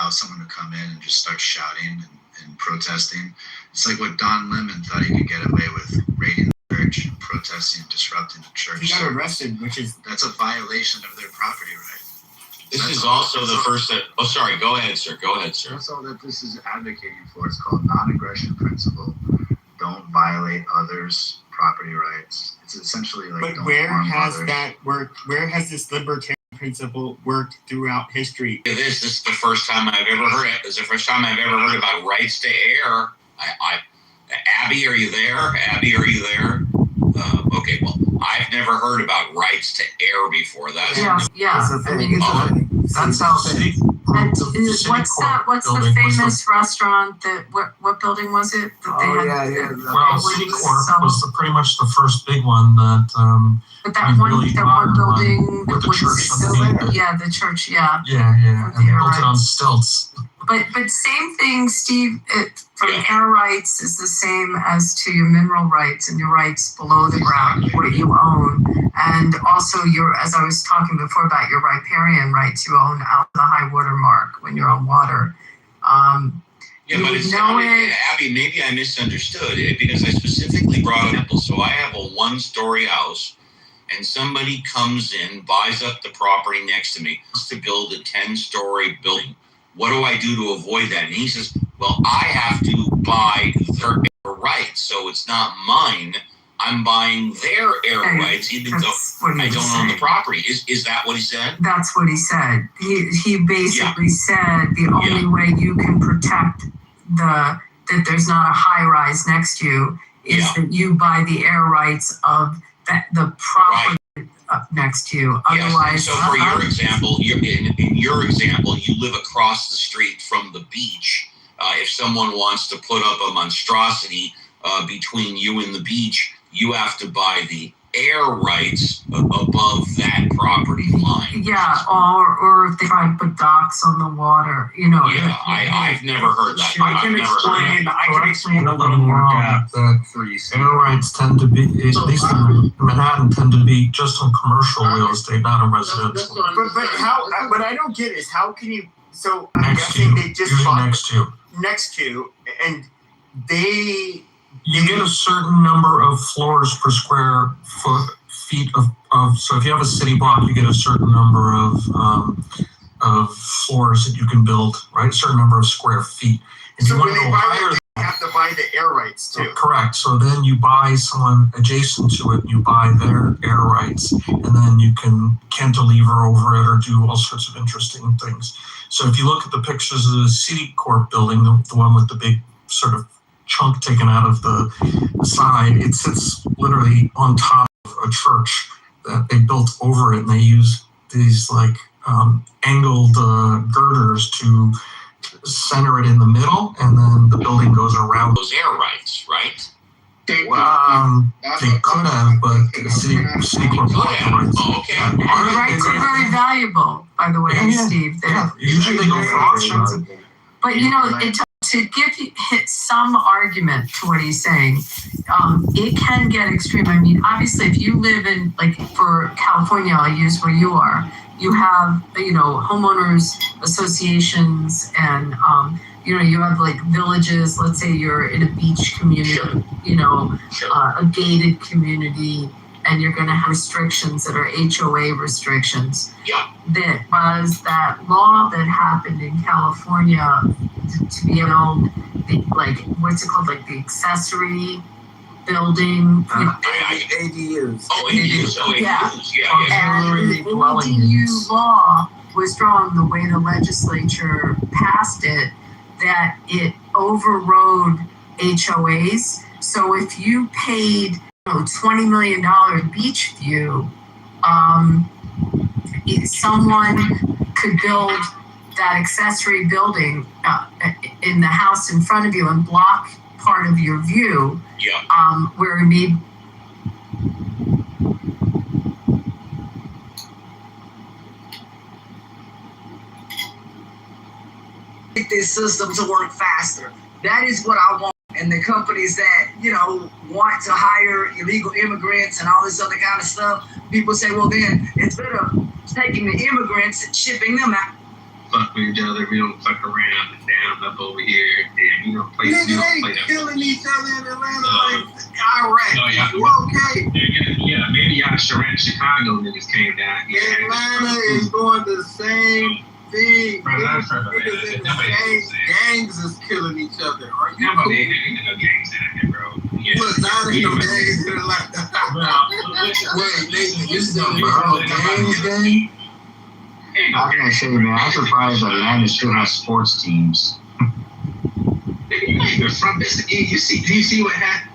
allow someone to come in and just start shouting and protesting. It's like what Don Lemon thought he could get away with, raiding the church and protesting and disrupting the church. He got arrested, that's a violation of their property right. This is also the first that. Oh, sorry. Go ahead, sir. That's all that this is advocating for. It's called non-aggression principle. Don't violate others' property rights. It's essentially like. But where has that worked? Where has this libertarian principle worked throughout history? This is the first time I've ever heard it. It's the first time I've ever heard about rights to air. Abby, are you there? Okay, well, I've never heard about rights to air before. That's I mean, that's how what's the famous restaurant that what building was it that Well, City Corp was pretty much the first big one that but that one building with the church the church, and they built it on stilts. But same thing, Steve, from air rights is the same as to your mineral rights and your rights below the ground, what you own. And also as I was talking before about your riparian rights, you own out the high water mark when you're on water. But it's Abby, maybe I misunderstood it because I specifically brought it up. So I have a 1-story house and somebody comes in, buys up the property next to me, wants to build a 10-story building. What do I do to avoid that? And he says, well, I have to buy their air rights. So it's not mine. I'm buying their air rights, even though I don't own the property. Is that what he said? That's what he said. He basically said the only way you can protect that there's not a high rise next to you is that you buy the air rights of the property up next to you. Otherwise, so for your example, in your example, you live across the street from the beach. If someone wants to put up a monstrosity between you and the beach, you have to buy the air rights above that property line. Yeah, or if they try to put docks on the water, I've never heard that. I can explain a little more Air rights tend to be, at least in Manhattan, tend to be just on commercial real estate, not on residential. But I don't get is how can you? So I'm guessing they just bought next to, and you get a certain number of floors per square feet of. So if you have a city block, you get a certain number of floors that you can build, right? A certain number of square feet. If you want to go higher, you have to buy the air rights too. Correct. So then you buy someone adjacent to it, you buy their air rights, and then you can cantilever over it or do all sorts of interesting things. So if you look at the pictures of the City Corp building, the one with the big sort of chunk taken out of the side, it sits literally on top of a church that they built over it, and they use these angled girders to center it in the middle, and then the building goes around those air rights, right? They could have, but the city corp rights. Oh, okay. The rights are very valuable, by the way, Steve. Usually they go for auctions. But to hit some argument to what he's saying, it can get extreme. I mean, obviously, if you live in, for California, I'll use where you are, you have, homeowners associations and, you have villages. Let's say you're in a beach community, a gated community, and you're going to have restrictions that are HOA restrictions. Yeah. That was that law that happened in California to be able, what's it called, the accessory building. ADUs. Oh, ADUs. Yeah. Yeah. And the ADU law was drawn the way the legislature passed it, that it overrode HOAs. So if you paid $20 million beach view, someone could build that accessory building in the house in front of you and block part of your view. Yeah. Where it may this system to work faster. That is what I want. And the companies that, want to hire illegal immigrants and all this other kind of stuff, people say, well, then instead of taking the immigrants and shipping them out. fuck with each other. We don't fuck around and down up over here. And we don't play. Nigga, We don't they play that. killing each other in Atlanta No. like Iraq. No, yeah. You okay? Yeah, maybe y'all Chicago niggas came down here. Atlanta is doing the same thing. Bro, that's right. Niggas in the same gangs is killing each other. Are you Yeah, but cool? they ain't no gangs down here, bro. Yeah. Look, now there's no gangs in Atlanta. Wait, Nathan, you said gangs, gang? I was gonna say, man, I'm surprised that Atlanta still has sports teams. You're not even from this. Do you see what happened?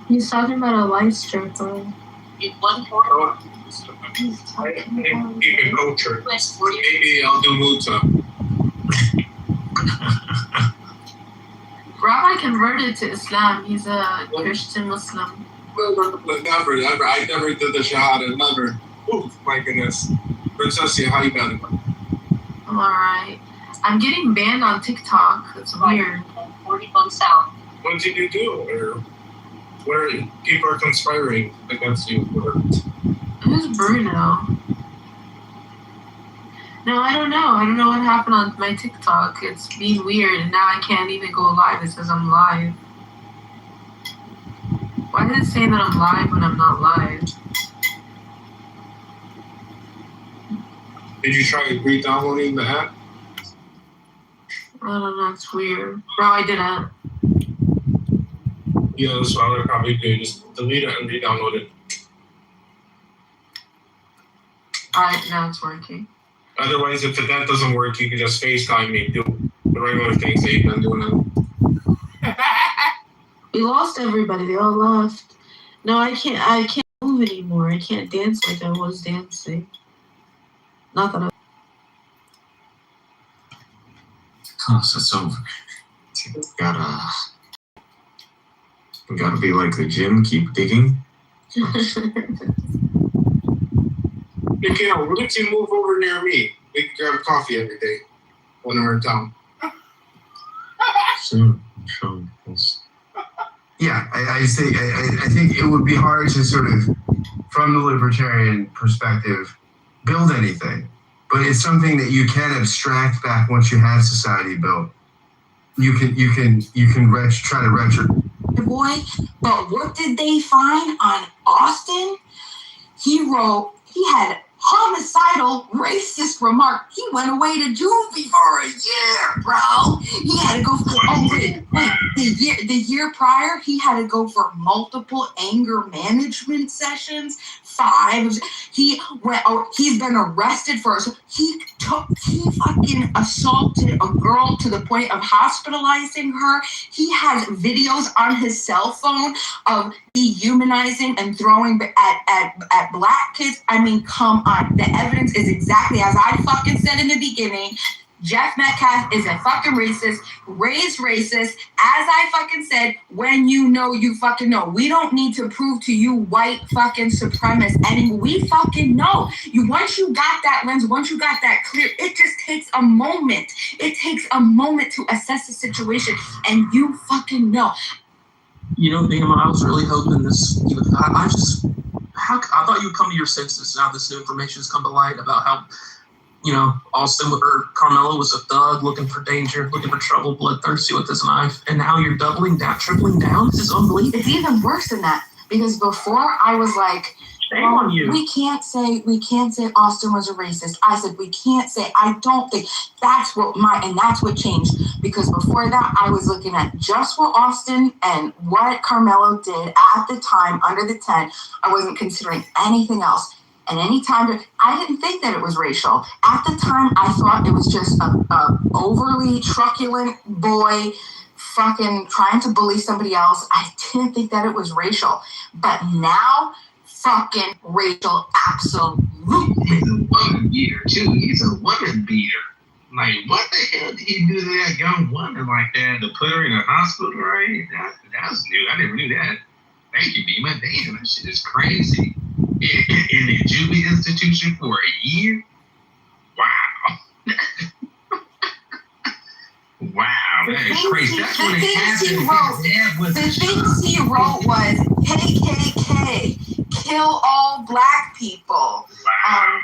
He's talking about a light strip, though. Keep it culture. Maybe I'll do Muta. Rabbi converted to Islam. He's a Christian Muslim. Never. I never did the Shahada. Never. Oh, my goodness. Princessia, how you been? I'm alright. I'm getting banned on TikTok. It's weird. 40 months out. What did you do? Where people are conspiring against you? Who's Bruno? No, I don't know. I don't know what happened on my TikTok. It's being weird, and now I can't even go live. It says I'm live. Why did it say that I'm live when I'm not live? Did you try re-downloading the app? I don't know. It's weird. No, I didn't. Yeah, that's what I would probably do. Just delete it and re-download it. Alright, now it's working. Otherwise, if that doesn't work, you can just FaceTime me. Do the regular things that you've been doing. We lost everybody. They all left. No, I can't move anymore. I can't dance like I was dancing. Not that I... Oh, so it's over. Gotta be like the gym, keep digging. Hey, Carol, why don't you move over near me? We can grab coffee every day when we're in town. Sure. Yeah, I think it would be hard to sort of, from the libertarian perspective, build anything. But it's something that you can abstract back once you have society built. You can try to retro. Boy, but what did they find on Austin? He had homicidal, racist remark. He went away to juvie for a year, bro. He had to go for the year prior, he had to go for multiple anger management sessions. 5. He's been arrested for he fucking assaulted a girl to the point of hospitalizing her. He has videos on his cell phone of dehumanizing and throwing at black kids. I mean, come on. The evidence is exactly as I fucking said in the beginning. Jeff Metcalf is a fucking racist, raised racist. As I fucking said, when you know, you fucking know. We don't need to prove to you white fucking supremacists anymore. We fucking know. Once you got that lens, once you got that clear, it just takes a moment. It takes a moment to assess the situation, and you fucking know. You know, Bama, I was really hoping this. I thought you would come to your senses now this new information has come to light about how, Austin or Carmelo was a thug looking for danger, looking for trouble, bloodthirsty with his knife, and now you're doubling down, tripling down. This is unbelievable. It's even worse than that, because before I was like, shame on you. We can't say Austin was a racist. I said we can't say. I don't think that's what changed, because before that I was looking at just what Austin and what Carmelo did at the time under the tent. I wasn't considering anything else. And anytime I didn't think that it was racial. At the time, I thought it was just a overly truculent boy fucking trying to bully somebody else. I didn't think that it was racial. But now, fucking racial, absolutely. He's a woman beater, too. He's a woman beater. Like, what the hell did he do to that young woman like that to put her in a hospital, right? That was new. I never knew that. Thank you, Beema. Damn, that shit is crazy. In the juvie institution for a year? Wow. Wow, that is crazy. That's when it happened. The things he wrote was KKK, kill all black people. Wow.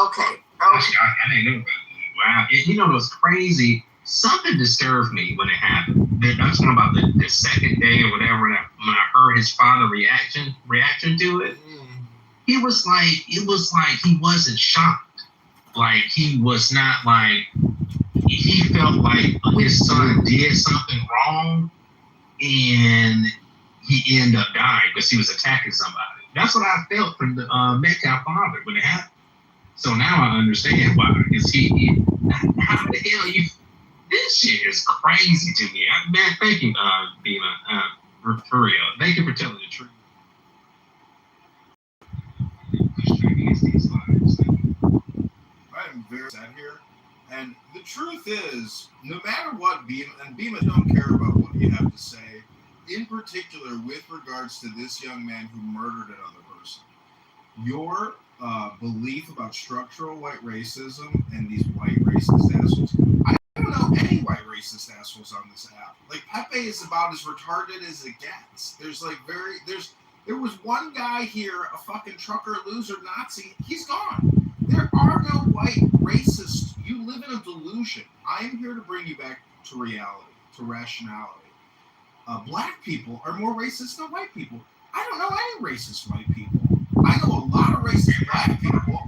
Okay. Oh, I didn't know about that. Wow. You know, it was crazy. Something disturbed me when it happened. I'm talking about the second day or whatever. When I heard his father reaction to it, it was like he wasn't shocked. Like he was not like he felt like his son did something wrong, and he ended up dying because he was attacking somebody. That's what I felt from the Metcalf father when it happened. So now I understand why. Because how the hell you? This shit is crazy to me. Man, thank you, Bima, for real. Thank you for telling the truth. I am very sad here. And the truth is, no matter what Bima don't care about what you have to say, in particular with regards to this young man who murdered another person. Your belief about structural white racism and these white racist assholes, I don't know any white racist assholes on this app. Like, Pepe is about as retarded as it gets. There was one guy here, a fucking trucker, loser, Nazi. He's gone. There are no white racists. You live in a delusion. I am here to bring you back to reality, to rationality. Black people are more racist than white people. I don't know any racist white people. I know a lot of racist black people.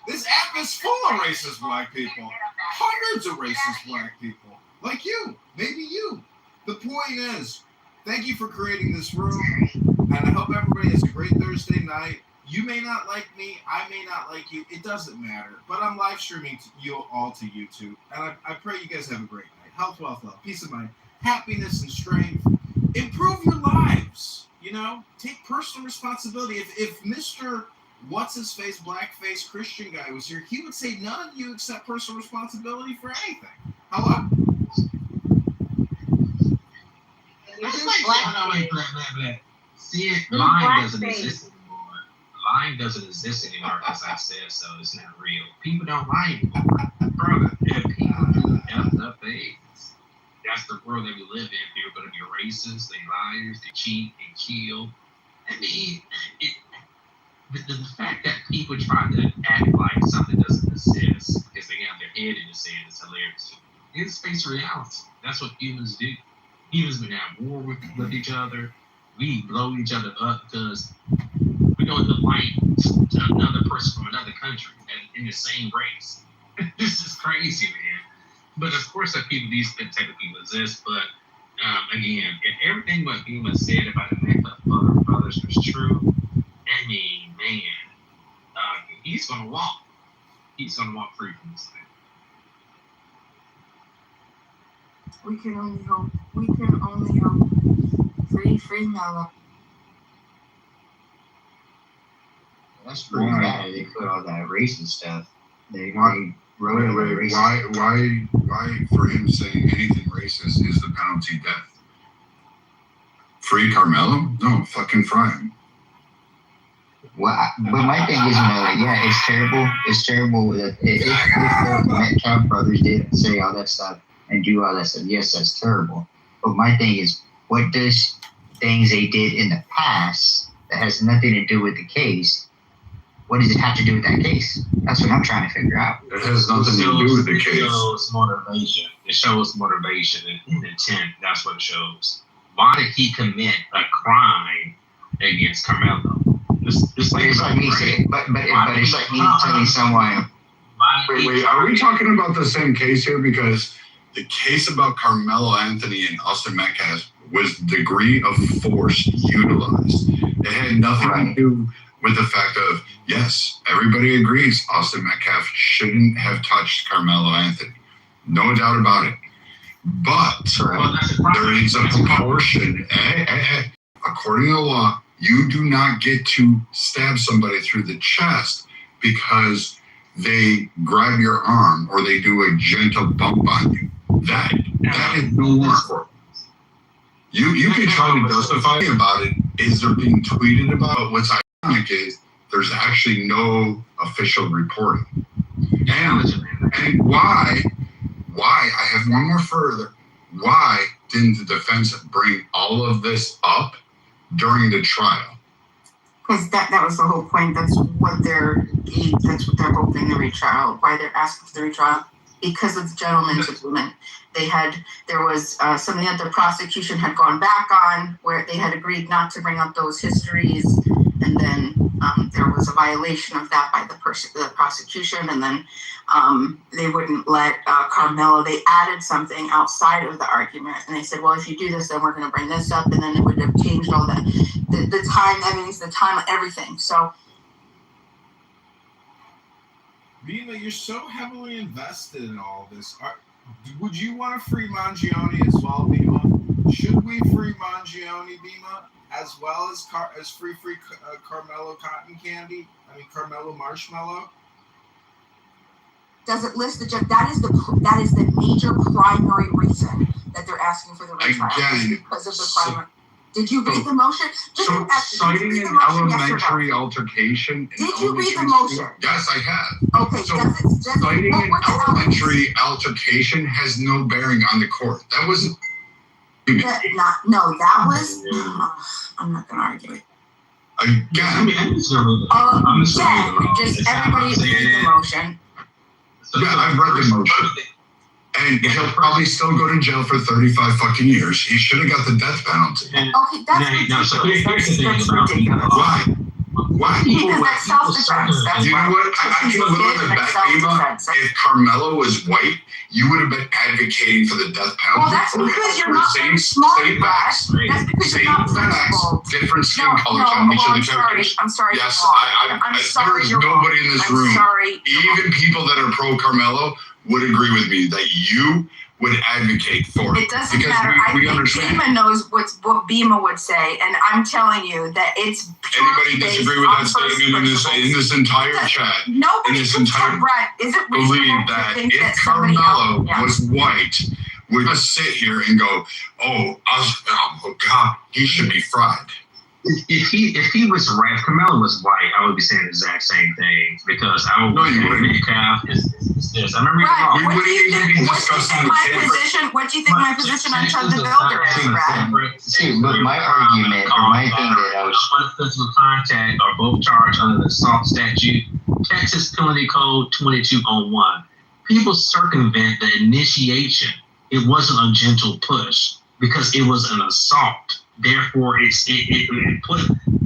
This app is full of racist black people. Hundreds of racist black people. Like you. Maybe you. The point is, thank you for creating this room. And I hope everybody has a great Thursday night. You may not like me. I may not like you. It doesn't matter. But I'm live streaming you all to YouTube. And I pray you guys have a great night. Health, wealth, love, peace of mind, happiness, and strength. Improve your lives. You know, take personal responsibility. If Mr. What's-his-face, blackface Christian guy was here, he would say none of you accept personal responsibility for anything. Hello? See, lying doesn't exist anymore. Lying doesn't exist anymore because I said so. It's not real. People don't lie anymore. Brother, if people do effed up things, that's the world that we live in. People are going to be racist, they liars, they cheat, they kill. I mean, the fact that people try to act like something doesn't exist because they have their head in the sand is hilarious. It's face reality. That's what humans do. Humans would have war with each other. We blow each other up because we go to like to another person from another country and in the same race. This is crazy, man. But of course, these type of people exist. But again, if everything what Bima said about the Metcalf brothers was true, I mean, man, he's gonna walk. He's gonna walk free from this thing. we can only hope. We can only hope. Free Nella. That's pretty bad. They put all that racist stuff. They Why for him saying anything racist is the penalty death? Free Carmelo? No, fucking fry him. Well, but my thing is, yeah, it's terrible. It's terrible that if the Metcalf brothers did say all that stuff and do all that stuff, yes, that's terrible. But my thing is, what does things they did in the past that has nothing to do with the case, what does it have to do with that case? That's what I'm trying to figure out. It has nothing to do with the case. It shows motivation. It shows motivation and intent. That's what it shows. Why did he commit a crime against Carmelo? It's like me saying, but it's like me telling someone. Wait, are we talking about the same case here? Because the case about Carmelo Anthony and Austin Metcalf was degree of force utilized. It had nothing to do with the fact of, yes, everybody agrees Austin Metcalf shouldn't have touched Carmelo Anthony. No doubt about it. But there is a proportion. According to the law, you do not get to stab somebody through the chest because they grab your arm or they do a gentle bump on you. That is no war. You can try to justify about it. Is there being tweeted about? But what's ironic is there's actually no official reporting. And why, I have one more further, why didn't the defense bring all of this up during the trial? Because that was the whole point. That's what they're hoping to retrial. Why they're asking for the retrial? Because of the gentleman's agreement. There was something that the prosecution had gone back on where they had agreed not to bring up those histories, and then there was a violation of that by the prosecution, and then they wouldn't let Carmelo. They added something outside of the argument, and they said, well, if you do this, then we're going to bring this up, and then it would have changed all that. The time, that means the time, everything. So Bima, you're so heavily invested in all this. Would you want to free Mangione as well, Bima? Should we free Mangione, Bima, as well as free Carmelo Cotton Candy? I mean Carmelo Marshmallow. does it list the judge? That is the major primary reason that they're asking for the retrial. Again, because of the primary. Did you read the motion? So citing an elementary altercation. Did you read the motion? Yes, I have. Okay. So citing an elementary altercation has no bearing on the court. That wasn't. That was. I'm not gonna argue it. Again, just everybody read the motion. Yeah, I've read the motion. And he'll probably still go to jail for 35 fucking years. He should have got the death penalty. Okay, that's ridiculous. So here's the thing that's about ridiculous. Why? Why? Because that's self-defense. That's You know what? I can live with that, Bima. If Carmelo was white, you would have been advocating for the death penalty. Well, that's because you're not very smart, Brad. That's because you're not sensible. Different skin colors on each of the characters. I'm sorry. Yes, I'm sorry. there is nobody in this room. Sorry. Even people that are pro Carmelo would agree with me that you would advocate for it. It doesn't matter. I think Bima knows what Bima would say, and I'm telling you that it's. Anybody disagree with that statement in this entire chat? Nobody. In this entire Brad, is it believe that if Carmelo was white, would just sit here and go, oh God, he should be fried. If he was right, if Carmelo was white, I would be saying the exact same thing because I would. No, you wouldn't. Is this? I remember. Brad, we wouldn't even be discussing the case. What do you think my position on Chuck the Builder is, Brad? See, but my argument, or my thing that I was. Physical contact are both charged under the assault statute, Texas Penalty Code 2201. People circumvent the initiation. It wasn't a gentle push because it was an assault. Therefore, it put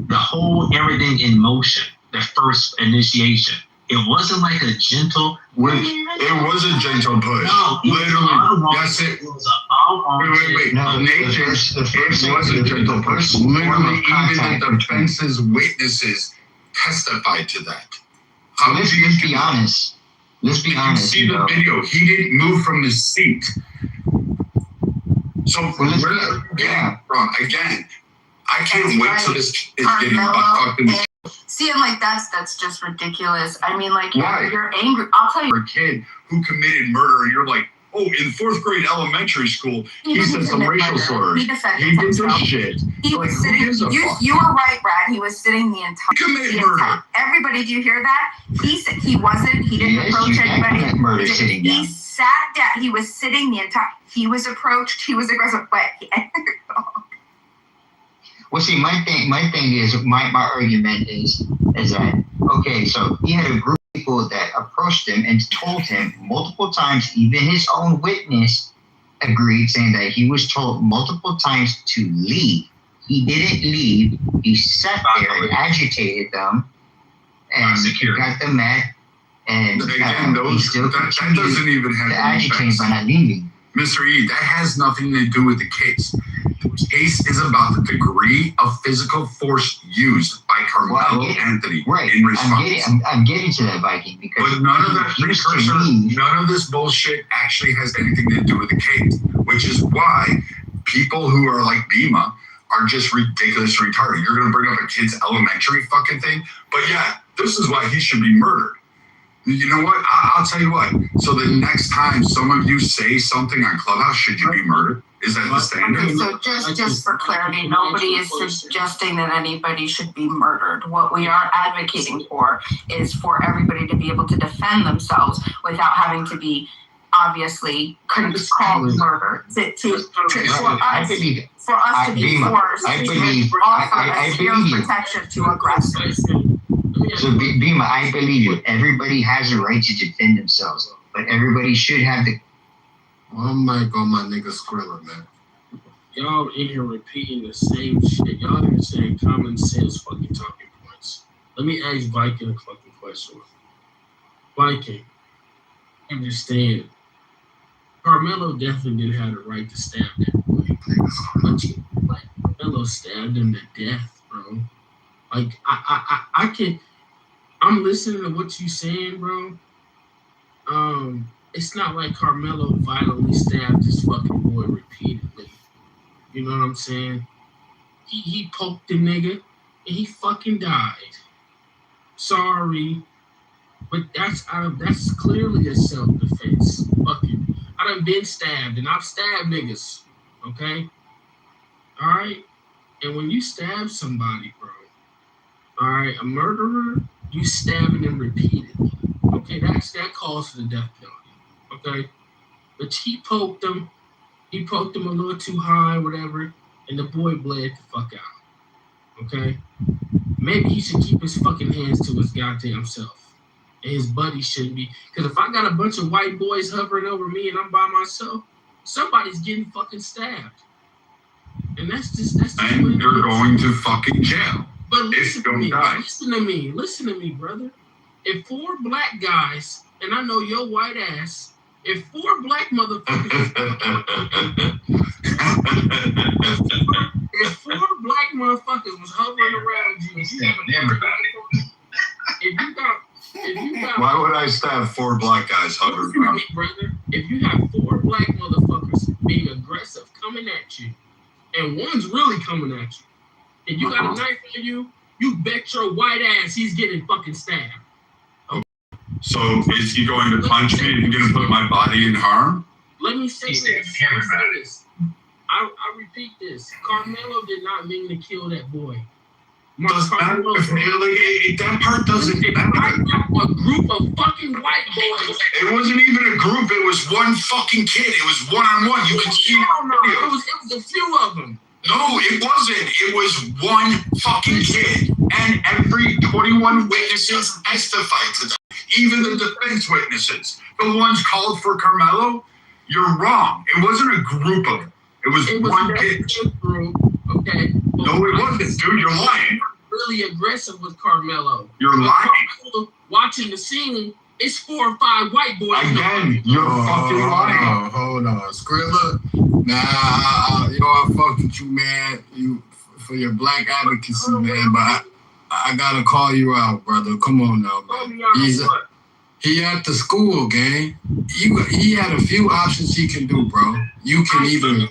the whole everything in motion. The first initiation. It wasn't like a gentle. It was a gentle push. No, literally. Yes, it was. Wait. No, Nathan, it was a gentle push. Literally, even the defense's witnesses testified to that. Let's be honest. Let's be honest. You see the video. He didn't move from his seat. So where are you getting from? Again, I can't wait till this is getting fucked in the See, and like that's just ridiculous. I mean, like Why? you're angry. I'll tell you. For a kid who committed murder, and you're like, oh, in 4th grade elementary school, he said some racial slurs. He defended He did himself. this shit. He Like, was who sitting. gives a fuck? You were right, Brad. He was sitting the entire. He committed murder. Everybody, do you hear that? He said he wasn't. He didn't Yes, approach you can anybody. commit murder sitting He down. sat down. He was sitting the entire. He was approached. He was aggressive, but. Well, see, my thing is, my argument is that, okay, so he had a group of people that approached him and told him multiple times, even his own witness agreed, saying that he was told multiple times to leave. He didn't leave. He sat there and agitated them and got them mad. And Again, he still that continued doesn't even have to any agitate effects. by not leaving. Mr. E, that has nothing to do with the case. The case is about the degree of physical force used by Carmelo Anthony in response. I'm getting to that, Viking, because But none of that precursor, none of this bullshit actually has anything to do with the case, which is why people who are like Bima are just ridiculous retarded. You're going to bring up a kid's elementary fucking thing, but yeah, this is why he should be murdered. You know what? I'll tell you what. So the next time some of you say something on Clubhouse, should you be murdered? Is that the standard? Okay, so just for clarity, nobody is suggesting that anybody should be murdered. What we are advocating for is for everybody to be able to defend themselves without having to be obviously couldn't call it murder for us to be forced to offer severe protection to aggressors. So, Bima, I believe you. Everybody has a right to defend themselves, but everybody should have the. One mic on my nigga Skrilla, man. Y'all in here repeating the same shit. Y'all even saying common sense fucking talking points. Let me ask Viking a fucking question. Viking, understand. Carmelo definitely didn't have the right to stab that boy. But Carmelo stabbed him to death, bro. Like, I can. I'm listening to what you saying, bro. It's not like Carmelo violently stabbed his fucking boy repeatedly. You know what I'm saying? He poked the nigga and he fucking died. Sorry, but that's clearly a self-defense. Fucking, I done been stabbed and I've stabbed niggas. Okay? Alright? And when you stab somebody, bro, alright, a murderer, you stabbing them repeatedly. Okay, that calls for the death penalty. Okay? But he poked him a little too high, whatever, and the boy bled the fuck out. Okay? Maybe he should keep his fucking hands to his goddamn self. And his buddy shouldn't be. Because if I got a bunch of white boys hovering over me and I'm by myself, somebody's getting fucking stabbed. And that's just and you're going to fucking jail. But listen to me, brother. If 4 black guys, and I know your white ass, if 4 black motherfuckers, if 4 black motherfuckers was hovering around you, if you got, why would I stab 4 black guys hovering around? Brother, if you have 4 black motherfuckers being aggressive, coming at you, and one's really coming at you, and you got a knife in you, you bet your white ass he's getting fucking stabbed. So is he going to punch me and going to put my body in harm? Let me say this. I repeat this. Carmelo did not mean to kill that boy. That part doesn't matter. A group of fucking white boys. It wasn't even a group. It was one fucking kid. It was one-on-one. You can see it was a few of them. No, it wasn't. It was one fucking kid. And every 21 witnesses testified to that. Even the defense witnesses. The ones called for Carmelo, you're wrong. It wasn't a group of them. It was one kid. Group, okay. No, it wasn't, dude. You're lying. Really aggressive with Carmelo. You're lying. Carmelo, watching the scene, it's 4 or 5 white boys. Again, you're fucking lying. Hold on. Skrilla, I fucked with you, man. You for your black advocacy, man, but I gotta call you out, brother. Come on now, man. He at the school, gang. He had a few options he can do, bro. You can either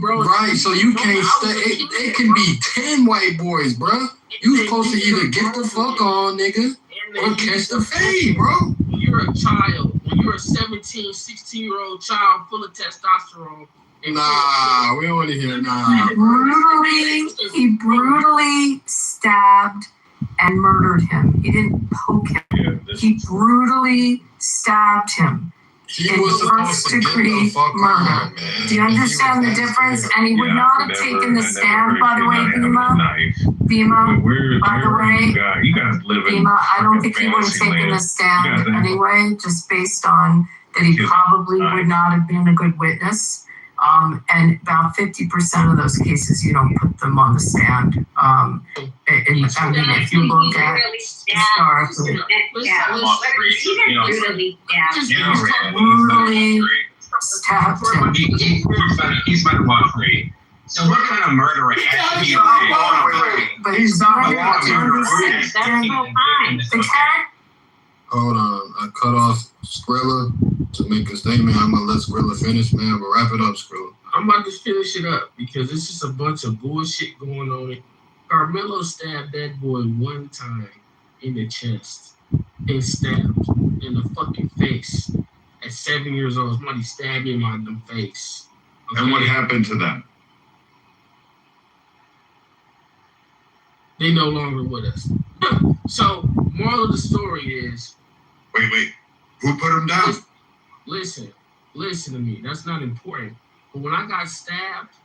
right, so you can't stay. It can be 10 white boys, bro. You supposed to either get the fuck on, nigga, or catch the fade, bro. When you're a child, when you're a 17, 16-year-old child full of testosterone. Nah, we don't want to hear nah. He brutally stabbed and murdered him. He didn't poke him. He brutally stabbed him. He was supposed to get the fuck on, man. Do you understand the difference? And he would not have taken the stand, by the way, Bima, by the way, Bima, I don't think he would have taken the stand anyway, just based on that he probably would not have been a good witness. And about 50% of those cases, you don't put them on the stand. If you look at historically, brutally stabbed him. He's about to walk free. So what kind of murderer actually? But he's not Hold on, I cut off Skrilla to make a statement. I'm gonna let Skrilla finish, man. But wrap it up, Skrilla. I'm about to finish it up because it's just a bunch of bullshit going on. Carmelo stabbed that boy 1 time in the chest and stabbed in the fucking face. At 7 years old, somebody stabbed him on the face. Okay? And what happened to them? They no longer with us. So, moral of the story is... Wait. Who put him down? Listen, listen to me. That's not important. But when I got stabbed,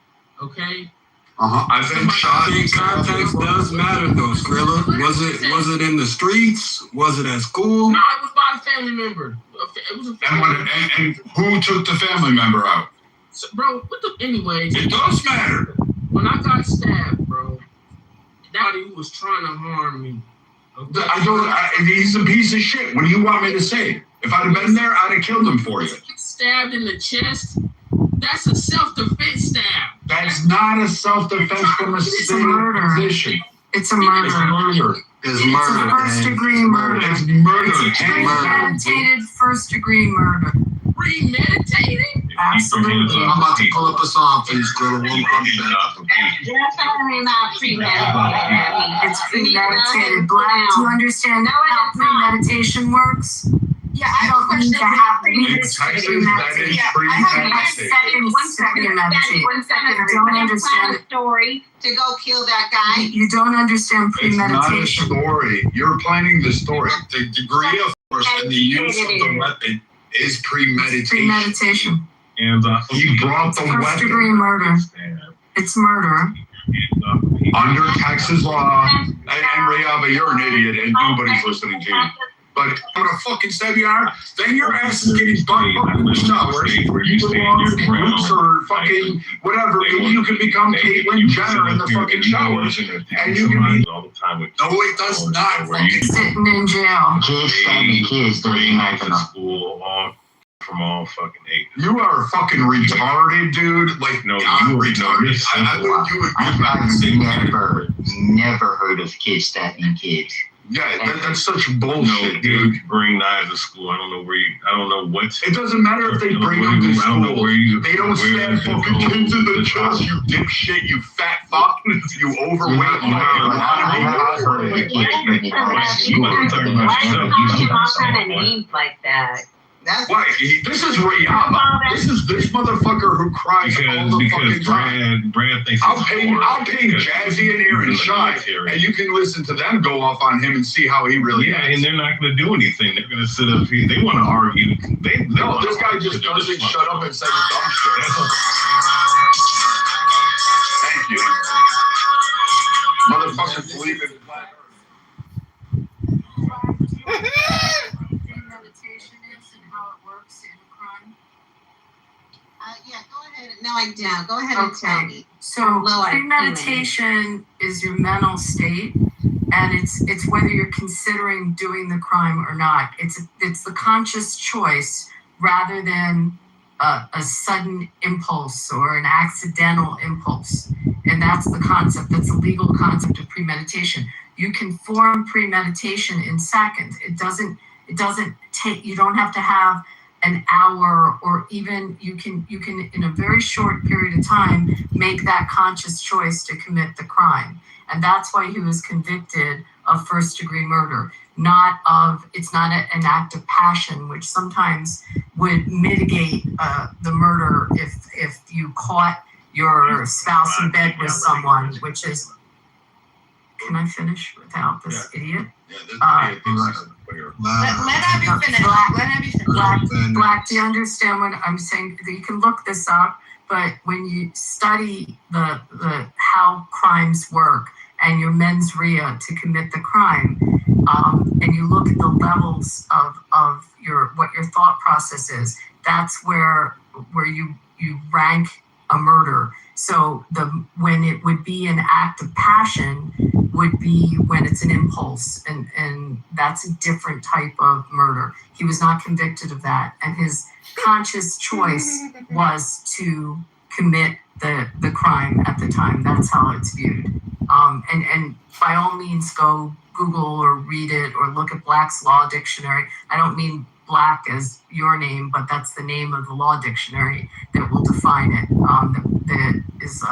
okay. I think shot context does matter though, Skrilla. Was it in the streets? Was it at school? No, it was by a family member. It was a family member. And who took the family member out? So, bro, anyways. It does matter. When I got stabbed, bro, daddy was trying to harm me. Okay? He's a piece of shit. What do you want me to say? If I'd have been there, I'd have killed him for you. Stabbed in the chest. That's a self-defense stab. That's not a self-defense from a single position. It's a murder. It's murder. It's a first-degree murder. It's murder. It's premeditated first-degree murder. Premeditated? Absolutely. I'm about to pull up a song for you, Skrilla. Definitely not premeditated. It's premeditated. Black, do you understand how premeditation works? Yeah, I don't need to have Texas, that is premeditated. One second. I don't understand a story to go kill that guy. You don't understand premeditation. It's not a story. You're planning the story. The degree of force and the use of the weapon is premeditation. Premeditation. And he brought the weapon. First-degree murder. It's murder. Under Texas law, and Rayaba, you're an idiot, and nobody's listening to you. But I'm gonna fucking stab you out. Then your ass is getting butt fucked in the shower. You belong in groups or fucking whatever. You can become Caitlyn Jenner in the fucking showers, and you can be all the time with. No, it does not. Sitting in jail. Kids stabbing kids doesn't happen. From all fucking age. You are fucking retarded, dude. Like, no, I'm retarded. I've never heard of kids stabbing kids. Yeah, that's such bullshit, dude. Bring knives to school. I don't know what. It doesn't matter if they bring them to school. They don't stab fucking kids in the chest, you dipshit, you fat fuck, you overweight. Names like that. Why? This is Rayama. This is this motherfucker who cries all the fucking time. Brad thinks I'll ping Jazzy in here and Shy, and you can listen to them go off on him and see how he really is. And they're not going to do anything. They're going to sit up here. They want to argue. No, this guy just doesn't shut up and say dumb shit. Thank you. Motherfucker, believe it. Yeah, go ahead. No, I don't. Go ahead and tell me. So premeditation is your mental state, and it's whether you're considering doing the crime or not. It's the conscious choice rather than a sudden impulse or an accidental impulse, and that's the concept. That's the legal concept of premeditation. You can form premeditation in seconds. It doesn't take. You don't have to have an hour, or even you can in a very short period of time make that conscious choice to commit the crime. And that's why he was convicted of first-degree murder. It's not an act of passion, which sometimes would mitigate the murder if you caught your spouse in bed with someone, which is. Can I finish without this idiot? Let Abby finish. Black, do you understand what I'm saying? You can look this up, but when you study the how crimes work and your mens rea to commit the crime, and you look at the levels of what your thought process is, that's where you rank a murder. So when it would be an act of passion would be when it's an impulse, and that's a different type of murder. He was not convicted of that, and his conscious choice was to commit the crime at the time. That's how it's viewed. And by all means, go Google or read it or look at Black's Law Dictionary. I don't mean Black as your name, but that's the name of the law dictionary that will define it. That is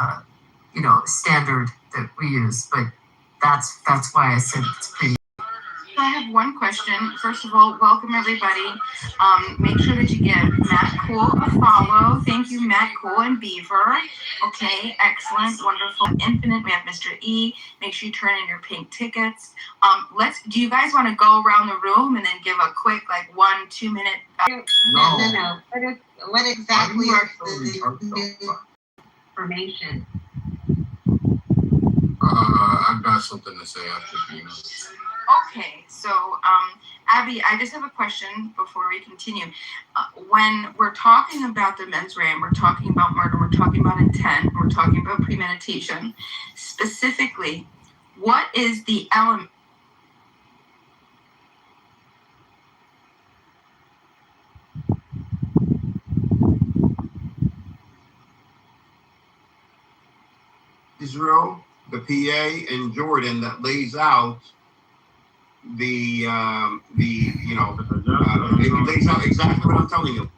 standard that we use. But that's why I said it's pretty. I have one question. First of all, welcome everybody. Make sure that you give Matt Cool a follow. Thank you, Matt Cool and Beaver. Okay, excellent, wonderful. Infinite, we have Mr. E. Make sure you turn in your pink tickets. Do you guys want to go around the room and then give a quick, like 1-2 minute? No. What exactly is the information? I got something to say after Bina. Okay, so Abby, I just have a question before we continue. When we're talking about the mens rea, and we're talking about murder, we're talking about intent, we're talking about premeditation, specifically, what is the element? Israel, the PA, and Jordan that lays out it lays out exactly what I'm telling you.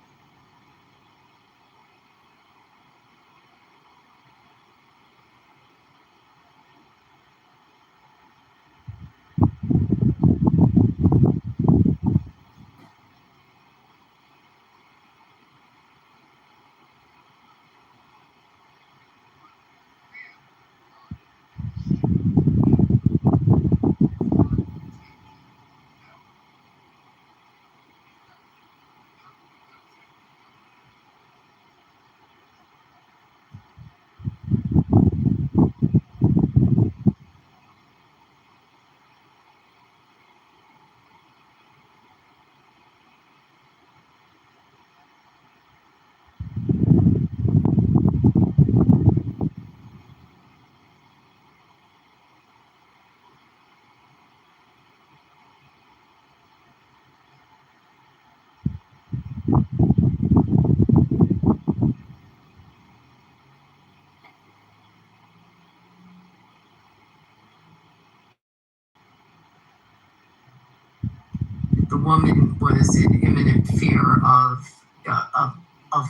The woman was in imminent fear of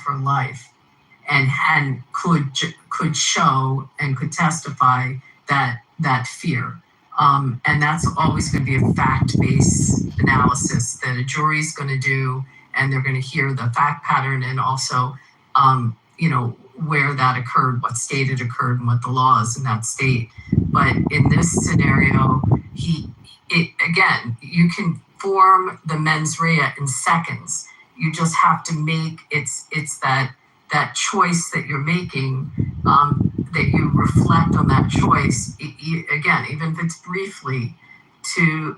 her life, and could show and could testify that fear. And that's always going to be a fact-based analysis that a jury is going to do, and they're going to hear the fact pattern and also, where that occurred, what state it occurred, and what the law is in that state. But in this scenario, you can form the mens rea in seconds. You just have to make it's that choice that you're making, that you reflect on that choice, again, even if it's briefly, to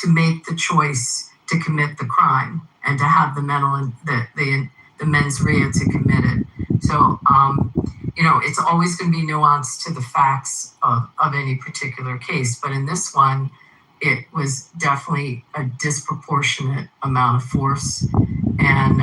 make the choice to commit the crime and to have the mental and the mens rea to commit it. So it's always going to be nuanced to the facts of any particular case, but in this one, it was definitely a disproportionate amount of force. And,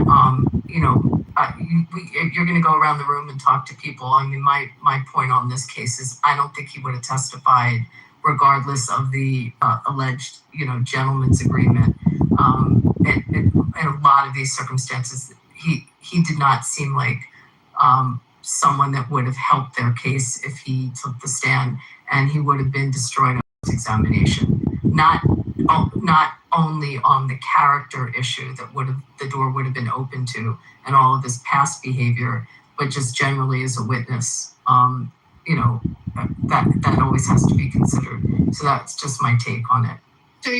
you're going to go around the room and talk to people. I mean, my point on this case is I don't think he would have testified regardless of the alleged, gentleman's agreement. In a lot of these circumstances, he did not seem like someone that would have helped their case if he took the stand, and he would have been destroyed on examination. Not only on the character issue that the door would have been open to and all of his past behavior, but just generally as a witness, that always has to be considered. So that's just my take on it. So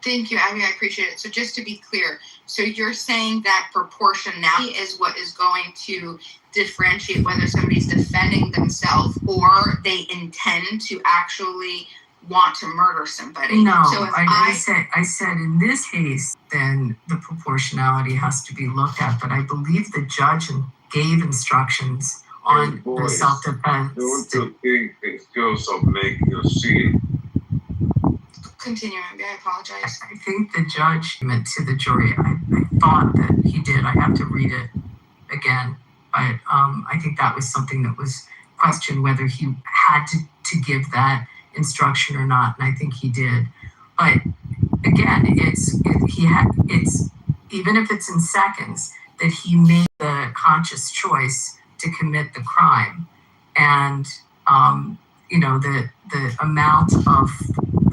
thank you, Abby, I appreciate it. So just to be clear, so you're saying that proportionality is what is going to differentiate whether somebody's defending themselves or they intend to actually want to murder somebody. No, so I said in this case, then the proportionality has to be looked at. But I believe the judge gave instructions on the self-defense. Don't think they still so make you see it. Continue, Abby, I apologize. I think the judge meant to the jury. I thought that he did. I have to read it again. But I think that was something that was questioned whether he had to give that instruction or not, and I think he did. But again, it's even if it's in seconds that he made the conscious choice to commit the crime, and the amount of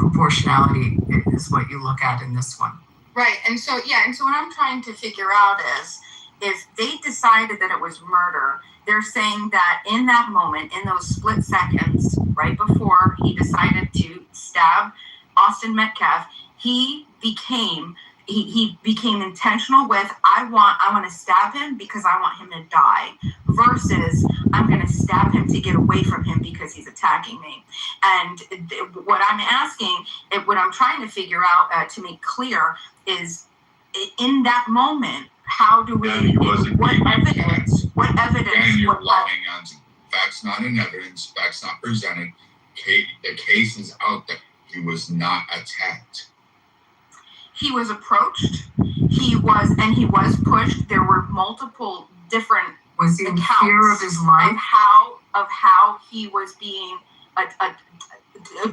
proportionality is what you look at in this one. Right. And so what I'm trying to figure out is if they decided that it was murder, they're saying that in that moment, in those split seconds, right before he decided to stab Austin Metcalf, he became intentional with, I want to stab him because I want him to die, versus I'm going to stab him to get away from him because he's attacking me. And what I'm trying to figure out to make clear is, in that moment, how do we, what evidence, And you're logging on to facts not in evidence, facts not presented. The case is out there. He was not attacked. He was approached. He was pushed. There were multiple different Was he in accounts fear of his life? of how he was being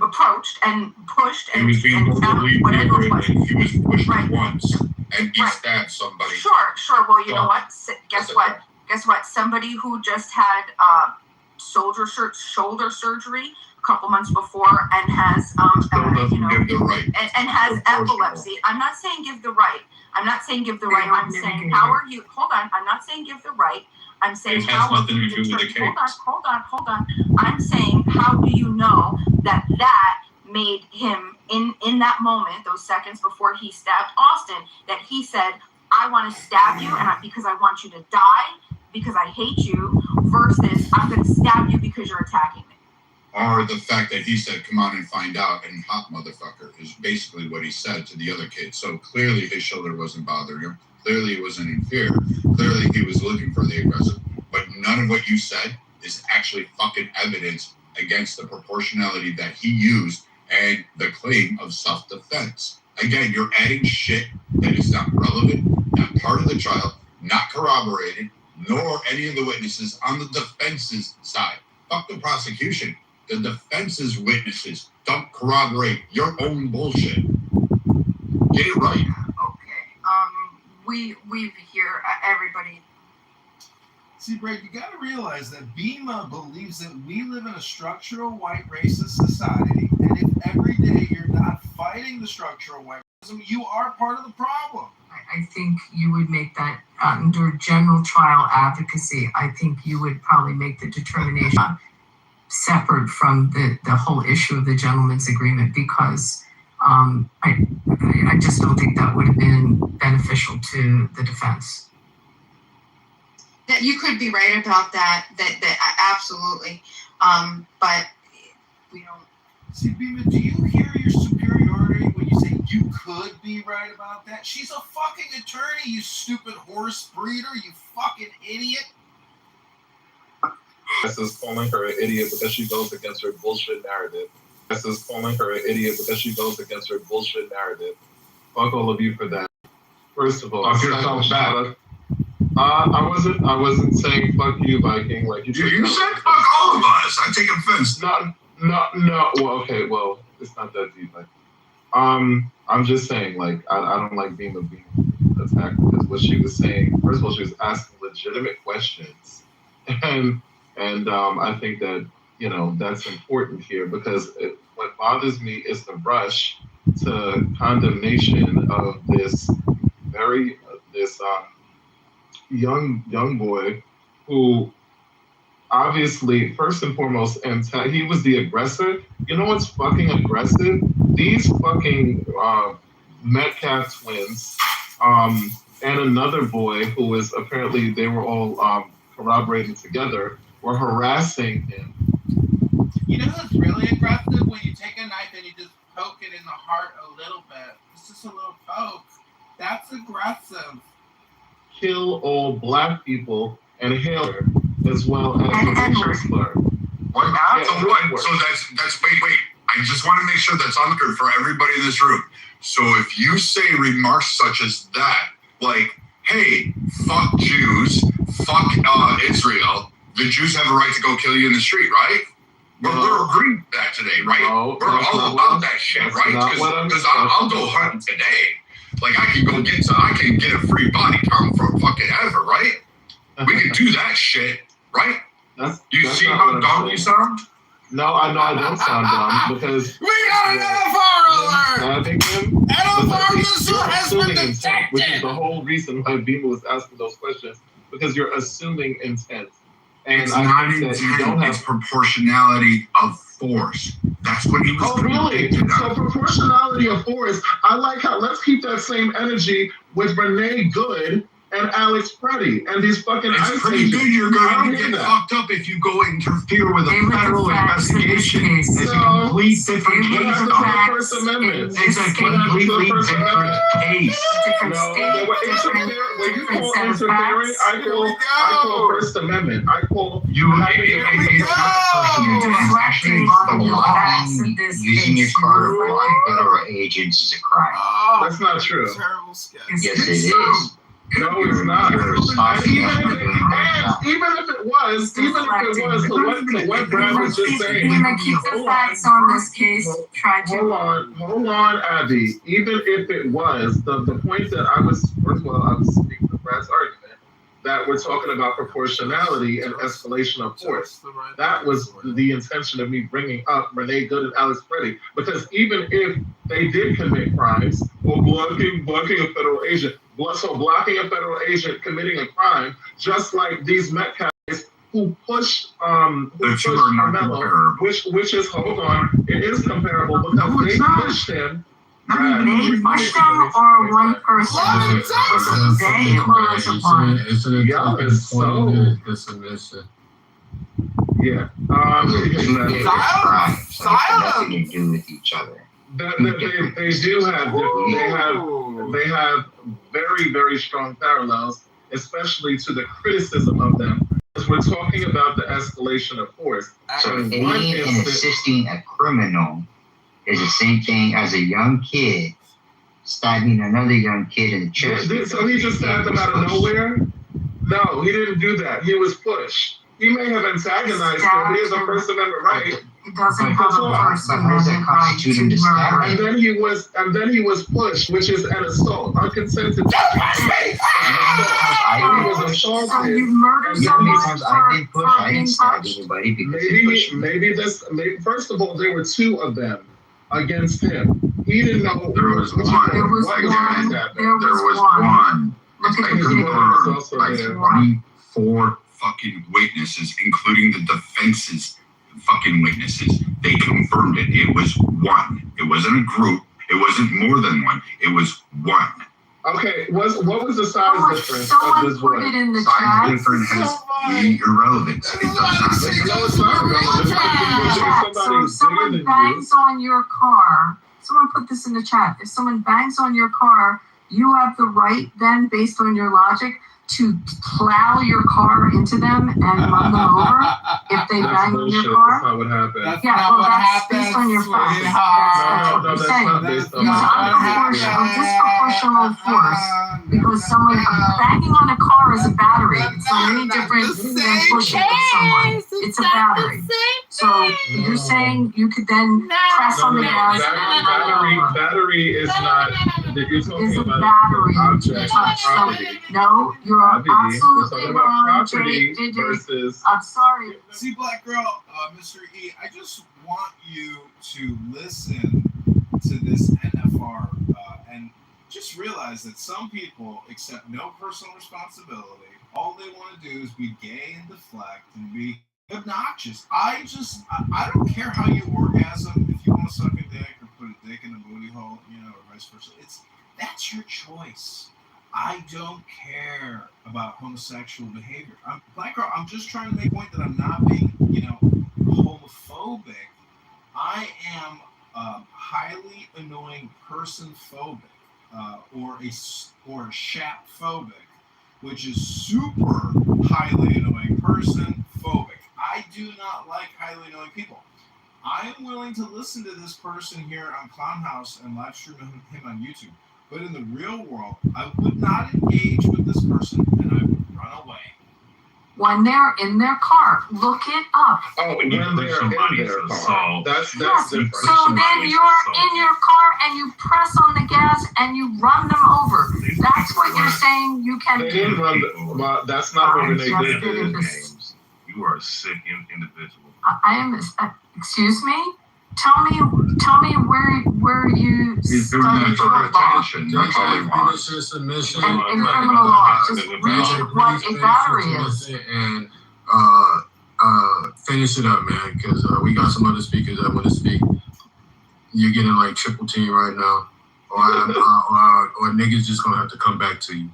approached and pushed He was being brutally degraded. He was pushed Right. once, and he stabbed somebody. Sure. Well, you know what? Guess what? Somebody who just had shoulder surgery a couple months before and has Give the right. and has epilepsy. I'm not saying give the right. I'm saying how are you? Hold on. I'm not saying give the right. I'm saying It has nothing to do with the case. Hold on. I'm saying, how do you know that made him in that moment, those seconds before he stabbed Austin, that he said, I want to stab you because I want you to die, because I hate you, versus I'm going to stab you because you're attacking me. Or the fact that he said, come on and find out, and hot motherfucker is basically what he said to the other kid. So clearly his shoulder wasn't bothering him. Clearly he wasn't in fear. Clearly he was looking for the aggressor. But none of what you said is actually fucking evidence against the proportionality that he used and the claim of self-defense. Again, you're adding shit that is not relevant, not part of the trial, not corroborated, nor any of the witnesses on the defense's side. Fuck the prosecution. The defense's witnesses don't corroborate your own bullshit. Get it right. We've here, everybody. See, Brad, you got to realize that Bima believes that we live in a structural white racist society, and if every day you're not fighting the structural white racism, you are part of the problem. I think you would make that under general trial advocacy. I think you would probably make the determination separate from the whole issue of the gentleman's agreement, because I just don't think that would have been beneficial to the defense. That you could be right about that absolutely. But we don't. See, Bima, do you hear your superiority when you say you could be right about that? She's a fucking attorney, you stupid horse breeder, you fucking idiot. This is calling her an idiot because she goes against her bullshit narrative. This is calling her an idiot because she goes against her bullshit narrative. Fuck all of you for that. First of all, Fuck yourself back. I wasn't saying fuck you, Viking. Like you said fuck all of us. I take offense. No. Well, okay. Well, it's not that deep. Like, I'm just saying, like, I don't like being attacked because what she was saying. First of all, she was asking legitimate questions, and I think that that's important here, because what bothers me is the rush to condemnation of this young boy who obviously, first and foremost, he was the aggressor. You know what's fucking aggressive? These fucking Metcalf twins and another boy who is apparently, they were all corroborating together, were harassing him. You know what's really aggressive? When you take a knife and you just poke it in the heart a little bit. It's just a little poke. That's aggressive. Kill all black people and hail her, as well as a racial slur. What? Yeah, So that's wait. I just want to make sure that's on record for everybody in this room. So if you say remarks such as that, like, hey, fuck Jews, fuck Israel, the Jews have a right to go kill you in the street, right? We're agreeing with that today, right? No, we're all about that shit, right? Because I'll go hunting today. Like, I can get a free body count for fucking ever, right? We can do that shit, right? You see how dumb you sound? No, I know I don't sound dumb, because we got another stabbing him. An officer has been intent, which is detected. the whole reason why Beamer was asking those questions, because you're assuming intent. And It's I not think that intent, you don't have. it's proportionality of force. That's what he was Oh, really? convicted So of. proportionality of force. I like how, let's keep that same energy with Renee Good and Alex Preddy and these fucking It's ICE pretty agents. good. You're I going don't to hear get that. fucked up if you go interfere with a They were the federal facts in this investigation. case. It's a No. complete different They were case. the What happened to the facts First in Amendment? this It's a state. completely First different Amendment. case. Different No, state, they were different when you call set of interfering, facts. I call First Amendment. I call You it's not the First Amendment. It's actually the blocking, using your car to block federal agents is a crime. Oh, That's not true. Terrible sketch. Yes, it is. No, it's not. You're And stopping even us if from it, doing that. and even if it was, to what Brad was just saying. Beamer, keep the facts on this case. Try to. Hold on, Abby. Even if it was, the point that I was, first of all, I was speaking to Brad's argument that we're talking about proportionality and escalation of force. That was the intention of me bringing up Renee Good and Alex Preddy, because even if they did commit crimes or blocking a federal agent, so blocking a federal agent committing a crime, just like these Met guys who pushed The two are not Carmelo, comparable. which is, hold on, it is comparable because No, it's they not. pushed him. They pushed them or one person? Was it they or was it one? It's an Yeah, it's so. Yeah. Crimes. They have nothing to do with each other. They do have different, they have very, very strong parallels, especially to the criticism of them. Because we're talking about the escalation of force. So aiding and assisting a criminal is the same thing as a young kid stabbing another young kid in the chest. So he just stabbed him out of nowhere? No, he didn't do that. He was pushed. He may have antagonized him. He has a First Amendment right. It doesn't have a First Amendment right to murder. And then he was pushed, which is an assault, unconsented. He was assaulted. So you murdered someone I didn't push. I didn't stab touched? anybody because he pushed me. Maybe first of all, there were two of them against him. He didn't know There was one. There was Like, one. There was one. Look at It's the confirmed video. by 24 fucking witnesses, including the defense's fucking witnesses. They confirmed it. It was one. It wasn't a group. It wasn't more than one. It was one. Okay, what was the size difference of Someone this put one? it in the Size chat. difference has irrelevance. It does not make No, it's not relevant. So if someone bangs on your car, someone put this in the chat. If someone bangs on your car, you have the right then, based on your logic, to plow your car into them and run them over if they bang on your car. That's not what happened. That's based on your facts. That's what I'm saying. Based on Use disproportional force because someone banging on a car is a battery. It's not any different than pushing someone. It's a battery. So you're saying you could then press on the gas and battery is not. You're talking is a about battery to object, touch property. something. No, you're absolutely wrong, JJ. Versus. I'm sorry. See, Black Girl, Mr. E, I just want you to listen to this NFR and just realize that some people accept no personal responsibility. All they want to do is be gay and deflect and be obnoxious. I don't care how you orgasm. If you want to suck a dick or put a dick in a booty hole, or vice versa, that's your choice. I don't care about homosexual behavior. Black Girl, I'm just trying to make a point that I'm not being, homophobic. I am highly annoying person phobic, or a chap phobic, which is super highly annoying person phobic. I do not like highly annoying people. I am willing to listen to this person here on Clownhouse and live stream him on YouTube. But in the real world, I would not engage with this person and I would run away. When they're in their car, look it up. Oh, when they're in their car. That's different. So then you're in your car and you press on the gas and you run them over. That's what you're saying you can They do. didn't run well, that's not what Renee did. You are a sick individual. I am, excuse me? tell me where you He's doing studied that for law attention. That's all he wants. Finish your submission. and criminal law. Just read what a battery is. And finish it up, man, because we got some other speakers that want to speak. You're getting like triple team right now, or niggas just gonna have to come back to you.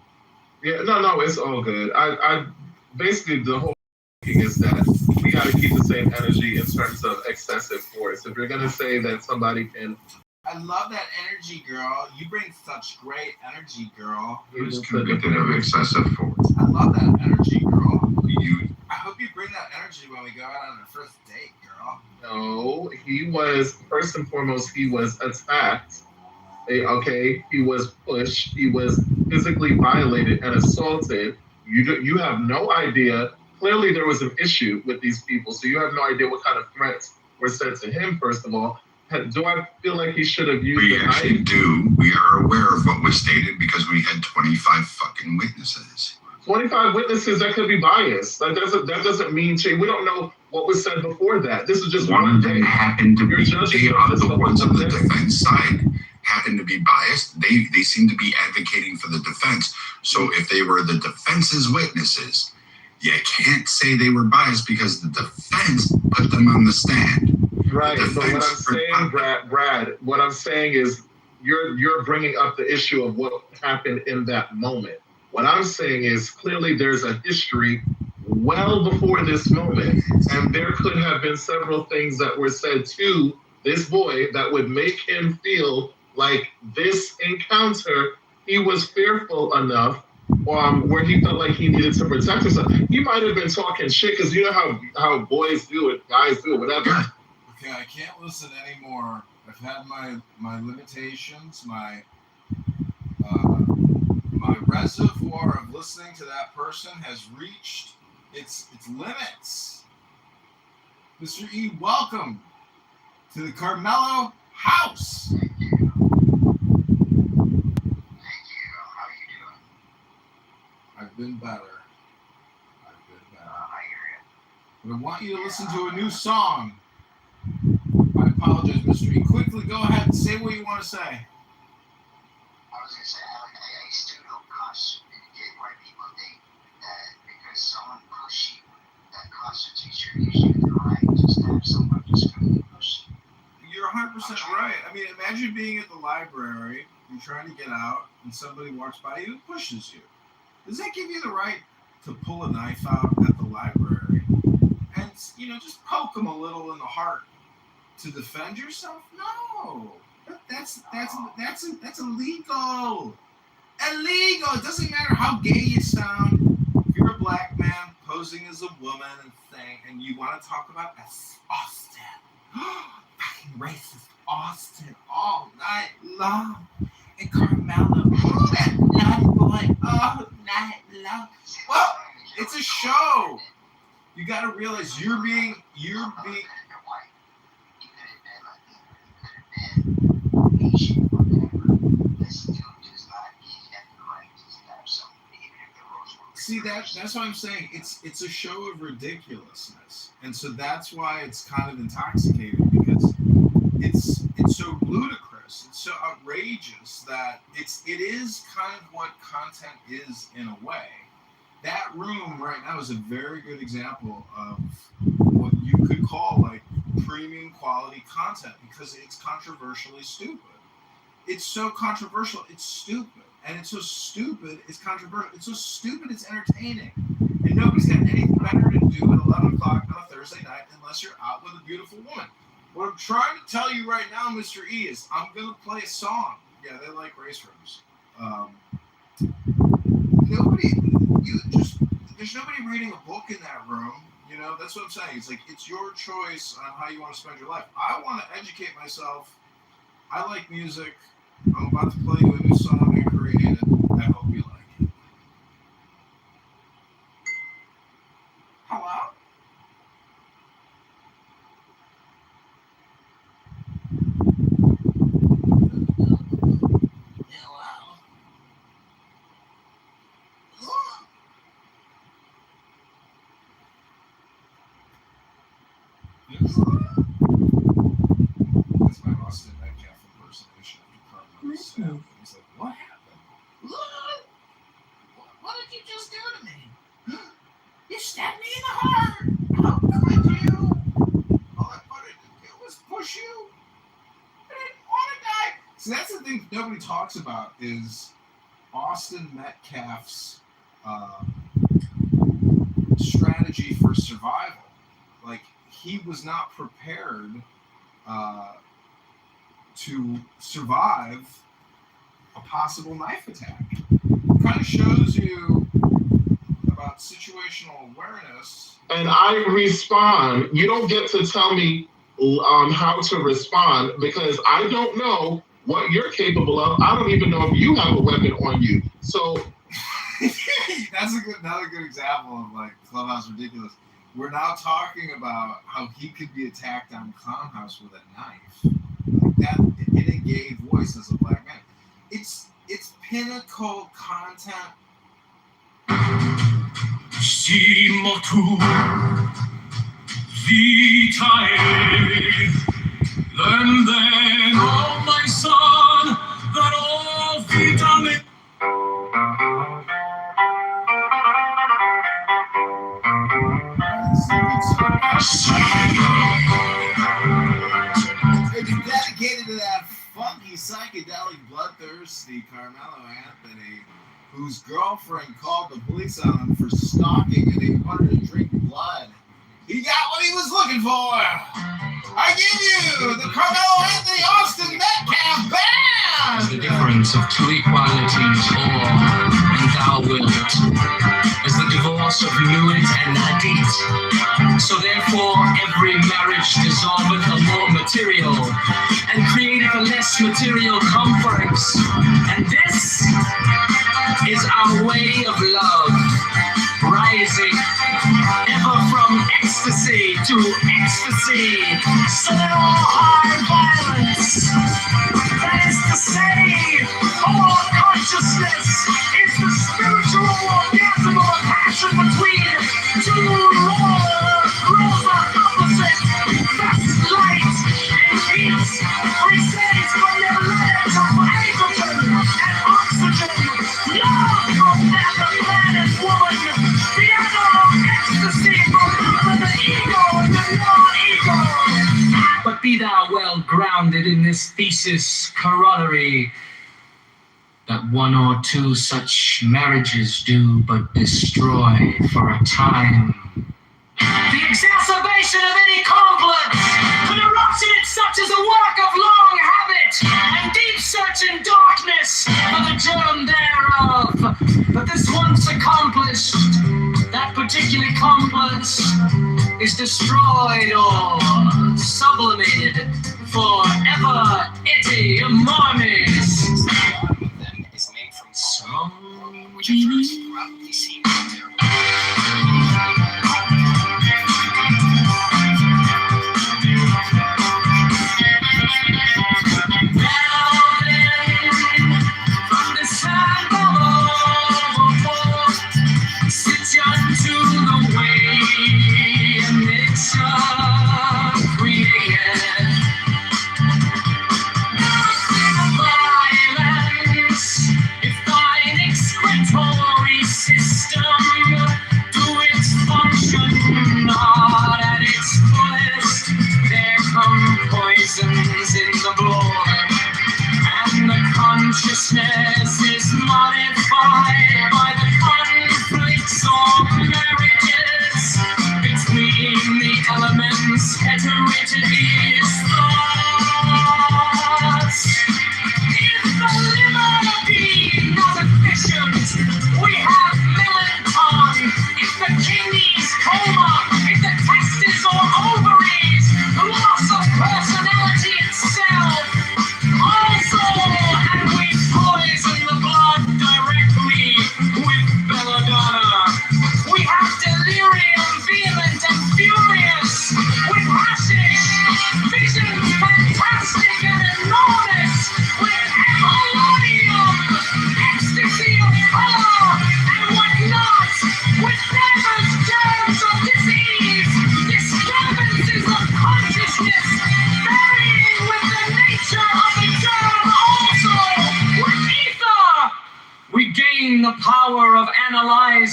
Yeah, no, it's all good. I basically the whole thing is that we got to keep the same energy in terms of excessive force. If you're gonna say that somebody can, I love that energy, girl. You bring such great energy, girl. He was convicted of excessive force. I love that energy, girl. You. I hope you bring that energy when we go out on our first date, girl. no, he was first and foremost he was attacked. Okay, he was pushed. He was physically violated and assaulted. You have no idea. Clearly, there was an issue with these people, so you have no idea what kind of threats were said to him. First of all, do I feel like he should have used We the actually knife? do. We are aware of what was stated because we had 25 fucking witnesses. 25 witnesses that could be biased. That doesn't mean change. We don't know what was said before that. This is just One one of them thing. happened to You're be judging the on this other ones of the whole defense side happened to be biased. They seem to be advocating for the defense. So if they were the defense's witnesses, you can't say they were biased because the defense put them on the stand. Right, but what I'm saying, Brad, what I'm saying is you're bringing up the issue of what happened in that moment. What I'm saying is clearly there's a history well before this moment, and there could have been several things that were said to this boy that would make him feel like this encounter, he was fearful enough where he felt like he needed to protect himself. He might have been talking shit because you know how boys do it, guys do it, whatever. Okay, I can't listen anymore. I've had my limitations, my reservoir of listening to that person has reached its limits. Mr. E, welcome to the Carmelo house. Thank you. How are you doing? I've been better. I hear But I want you to listen to a new song. I apologize, Mr. E. Quickly, go ahead and say what you want to say. I was gonna say I still don't get why people think that because someone pushed you, that constitutes your issue. The right just to have someone just come and push you. You're 100% right. I mean, imagine being at the library, you're trying to get out, and somebody walks by you and pushes you. Does that give you the right to pull a knife out at the library and, just poke them a little in the heart to defend yourself? No. That's illegal. Illegal. It doesn't matter how gay you sound. If you're a black man posing as a woman and you want to talk about Austin. Fucking racist Austin all night long. And Carmelo. Oh, that naughty boy. Oh, night long. Well, it's a show. You got to realize you're being. See, that's what I'm saying. It's a show of ridiculousness, and so that's why it's kind of intoxicating because it's so ludicrous, it's so outrageous that it is kind of what content is in a way. That room right now is a very good example of what you could call like premium quality content because it's controversially stupid. It's so controversial, it's stupid. And it's so stupid, it's controversial. It's so stupid, it's entertaining. And nobody's got anything better to do at 11 o'clock on a Thursday night unless you're out with a beautiful woman. What I'm trying to tell you right now, Mr. E, is I'm going to play a song. Yeah, they like race rooms. There's nobody reading a book in that room. That's what I'm saying. It's like, it's your choice on how you want to spend your life. I want to educate myself. I like music. I'm about to play you a new song I created. I hope you like it. Hello? family. He's like, what happened? What did you just do to me? You stabbed me in the heart. How could you? All I wanted to do was push you. I didn't want to die. So that's the thing nobody talks about is Austin Metcalf's strategy for survival. Like, he was not prepared to survive a possible knife attack. It kind of shows you about situational awareness. And I respond. You don't get to tell me how to respond because I don't know what you're capable of. I don't even know if you have a weapon on you. So That's another good example of like Clubhouse ridiculous. We're now talking about how he could be attacked on Clownhouse with a knife. Like that, in a gay voice as a black man. It's pinnacle content. Siamo tu, vitae. Learn then, oh my son, that all vitae. If you're dedicated to that funky, psychedelic, bloodthirsty Carmelo Anthony, whose girlfriend called the police on him for stalking and he wanted to drink blood, he got what he was looking for. I give you the Carmelo Anthony Austin Metcalf Band! The difference of two equalities, or, and thou wilt, is the divorce of nuit and nadit. So therefore, every marriage dissolveth a more material, and createth a less material comforts. And this is our way of love, rising ever from ecstasy to ecstasy, so that all high violence, that is to say, all consciousness, is the spiritual orgasm of a passion between two roles opposite. Thus light and heat recedes from their layers of hydrogen and oxygen. Love from the planet woman, the other ecstasy from the ego and the non-ego. But be thou well grounded in this thesis corollary, that one or two such marriages do but destroy for a time the exacerbation of any complex, an eruption in such as a work of long habit, and deep searching darkness for the germ thereof. But this once accomplished, that particular complex is destroyed or sublimated forever ete marmis. Is made from smoke, which at first probably seemed consciousness is modified by the conflicts or marriages between the elements, heterogeneous thoughts. If the liver be not efficient, we have melanton. If the kidneys coma, if the testes or ovaries, loss of personality itself. Also, and we poison the blood directly with belladonna. We have delirium vehement and furious with hashish.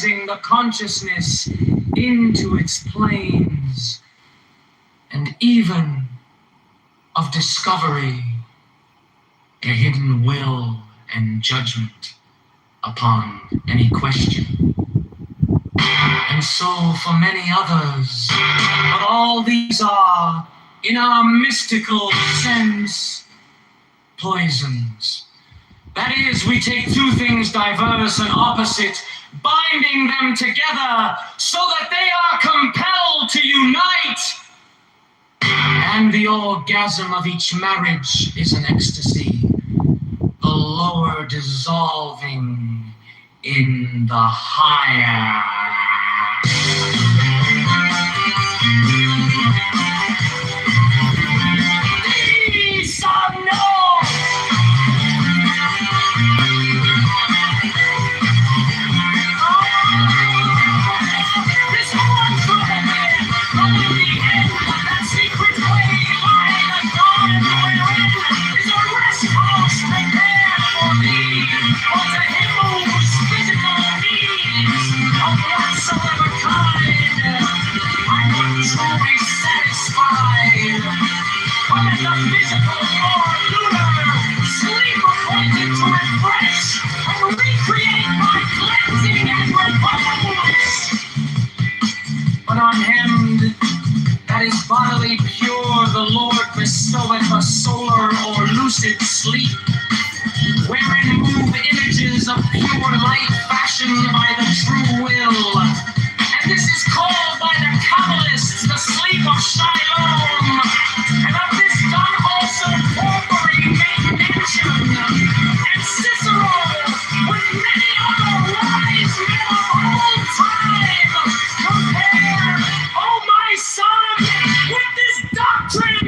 raising the consciousness into its planes, and even of discovery, a hidden will and judgment upon any question. And so for many others, but all these are, in our mystical sense, poisons. That is, we take two things diverse and opposite, binding them together so that they are compelled to unite. And the orgasm of each marriage is an ecstasy, the lower dissolving in the higher. These are no. This one from the head, from the end, that secret way lying a dawn wherein is a rest house prepared for thee, or to him whose physical needs of whatsoever kind are not truly satisfied, but in the physical or lunar sleep appointed to refresh and recreate by cleansing and repose. But unhemmed, that is bodily pure, the Lord bestoweth a solar or lucid sleep, wherein move images of pure light fashioned by the true will. And this is called by the Kabbalists the sleep of Shalom. And of this Don also Porphyry made mention, and Cicero, with many other wise men of old time, compare, O my son, with this doctrine,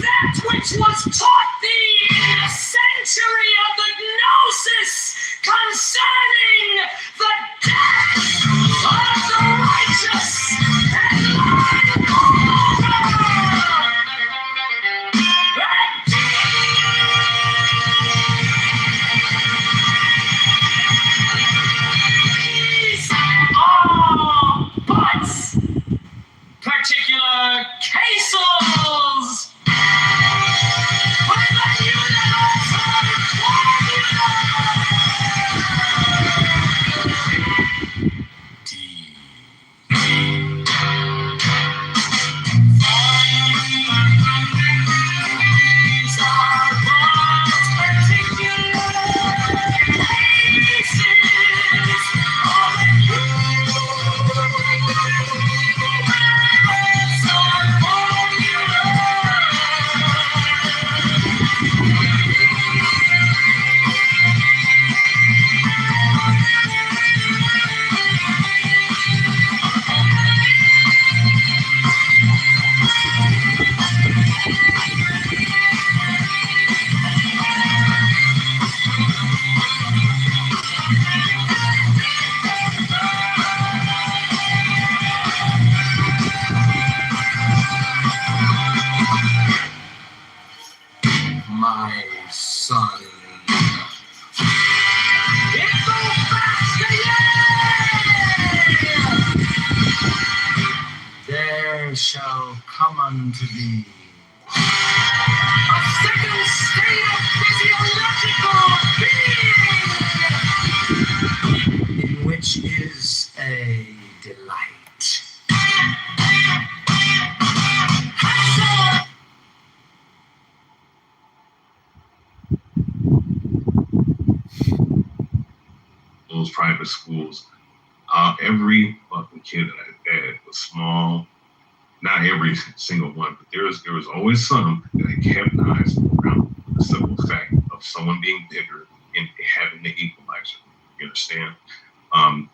that which was taught thee in the century of the Gnosis concerning the death of the righteous and life these are but particular cases with the universal formula. These are but particular cases of the universal my son. It goes faster, yeah! There shall come unto thee a second state of physiological being, in which is a delight. Those private schools, every fucking kid that I had was small. Not every single one, but there was always some that I kept eyes around the simple fact of someone being bigger and having the equalizer. You understand?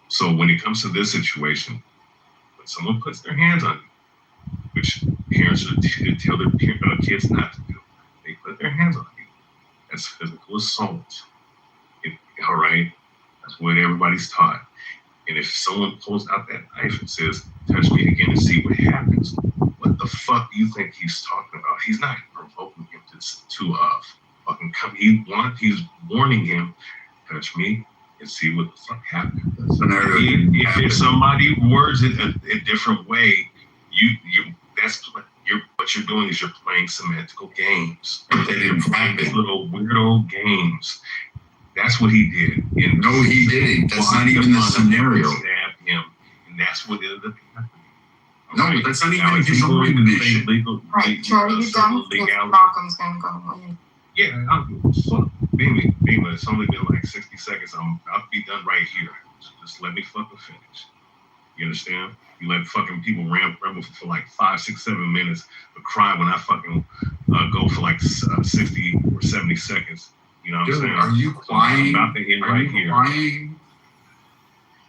So when it comes to this situation, when someone puts their hands on you, which parents should tell their kids not to do, they put their hands on you. That's physical assault. All right? That's what everybody's taught. And if someone pulls out that knife and says, touch me again and see what happens, what the fuck do you think he's talking about? He's not provoking him to fucking come. He's warning him, touch me and see what the fuck happened. Scenario. If somebody words it a different way, what you're doing is you're playing semantical games. They didn't practice little weirdo games. That's what he did. And no, he didn't. That's not even the scenario. Stabbed him, and that's what ended up happening. No, right? that's not Now, even if his you go own into shit. Right, Charlie, you done? legality. Malcolm's gonna go. Yeah, fuck. Bima, it's only been like 60 seconds. I'll be done right here. Just let me fucking finish. You understand? You let fucking people ramble for like 5, 6, 7 minutes, but cry when I fucking go for like 60 or 70 seconds. You know what I'm saying? Are you crying? I'm about to end right here. Crying?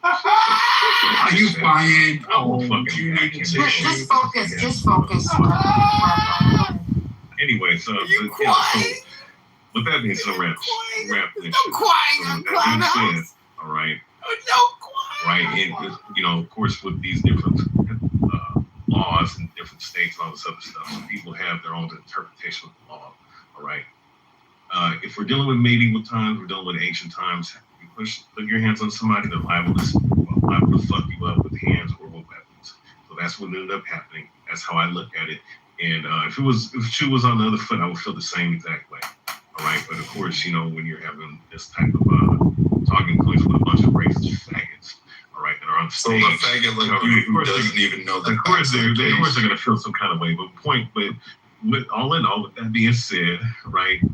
Are you crying? Oh, fucking. Just focus. Just focus. Anyway, so with that being said, wrap this shit. crying So with that being said, all right. Right, and you know, of course, with these different laws in different states and all this other stuff, so people have their own interpretation of the law. All right. If we're dealing with medieval times, we're dealing with ancient times. You put your hands on somebody, they're liable to fuck you up with hands or with weapons. So that's what ended up happening. That's how I look at it. And if the shoe was on the other foot, I would feel the same exact way. All right, but of course, you know, when you're having this type of talking points with a bunch of racist faggots, all right, that are on stage. So the faggot like you who doesn't even know that. Of course, they're going to feel some kind of way. But all in all, with that being said, right, is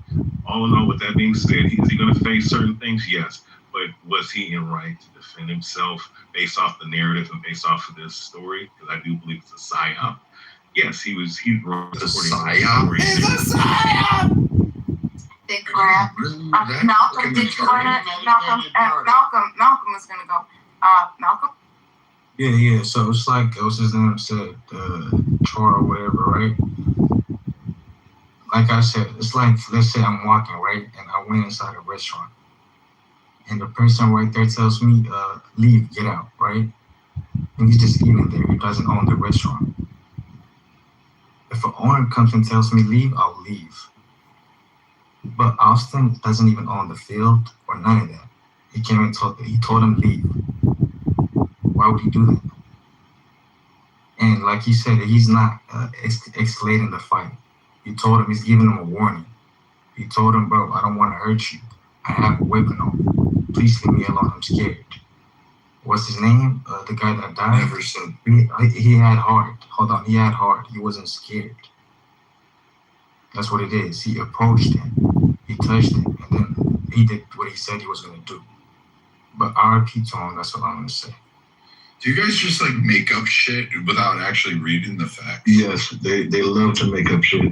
he going to face certain things? Yes. But was he in right to defend himself based off the narrative and based off of this story? Because I do believe it's a psyop. Yes, he was. He's wrong. The psyop. It's a psyop. Big crap. Malcolm, did you want to? Malcolm was gonna go. Malcolm. Yeah. So it's like what's his name said, Troy or whatever, right? Like I said, it's like let's say I'm walking right, and I went inside a restaurant, and the person right there tells me, "Leave, get out," right? And he's just eating there. He doesn't own the restaurant. If an owner comes and tells me leave, I'll leave. But Austin doesn't even own the field or none of that. He came and told him leave. Why would he do that? And like he said, he's not escalating the fight. He told him, he's giving him a warning. He told him, bro, I don't want to hurt you. I have a weapon on me. Please leave me alone. I'm scared. What's his name? The guy that died? Never said. He had heart. Hold on. He had heart. He wasn't scared. That's what it is. He approached him. He touched him. And then he did what he said he was going to do. But RIP to him. That's what I'm going to say. Do you guys just like make up shit without actually reading the facts? Yes, they love to make up shit.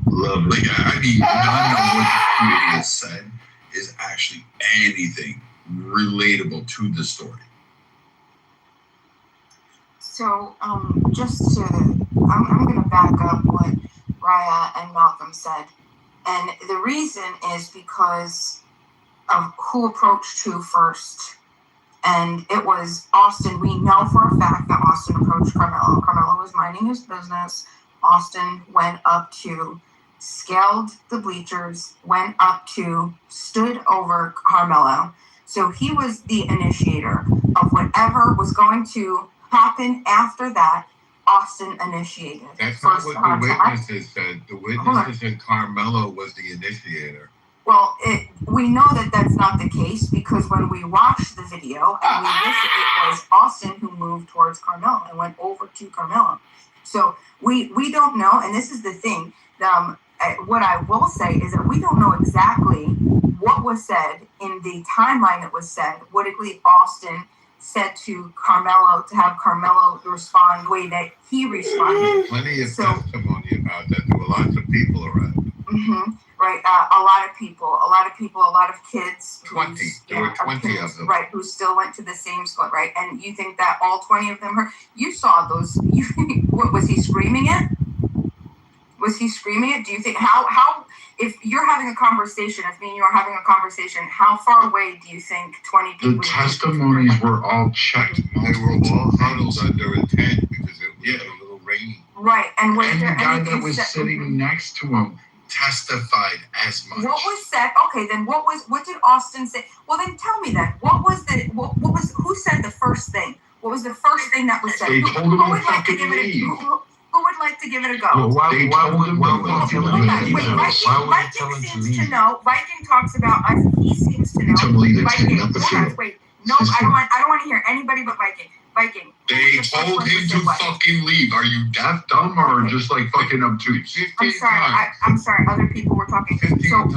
Love it. Like, I mean, none of what the comedian has said is actually anything relatable to the story. So, I'm going to back up what Raya and Malcolm said. And the reason is because of who approached who first. And it was Austin. We know for a fact that Austin approached Carmelo. Carmelo was minding his business. Austin went up to, scaled the bleachers, stood over Carmelo. So he was the initiator of whatever was going to happen after that. Austin initiated. That's not what the witnesses said. The witnesses said Carmelo was the initiator. Well, we know that that's not the case because when we watched the video and we listened, it was Austin who moved towards Carmelo and went over to Carmelo. So we don't know, and this is the thing. What I will say is that we don't know exactly what was said in the timeline. It was said. What exactly Austin said to Carmelo to have Carmelo respond the way that he responded. Plenty of testimony about that. There were lots of people around. Mm-hmm. Right, a lot of people, a lot of kids. 20. There were 20 of them. Right, who still went to the same school, right? And you think that all 20 of them heard? You saw those. What was he screaming it? Was he screaming it? Do you think, how, if you're having a conversation, if me and you are having a conversation, how far away do you think 20 people? The testimonies were all checked. They were all huddled under a tent because it was a little rainy. Right, and was and there the guy anything that was sitting next to him testified as much. What was said? Okay, then what did Austin say? Well, then tell me then. Who said the first thing? What was the first thing that was said? They told him to fucking leave. Who would like to give it a go? Well, why would he Viking seems to know. Viking talks about us. He seems to know. To believe it's Viking, not the hold on, field. wait. No, I don't want to hear anybody but Viking. Viking. They told him to fucking leave. Are you deaf, dumb, or just like fucking obtuse? I'm sorry. Other people were talking. So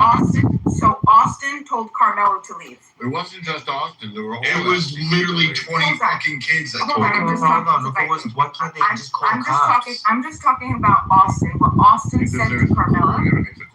Austin told Carmelo to leave. It wasn't just Austin. There were. It was literally 20 fucking kids that told him. I'm just talking about Austin. What Austin said to Carmelo.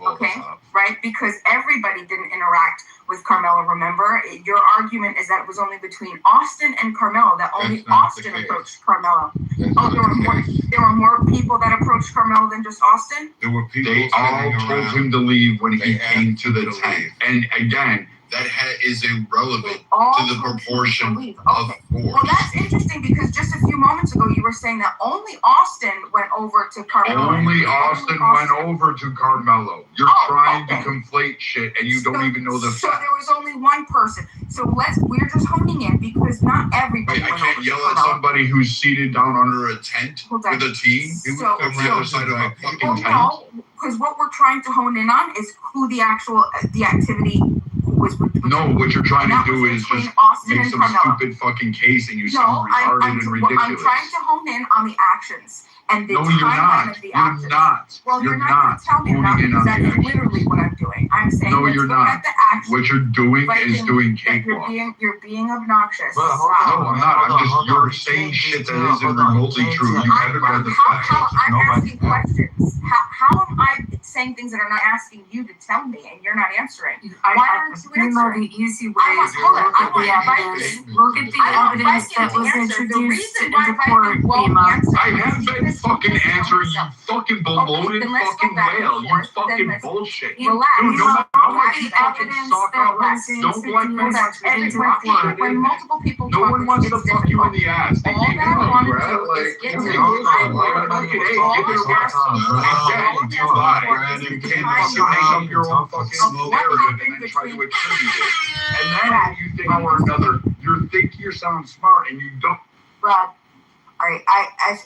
Okay, right? Because everybody didn't interact with Carmelo. Remember, your argument is that it was only between Austin and Carmelo. That only Austin approached Carmelo. There were more people that approached Carmelo than just Austin. There were people. They all told him to leave when he came to the tent. And again, that is irrelevant to the proportion of force. Well, that's interesting because just a few moments ago you were saying that only Austin went over to Carmelo. Only Austin went over to Carmelo. You're trying to conflate shit and you don't even know the facts. So there was only one person. So we're just honing in because not everybody. I can't yell at somebody who's seated down under a tent with a team on the other side of a fucking tent. No, because what we're trying to hone in on is who the activity was. No, what you're trying to do is just make some stupid fucking case and you sound retarded and ridiculous. I'm trying to hone in on the actions and the timeline of the actions. You're not. Well, you're not going to tell me about because that's literally what I'm doing. I'm saying no, you're not. At the actions. What you're doing is doing cakewalk. You're being obnoxious. No, I'm not. You're saying shit that isn't remotely true. You haven't read the facts. I'm asking questions. How am I saying things that are not asking you to tell me and you're not answering? Why aren't you answering? The easy way is look at the evidence. Look at the evidence that was introduced in the court, Bima. I have been fucking answering you fucking bloated fucking whale. You fucking bullshit. Relax. Look at the evidence that was introduced in the court. When multiple people no one wants to fuck you in the ass. They think you want to get to you can't make up your own fucking narrative and then try to attribute it. And then you think one or another, you think you sound smart and you don't. Brad, all right,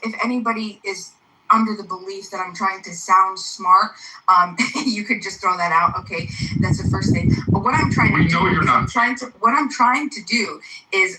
if anybody is under the belief that I'm trying to sound smart, you could just throw that out. Okay, that's the first thing. But what I'm trying to do, what I'm trying to do is,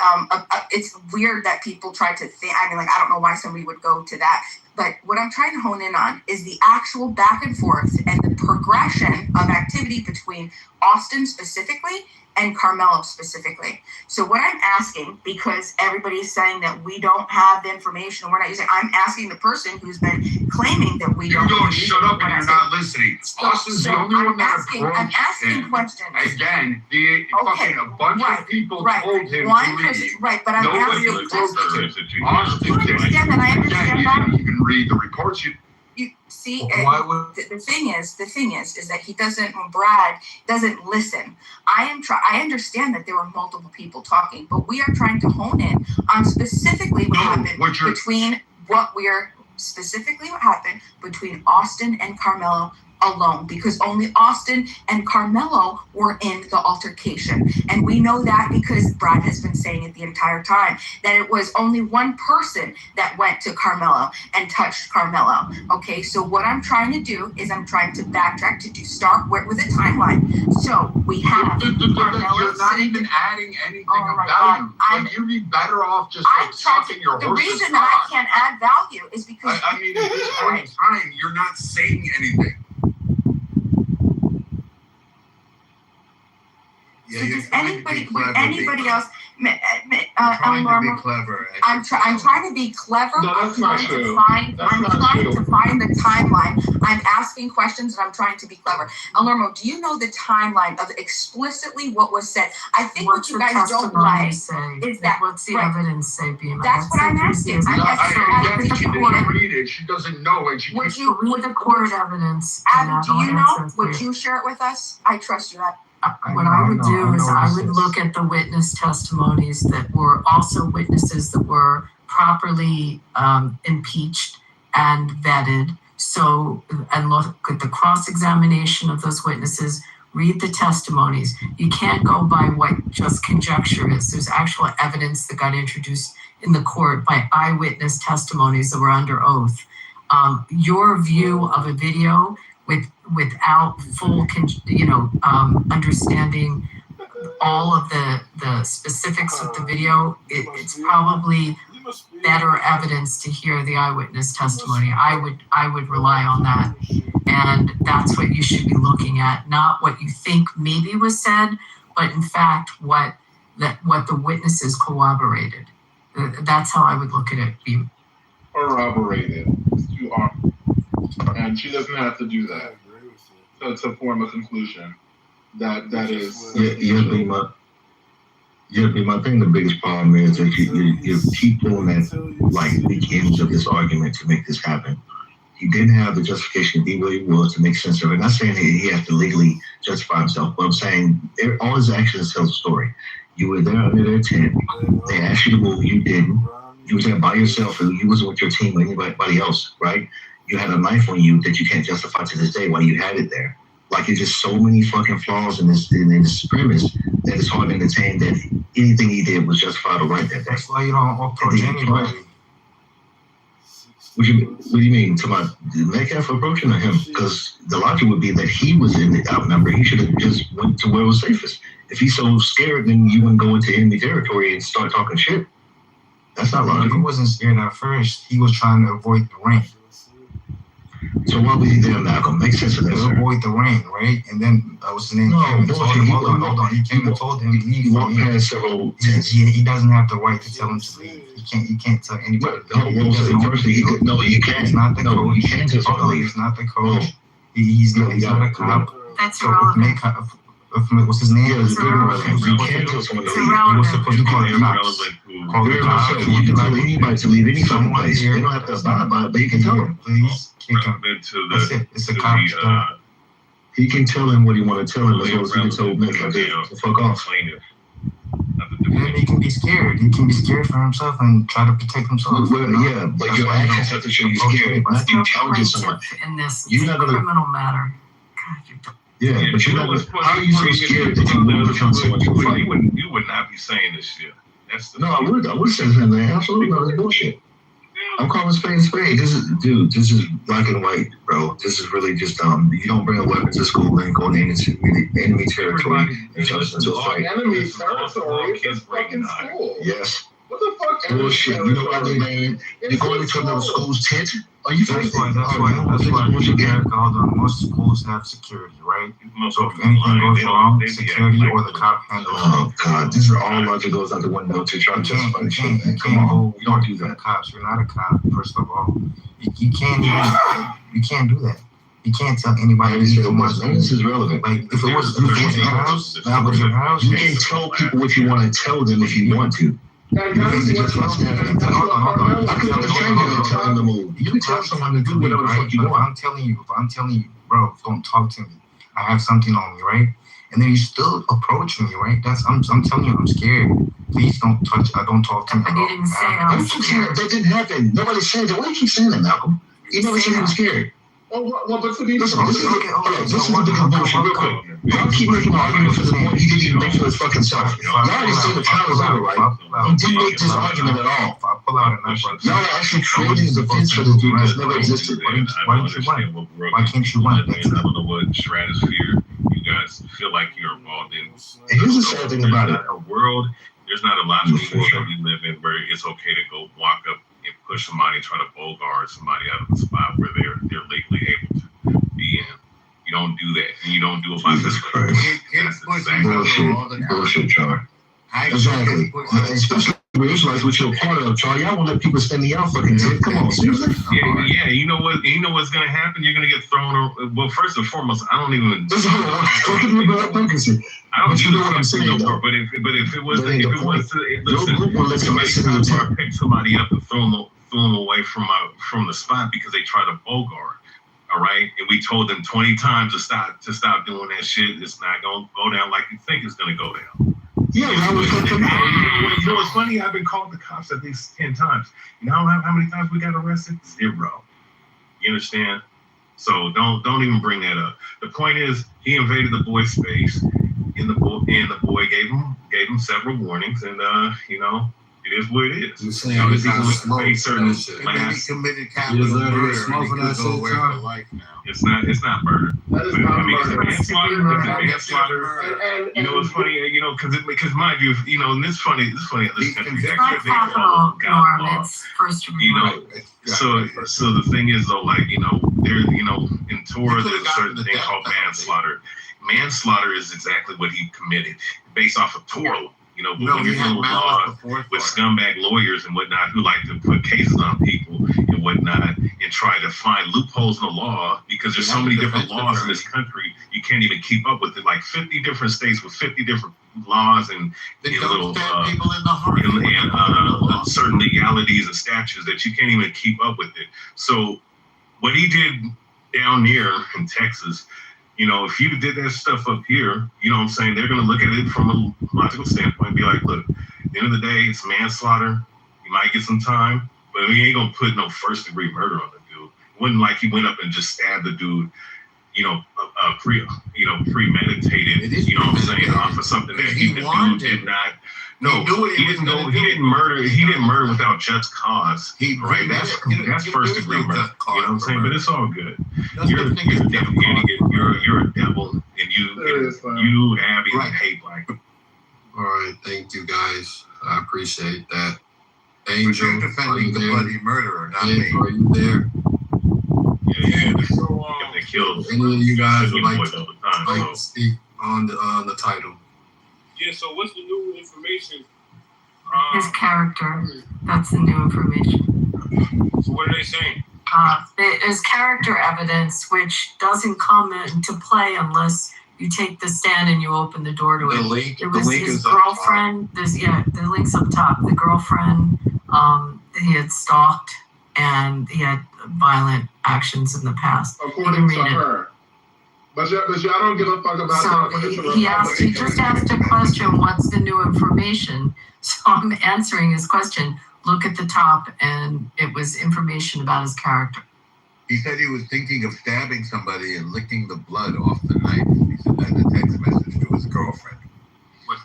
it's weird that people try to think. I mean, like, I don't know why somebody would go to that. But what I'm trying to hone in on is the actual back and forth and the progression of activity between Austin specifically and Carmelo specifically. So what I'm asking, because everybody's saying that we don't have the information and we're not using, I'm asking the person who's been claiming that we don't. You don't shut up and you're not listening. Austin's the only one that I'm asking questions. Again, fucking a bunch of people told him to leave. Right, but I'm nobody asking approached him. Austin did. Understand that. I understand that. You can read the reports. You see, the thing is that he doesn't. Brad doesn't listen. I understand that there were multiple people talking, but we are trying to hone in on specifically what happened between Austin and Carmelo alone, because only Austin and Carmelo were in the altercation. And we know that because Brad has been saying it the entire time, that it was only one person that went to Carmelo and touched Carmelo. Okay, so what I'm trying to do is I'm trying to backtrack to start with a timeline. So we have Carmelo. You're not even adding anything of value. Like, you'd be better off just sucking your horse's The reason that I can't add value is because I mean, at this point in time, you're not saying anything. Yeah, so does anybody else? Trying to be clever. I'm trying to be clever. No, that's not true. I'm trying to find the timeline. I'm asking questions and I'm trying to be clever. Alermo, do you know the timeline of explicitly what was said? I think what you guys don't like is that what's the evidence say, Bima? That's what I'm asking. She didn't read it. She doesn't know it. Would the court evidence? Abby, do you know? Would you share it with us? I trust you. What I would do is I would look at the witness testimonies that were also witnesses that were properly impeached and vetted So, and look at the cross-examination of those witnesses, read the testimonies. You can't go by what just conjecture is. There's actual evidence that got introduced in the court by eyewitness testimonies that were under oath. Your view of a video without full, understanding all of the specifics of the video, it's probably better evidence to hear the eyewitness testimony. I would rely on that, and that's what you should be looking at, not what you think maybe was said, but in fact what the witnesses corroborated. That's how I would look at it. Corroborated. You are, and she doesn't have to do that to form a conclusion. That is. I think the biggest problem is that you keep doing that, like, weak ends of this argument to make this happen. He didn't have the justification to be where he was to make sense of it. I'm not saying that he has to legally justify himself, but I'm saying all his actions tell the story. You were there under their tent. They asked you to move. You didn't. You were there by yourself. You wasn't with your team or anybody else, right? You had a knife on you that you can't justify to this day why you had it there. Like, there's just so many fucking flaws in this premise that it's hard to entertain that anything he did was justifiable right that day. That's why you don't approach anybody. What do you mean? To my Metcalf approaching or him? Because the logic would be that he was in the outnumber. He should have just went to where it was safest. If he's so scared, then you wouldn't go into enemy territory and start talking shit. That's not logical. He wasn't scared at first. He was trying to avoid the rain. So why was he there, Malcolm? Make sense of that, sir. Avoid the rain, right? And then what's his name? No, hold on. He came and told him he walked past several tents. He doesn't have the right to tell him to leave. You can't tell anybody. No, you can't. It's not the coach. You can't just leave. It's not the coach. He's not a cop. That's so irrelevant. What's his name? It's irrelevant. You can't tell someone to leave. He was supposed to call the cops. Call the cops. You can tell anybody to leave any fucking place. They don't have to abide by it, but you can tell them. Please. That's it. It's a cop's job. He can tell him what he want to tell him as well as he can tell Metcalf to fuck off. And he can be scared. He can be scared for himself and try to protect himself. Well, yeah, but your actions have to show you're scared. Not you challenging someone. In this You're not gonna criminal matter. Yeah, but you're not gonna. How are you so scared that you would challenge someone to fight? You would not be saying this shit. No, I would say something. Absolutely not. It's bullshit. I'm calling spade spade. This is black and white, bro. This is really just you don't bring a weapon to school and go into enemy territory and jump into a fight. Enemy territory? It's fucking school. Yes. What the fuck? Bullshit. You know what I mean? You're going into another school's tent? Are you That's why America, hold on, most schools have security, right? So if anything goes wrong, security or the cop handles it. Oh God, these are all logic goes out the window to try to justify the shit, man. Come on, you don't do that. Cops, you're not a cop, first of all. You can't do that. You can't tell anybody this is relevant. Like if it was your house, that was your house. You can tell people what you want to tell them if you want to. I can understand you telling them to move. You can tell someone to do whatever the fuck you want. If I'm telling you, bro, don't talk to me. I have something on me, right? And then you still approach me, right? I'm telling you, I'm scared. Please don't touch. Don't talk to me. I didn't say I was scared. That didn't happen. Nobody said that. Why do you keep saying that, Malcolm? You never said you were scared. Well, but to be listen, this is the bigger bullshit. Real quick, y'all keep making an argument for the point he didn't even make for his fucking self. Y'all already seen the trial is over, right? He didn't make this argument at all. Y'all are actually creating a defense for this dude that's never existed. Why don't you win? Why can't you win? I don't know what stratosphere you guys feel like you're involved in. And here's the sad thing about it. A world, there's not a logical world that we live in where it's okay to go walk up and push somebody, try to bogart somebody out of the spot where they're legally able to be in. You don't do that. And you don't do it by this Christ. Bullshit, Char. Exactly. Especially Israelites with your part of, Char. Y'all won't let people spend the y'all fucking tip. Come on, seriously? Yeah, you know what? You know what's gonna happen? You're gonna get thrown. Well, first and foremost, I don't even. I don't. You know what I'm saying, though. But if it was, listen, somebody pick somebody up and throw them away from the spot because they try to bogart. All right, and we told them 20 times to stop doing that shit. It's not gonna go down like you think it's gonna go down. Yeah, you know what's funny? I've been called the cops at least 10 times. You know how many times we got arrested? 0. You understand? So don't even bring that up. The point is, he invaded the boy's space, and the boy gave him several warnings, and you know, it is what it is. You're saying These people make certain maybe he committed capital murder and he could go away for life now. It's not murder. That is not murder. It's manslaughter. You know, it's funny. You know, because mind you, you know, and it's funny. It's funny. This country, It's not capital, Norm. It's first degree you know, murder. so the thing is though, like, you know, there, you know, in Torah there's a certain thing called manslaughter. Manslaughter is exactly what he committed based off of Torah. You know, but when you're dealing with law with scumbag lawyers and whatnot who like to put cases on people and whatnot and try to find loopholes in the law, because there's so many different laws in this country, you can't even keep up with it. Like 50 different states with 50 different laws and little people in the heart and certain legalities and statutes that you can't even keep up with it. So what he did down there in Texas, you know, if you did that stuff up here, you know what I'm saying, they're going to look at it from a logical standpoint and be like, look, at the end of the day, it's manslaughter. You might get some time, but we ain't going to put no first degree murder on the dude. It wasn't like he went up and just stabbed the dude, you know, premeditated, you know what I'm saying, off of something that the dude did not. No, he didn't murder. He didn't murder without just cause. Right? That's first degree murder. You know what I'm saying? But it's all good. You're a devil, and you Abby hate black. All right, thank you guys. I appreciate that. Angel, you're defending the bloody murderer, not me. Are you there? Yeah. So they killed. Any of you guys would like to speak on the title? Yeah, so what's the new information? His character. That's the new information. So what are they saying? There's character evidence which doesn't come into play unless you take the stand and you open the door to it. It was his girlfriend. The link's up top. The girlfriend he had stalked, and he had violent actions in the past. According to her. But y'all don't give a fuck about So he just asked a question, what's the new information? So I'm answering his question. Look at the top, and it was information about his character. He said he was thinking of stabbing somebody and licking the blood off the knife. He said that in a text message to his girlfriend.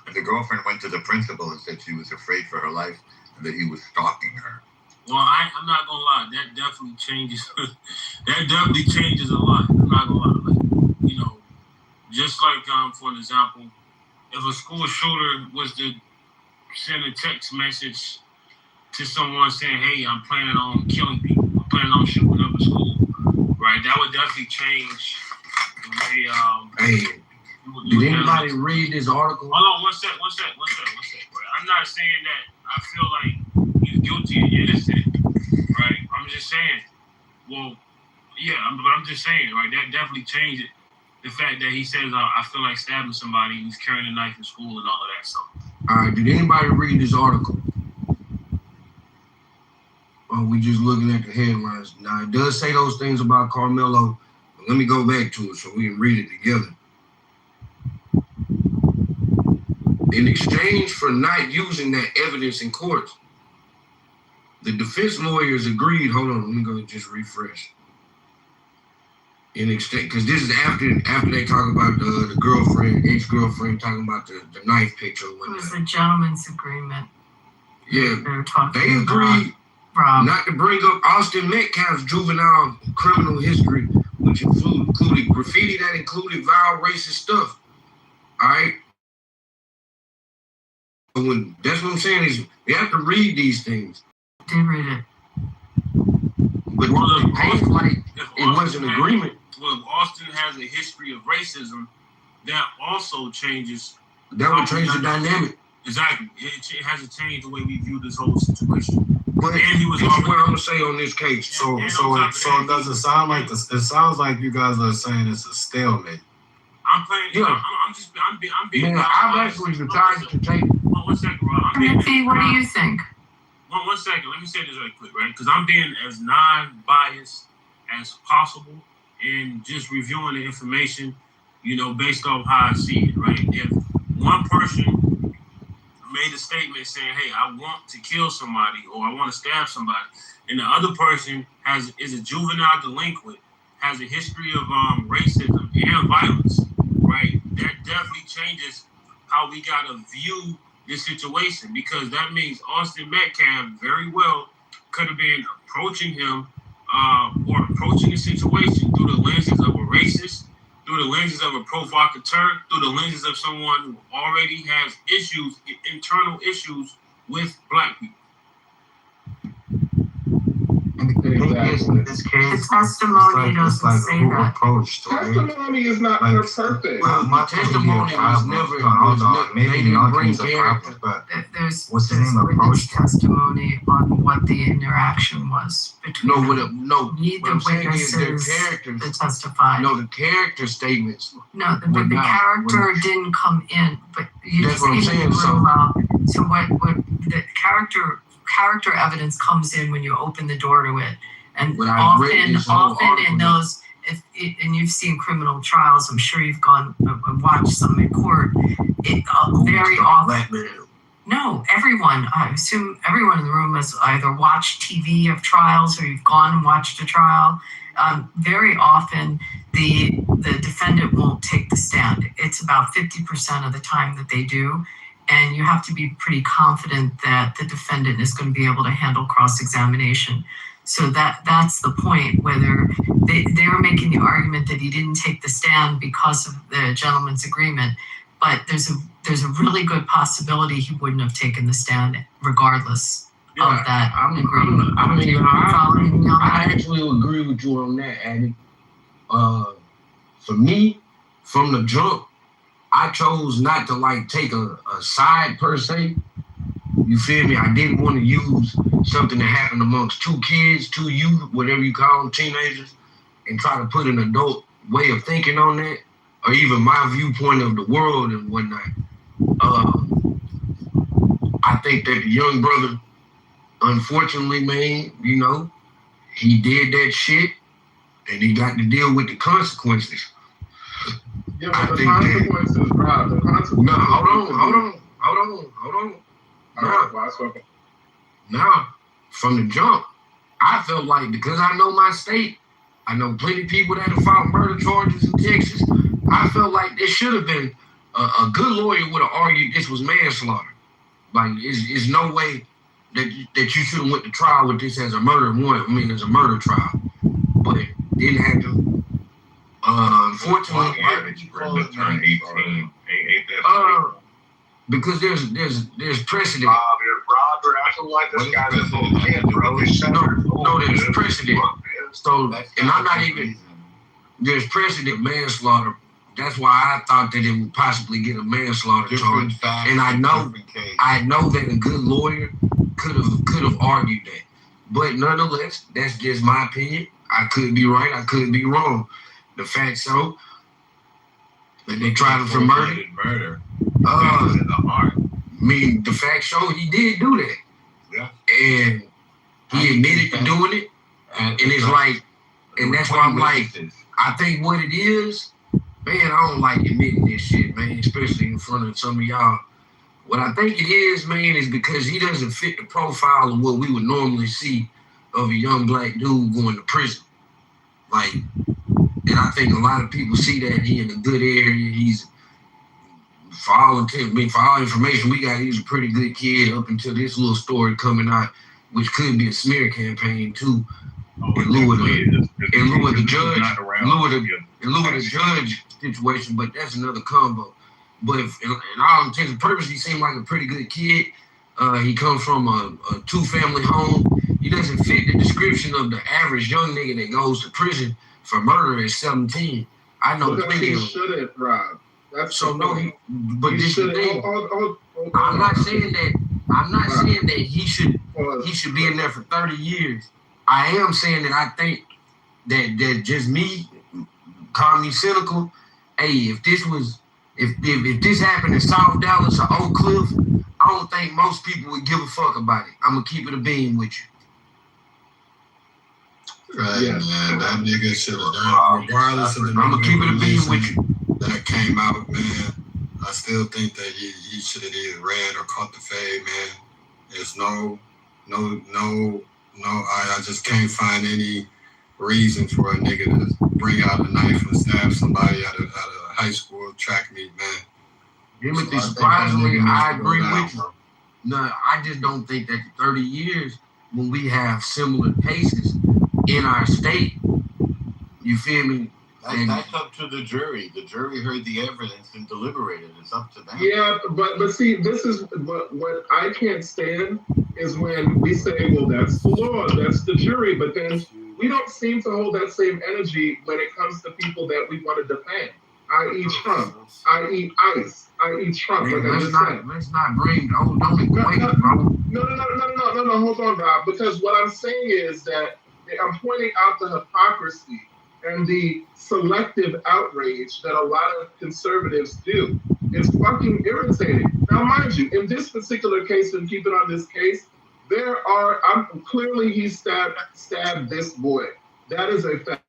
And the girlfriend went to the principal and said she was afraid for her life and that he was stalking her. Well, I'm not gonna lie. That definitely changes. That definitely changes a lot. I'm not gonna lie. Like, you know, just like for an example, if a school shooter was to send a text message to someone saying, "Hey, I'm planning on killing people. I'm planning on shooting up a school," right? That would definitely change the way. Hey, did anybody read this article? Hold on, one sec. Right? I'm not saying that I feel like he's guilty and innocent, right? I'm just saying. Well, yeah, I'm just saying, right? That definitely changed it. The fact that he says, I feel like stabbing somebody, and he's carrying a knife in school and all of that stuff. All right, did anybody read this article? Or we just looking at the headlines? Now, it does say those things about Carmelo, but let me go back to it so we can read it together. In exchange for not using that evidence in court, the defense lawyers agreed. Hold on, let me go just refresh. In exchange, because this is after they talk about the girlfriend, ex-girlfriend, talking about the knife picture. It was a gentleman's agreement. Yeah, they agreed not to bring up Austin Metcalf's juvenile criminal history, which included graffiti that included vile racist stuff. All right. That's what I'm saying is we have to read these things. Did read it. But it was an agreement. Well, if Austin has a history of racism, that also changes. That would change the dynamic. Exactly. It has to change the way we view this whole situation. But and he was this is what I'm gonna say on this case. So it doesn't sound like this. It sounds like you guys are saying it's a stalemate. I'm playing. Yeah. I'm being. Man, I've actually decided to take. One second, Rob. What do you think? One second. Let me say this really quick, right? Because I'm being as non-biased as possible and just reviewing the information, you know, based off how I see it, right? If one person made a statement saying, "Hey, I want to kill somebody or I want to stab somebody," and the other person is a juvenile delinquent, has a history of racism and violence, right? That definitely changes how we gotta view this situation, because that means Austin Metcalf very well could have been approaching him or approaching the situation through the lenses of a racist, through the lenses of a provocateur, through the lenses of someone who already has issues, internal issues with black people. In this case, The testimony doesn't say that. Testimony is not her purpose. My testimony was never. Maybe They y'all didn't bring can character. but There's what's the name of witness testimony on what the interaction was between them. Neither What I'm saying is their witnesses characters that testified. No, the character statements. No, but the character didn't come in. But you That's just what I'm came in saying. the room out. So what the character evidence comes in when you open the door to it, and When I read this whole often in article, those, and you've seen criminal trials. I'm sure you've gone and watched some in court. Very often. No, everyone. I assume everyone in the room has either watched TV of trials or you've gone and watched a trial. Very often, the defendant won't take the stand. It's about 50% of the time that they do. And you have to be pretty confident that the defendant is going to be able to handle cross-examination. So that's the point, whether they're making the argument that he didn't take the stand because of the gentleman's agreement. But there's a really good possibility he wouldn't have taken the stand regardless of that agreement. I actually agree with you on that, Addy. For me, from the jump, I chose not to take a side per se. You feel me? I didn't want to use something that happened amongst two kids, two youth, whatever you call them, teenagers, and try to put an adult way of thinking on that, or even my viewpoint of the world and whatnot. I think that the young brother, unfortunately, man, he did that shit, and he got to deal with the consequences. Yeah, but the consequences, Rob. The consequences. No, hold on. Now, from the jump, I felt like, because I know my state, I know plenty of people that have filed murder charges in Texas. I felt like there should have been a good lawyer would have argued this was manslaughter. Like, it's no way that you should have went to trial with this as a murder warrant. I mean, as a murder trial, but it didn't happen. Unfortunately, turn 18. Ain't that because there's precedent. Rob, you're acting like this guy's a little kid, bro. No, there's precedent. So, and I'm not even. There's precedent manslaughter. That's why I thought that it would possibly get a manslaughter charge. And I know that a good lawyer could have argued that. But nonetheless, that's just my opinion. I could be right. I could be wrong. The fact so that they tried him for murder. In the heart. I mean, the fact show he did do that. Yeah. And he admitted to doing it. And it's like, and that's why I'm like, I think what it is, man, I don't like admitting this shit, man, especially in front of some of y'all. What I think it is, man, is because he doesn't fit the profile of what we would normally see of a young black dude going to prison. Like, and I think a lot of people see that he in a good area. He's, for all information we got, he's a pretty good kid up until this little story coming out, which could be a smear campaign too. In lieu of the judge situation, but that's another combo. But in all intents and purposes, he seemed like a pretty good kid. He comes from a two-family home. He doesn't fit the description of the average young nigga that goes to prison for murder at 17. I know plenty of them. Shouldn't, Rob. That's so no, but this is the thing. I'm not saying that he should be in there for 30 years. I am saying that I think that just me, call me cynical. Hey, if this happened in South Dallas or Oak Cliff, I don't think most people would give a fuck about it. I'm gonna keep it a beam with you. Right, yeah. Man, that nigga should have done, regardless of the. I'm gonna keep it a beam with you. That came out, man. I still think that he should have either read or caught the fade, man. There's no, I just can't find any reason for a nigga to bring out a knife and stab somebody at a high school track meet, man. Timothy, surprisingly, I agree with you. No, I just don't think that 30 years when we have similar cases in our state, you feel me? That's up to the jury. The jury heard the evidence and deliberated. It's up to them. Yeah, but see, this is what I can't stand is when we say, well, that's the law, that's the jury, but then we don't seem to hold that same energy when it comes to people that we want to defend, i.e. Trump, i.e. ICE, i.e. Trump. Man, like let's not bring, don't equate it, bro. No, hold on, Rob, because what I'm saying is that I'm pointing out the hypocrisy and the selective outrage that a lot of conservatives do. It's fucking irritating. Now, mind you, in this particular case, and keep it on this case, clearly he stabbed this boy. That is a fact.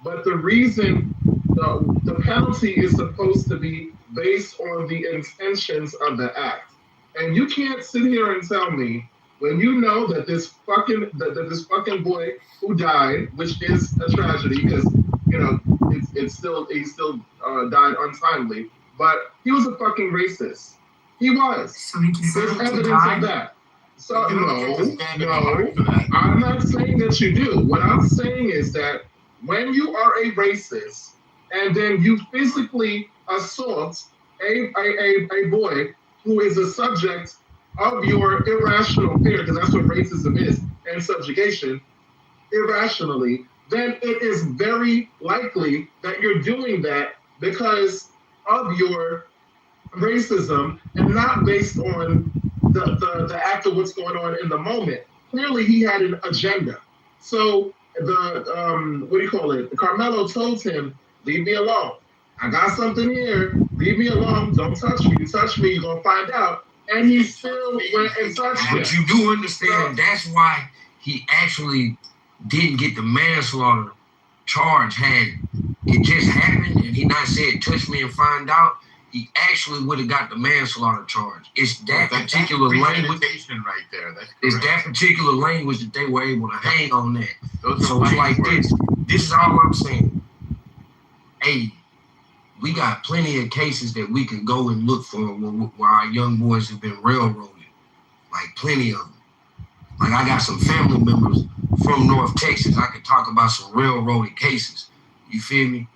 But the reason the penalty is supposed to be based on the intentions of the act. And you can't sit here and tell me when you know that this fucking boy who died, which is a tragedy because he still died untimely, but he was a fucking racist. He was. So we can say There's he evidence died? of that. So no, I'm not saying that you do. What I'm saying is that when you are a racist and then you physically assault a boy who is a subject of your irrational fear, because that's what racism is, and subjugation, irrationally, then it is very likely that you're doing that because of your racism and not based on the act of what's going on in the moment. Clearly, he had an agenda. So Carmelo told him, leave me alone. I got something here. Leave me alone. Don't touch me. You touch me, you're going to find out. And he still went and touched him. But you do understand that's why he actually didn't get the manslaughter charge. Had it just happened and he not said touch me and find out, he actually would have got the manslaughter charge. It's that particular language right there. It's that particular language that they were able to hang on that. So it's like this. This is all I'm saying. Hey, we got plenty of cases that we can go and look for where our young boys have been railroaded. Like plenty of them. Like I got some family members from North Texas. I could talk about some railroaded cases. You feel me?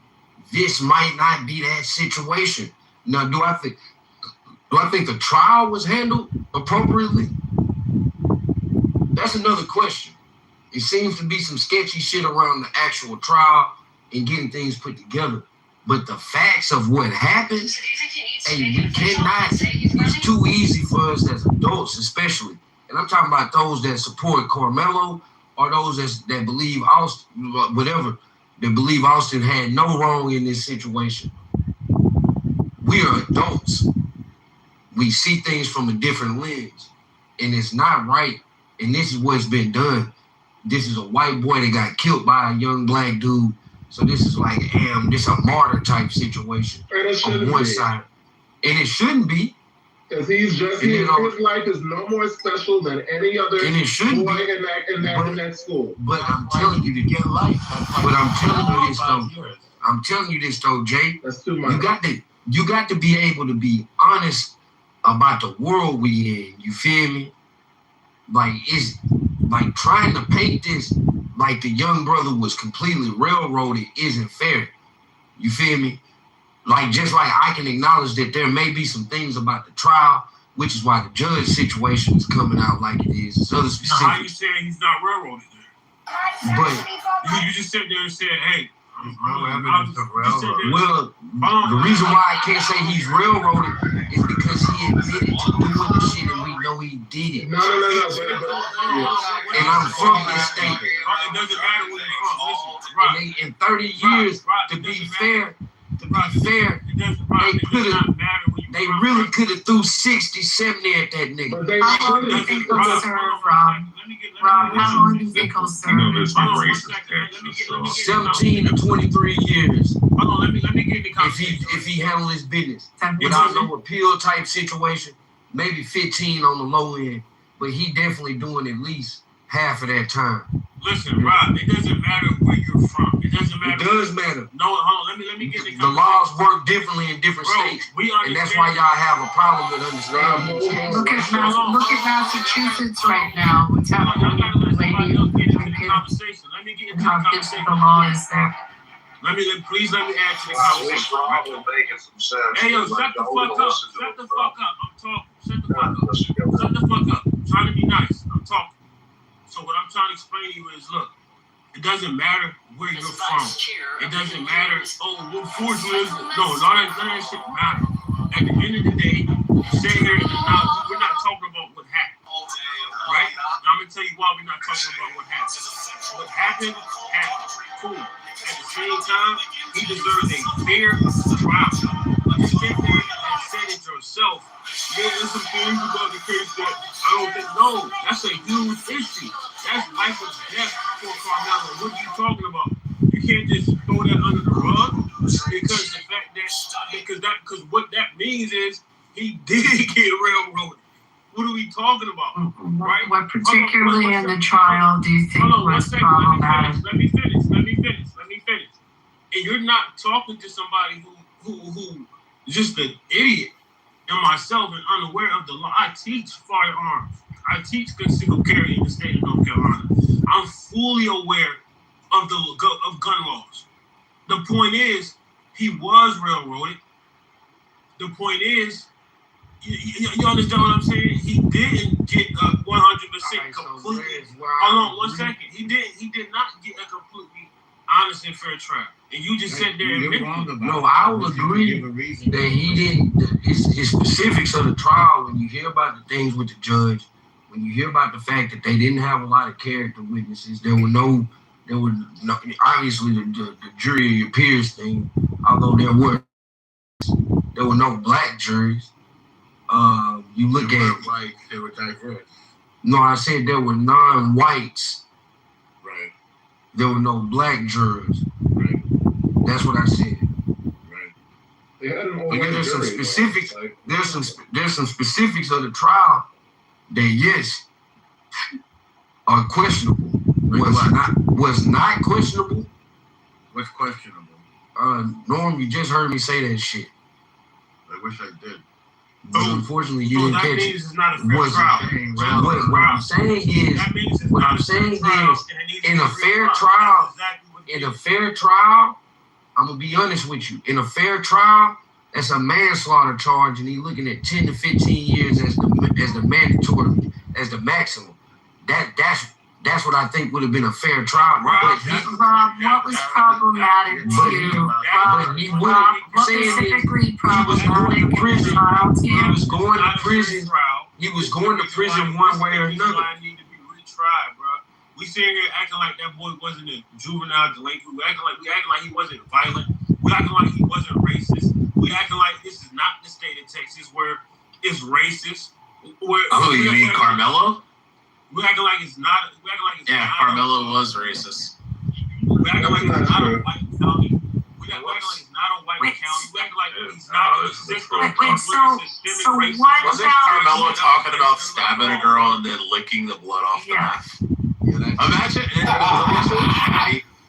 This might not be that situation. Now, do I think the trial was handled appropriately? That's another question. It seems to be some sketchy shit around the actual trial and getting things put together. But the facts of what happened, hey, we cannot, it's too easy for us as adults especially. And I'm talking about those that support Carmelo or those that believe Austin, whatever, that believe Austin had no wrong in this situation. We are adults. We see things from a different lens. And it's not right. And this is what's been done. This is a white boy that got killed by a young black dude. So this is like, this a martyr type situation on one side. And it shouldn't be. Because his life is no more special than any other boy in that school. But I'm telling you to get life. But I'm telling you this though. I'm telling you this though, Jay. That's too much. You got to be able to be honest about the world we in. You feel me? Like it's like trying to paint this like the young brother was completely railroaded isn't fair. You feel me? Like just like I can acknowledge that there may be some things about the trial, which is why the judge situation is coming out like it is. It's other specific. Now, how you saying he's not railroaded then? But you just sit there and said, hey. Well, the reason why I can't say he's railroaded is because he admitted to doing the shit and we know he did it. No. And I'm from this state. It doesn't matter where you're from. In 30 years, to be fair, they really could have threw 60, 70 at that nigga. How long do you think they'll serve, Rob, how long do you think he'll serve? You know there's some racist Texas, so 17 to 23 years. Hold on, let me get in the conversation. If he handle his business without no appeal type situation, maybe 15 on the low end, but he definitely doing at least half of that time. Listen, Rob, it doesn't matter where you're from. It doesn't matter. It does matter. No, hold on, let me get in the The laws work differently in different states, and that's why y'all have a problem with understanding. Look at Massachusetts right now. What's happening with the lady and Let me get into the how conversation. different the law is there. Please let me add to the conversation. Hey yo, shut the fuck up. Shut the fuck up. I'm talking. Shut the fuck up. Shut the fuck up. I'm trying to be nice. I'm talking. So what I'm trying to explain to you is, look, it doesn't matter where you're from. It doesn't matter. Oh, what force you is. No, none of that shit matters. At the end of the day, sit here and now we're not talking about what happened, right? I'm gonna tell you why we're not talking about what happened. What happened happened. Cool. At the same time, he deserves a fair trial. You sit there and said it yourself. Yeah, there's some things about the case that I don't think. No, that's a huge issue. That's life or death for Carmelo. What are you talking about? You can't just throw that under the rug because the fact that because what that means is he did get railroaded. What are we talking about? Right? What particularly in the trial do you think was problematic? Let me finish. And you're not talking to somebody who just an idiot and myself and unaware of the law. I teach firearms. I teach concealed carry in the state of North Carolina. I'm fully aware of gun laws. The point is, he was railroaded. The point is, you understand what I'm saying? He didn't get a 100% complete. Hold on 1 second. He did not get a completely honest and fair trial. And you just sat there and admitted it. No, I will agree that he didn't. It's specifics of the trial. When you hear about the things with the judge, when you hear about the fact that they didn't have a lot of character witnesses, there were no obviously the jury of peers thing. Although there were no black juries. You look at like they were diverse. No, I said there were non-whites. Right. There were no black jurors. Right. That's what I said. Right. They had an but there's some specifics. Like, there's some specifics of the trial that yes are questionable. Was not questionable. What's questionable? Norm, you just heard me say that shit. I wish I did. But unfortunately, you didn't catch it. It's not a fair trial. What I'm saying is, in a fair trial, I'm gonna be honest with you. In a fair trial, that's a manslaughter charge, and he's looking at 10 to 15 years as the mandatory, as the maximum. That's what I think would have been a fair trial. Rob, what was problematic to you? Rob, what specifically problematic in the trial to you? He was going to prison. He was going to prison one way or another. Need to be retried, bro. We sitting here acting like that boy wasn't a juvenile delinquent. We acting like he wasn't violent. We acting like he wasn't racist. We acting like this is not the state of Texas where it's racist. You mean Carmelo? We acting like it's not. We acting like it's yeah, not. Carmelo was racist. We acting like it's not a white county. We acting like it's not a white county. We acting like he's not in the system. So what wasn't Carmelo talking about stabbing a girl and then licking the blood off the knife? Imagine.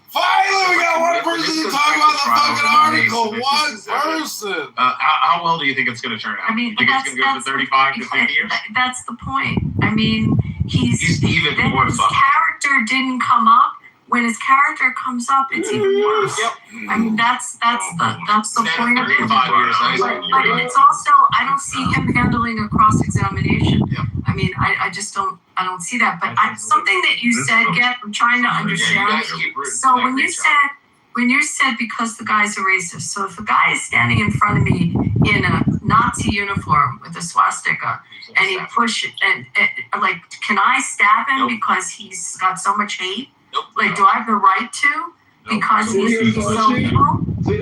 Finally, we got one person to talk about the fucking article. One person. How well do you think it's going to turn out? I mean, you think it's going to go to 35 to 50 years? That's the point. I mean, he's even more his fucked. character didn't come up. When his character comes up, it's even worse. I mean, that's the point of it. But it's also, I don't see him handling a cross-examination. I mean, I don't see that. But something that you said, I'm trying to understand. So when you said because the guy's a racist, so if a guy is standing in front of me in a Nazi uniform with a swastika and he pushes and like, can I stab him because he's got so much hate? Like, do I have the right to? Because he's so evil? If a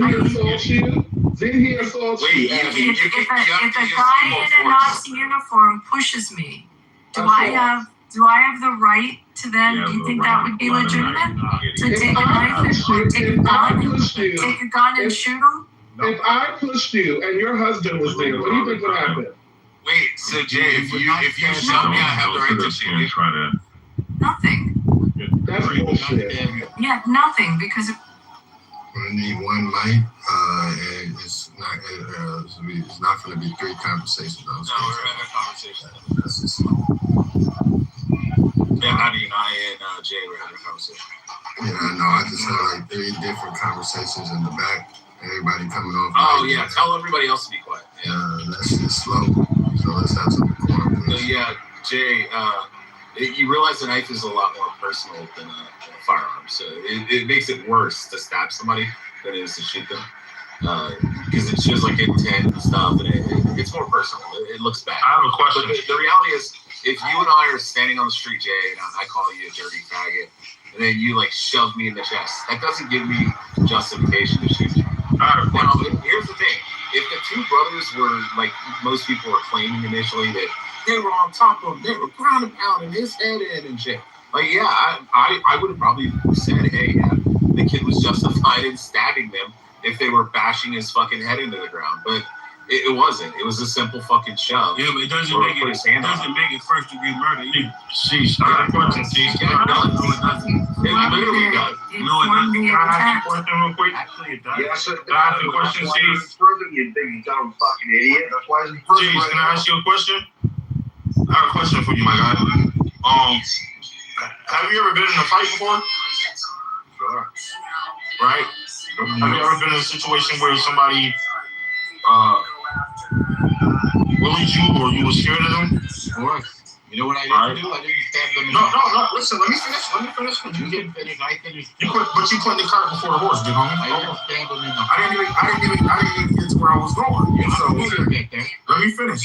guy in a Nazi uniform pushes me, do I have Do I have the right to then? Do you think that would be legitimate? To take a knife and take a gun and shoot him? If I pushed you and your husband was there, what do you think would happen? Wait, so Jay, if you shove me, I have the right to shoot you. Nothing. That's bullshit. Yeah, nothing, because We need one mic, and it's not going to be 3 conversations. No, we're having a conversation. That's just Yeah, Hadi and I and Jay were having a conversation. Yeah, no, I just heard like 3 different conversations in the back. Everybody coming off. Oh yeah, tell everybody else to be quiet. Yeah, that's just slow. So let's have some decorum, So please. yeah, Jay, you realize a knife is a lot more personal than a firearm, so it makes it worse to stab somebody than it is to shoot them, because it shows like intent and stuff, and it's more personal. It looks bad. I have a question. But the reality is, if you and I are standing on the street, Jay, and I call you a dirty faggot, and then you like shove me in the chest, that doesn't give me justification to shoot you. Now, here's the thing: if the 2 brothers were like most people were claiming initially that they were on top of him, they were ground and pounding his head in and shit. Like, yeah, I would have probably said, hey, yeah, the kid was justified in stabbing them if they were bashing his fucking head into the ground. But it wasn't. It was a simple fucking shove. Yeah, but it doesn't make it first degree murder. Sheesh, I got a question, Sheesh. Yeah, it does. It literally does. No, it doesn't. Can I ask you a question real quick? Actually, it does. Yes, sir. Can I ask you a question, Sheesh? You big dumb fucking idiot. That's why it's Jeez, can I ask you a question? I have a question for you, my guy. Have you ever been in a fight before? Sure. Right? Have you ever been in a situation where somebody bullied you or you were scared of them? Of course. You know what I didn't do? I didn't stab them in No. Listen, let me finish. You didn't finish. I finished. But you put the cart before the horse, big homie. I didn't stab them in the I didn't even get to where I was going. So let me finish.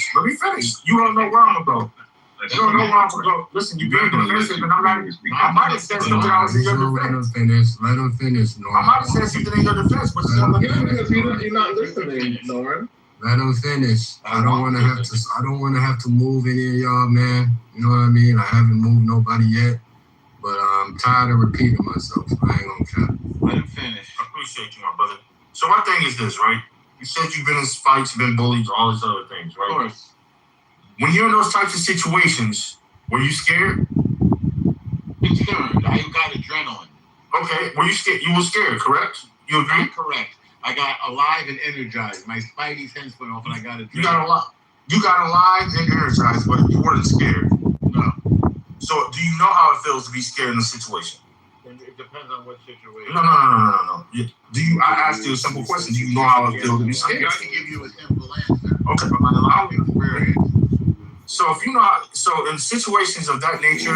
You don't know where I'm gonna go. You don't know where I'm gonna go. Listen, you're being defensive, and I might have said something I was in your defense. Let him finish, Norm. I might have said something in your defense, but still, Because you're not listening, Norm. Let him finish. I don't want to have to move any of y'all, man. You know what I mean? I haven't moved nobody yet, but I'm tired of repeating myself. I ain't gonna cap. Let him finish. I appreciate you, my brother. So my thing is this, right? You said you've been in fights, been bullied, all these other things, right? Of course. When you're in those types of situations, were you scared? Concerned. I got adrenaline. Okay. Were you scared? You were scared, correct? You agree? Not correct. I got alive and energized. My spidey sense went off, and I got adrenaline. You got alive and energized, but you weren't scared. No. So do you know how it feels to be scared in a situation? It depends on what situation. No. I asked you a simple question. Do you know how it feels to be scared? I'm trying to give you a simple answer. Okay, but allow me. So if you know, so in situations of that nature,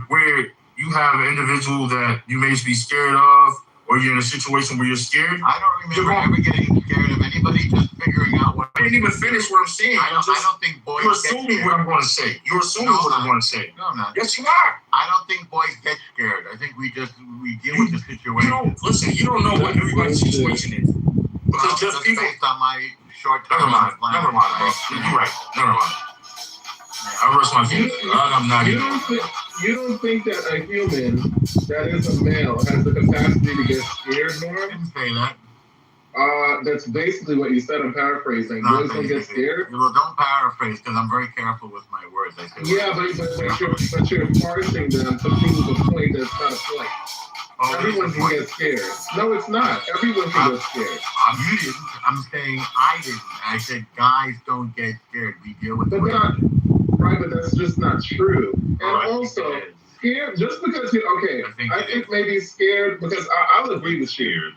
where you have an individual that you may be scared of, or you're in a situation where you're scared. I don't remember ever getting scared of anybody. Just figuring out what. I didn't even finish what I'm saying. I don't think boys. You're assuming what I'm going to say. You're assuming what I'm going to say. No, I'm not. Yes, you are. I don't think boys get scared. I think we deal with the situation. Listen, you don't know what everybody's situation is. Because just people. Based on my short time. Never mind, bro. You're right. Never mind. I rest my feet. I'm not even. You don't think that a human that is a male has the capacity to get scared, Norm? I didn't say that. That's basically what you said. I'm paraphrasing. Boys don't get scared. Well, don't paraphrase because I'm very careful with my words. I say. Yeah, but you're parsing them to prove a point that's not a point. Oh, everyone can get scared. No, it's not. Everyone can get scared. You didn't. I'm saying I didn't. I said guys don't get scared. We deal with. Right, but that's just not true. And also, scared just because you I think maybe scared because I'll agree with you.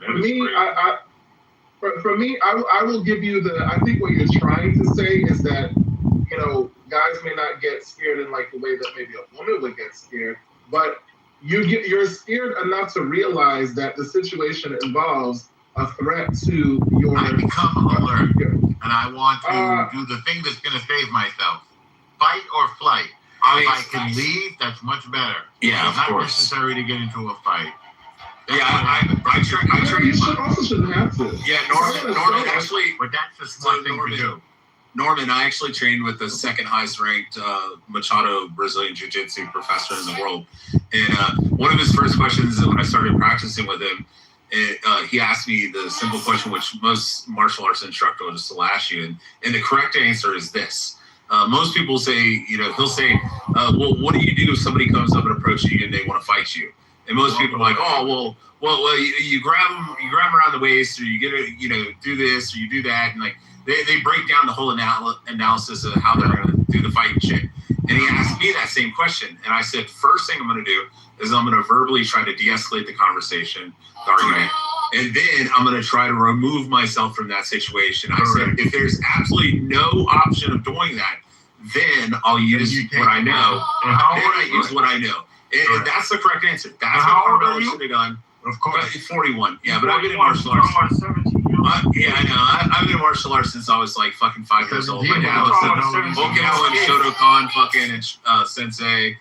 For me, I will give you I think what you're trying to say is that guys may not get scared in like the way that maybe a woman would get scared, but you're scared enough to realize that the situation involves a threat to your. I become alert, and I want to do the thing that's going to save myself. Fight or flight. If I can leave, that's much better. Yeah, it's not necessary to get into a fight. Yeah, I You also shouldn't have to. Yeah, Norman actually. But that's a smart thing to do. Norman, I actually trained with the second highest ranked Machado Brazilian Jiu-Jitsu professor in the world. And one of his first questions when I started practicing with him, he asked me the simple question, which most martial arts instructor will just ask you. And the correct answer is this. Most people say, he'll say, well, what do you do if somebody comes up and approaches you and they want to fight you? And most people are like, oh, well, you grab them around the waist, or you get it, do this, or you do that. And like, they break down the whole analysis of how they're going to do the fight and shit. And he asked me that same question. And I said, first thing I'm going to do is I'm going to verbally try to de-escalate the conversation, the argument. And then I'm going to try to remove myself from that situation. I said, if there's absolutely no option of doing that, then I'll use what I know. Then I use what I know. And that's the correct answer. That's what Carmelo should have done. Of course. 41. Yeah, but I've been in martial arts. Yeah, I know. I've been in martial arts since I was like fucking 5 years old. My dad was a Okinawan Shotokan fucking sensei,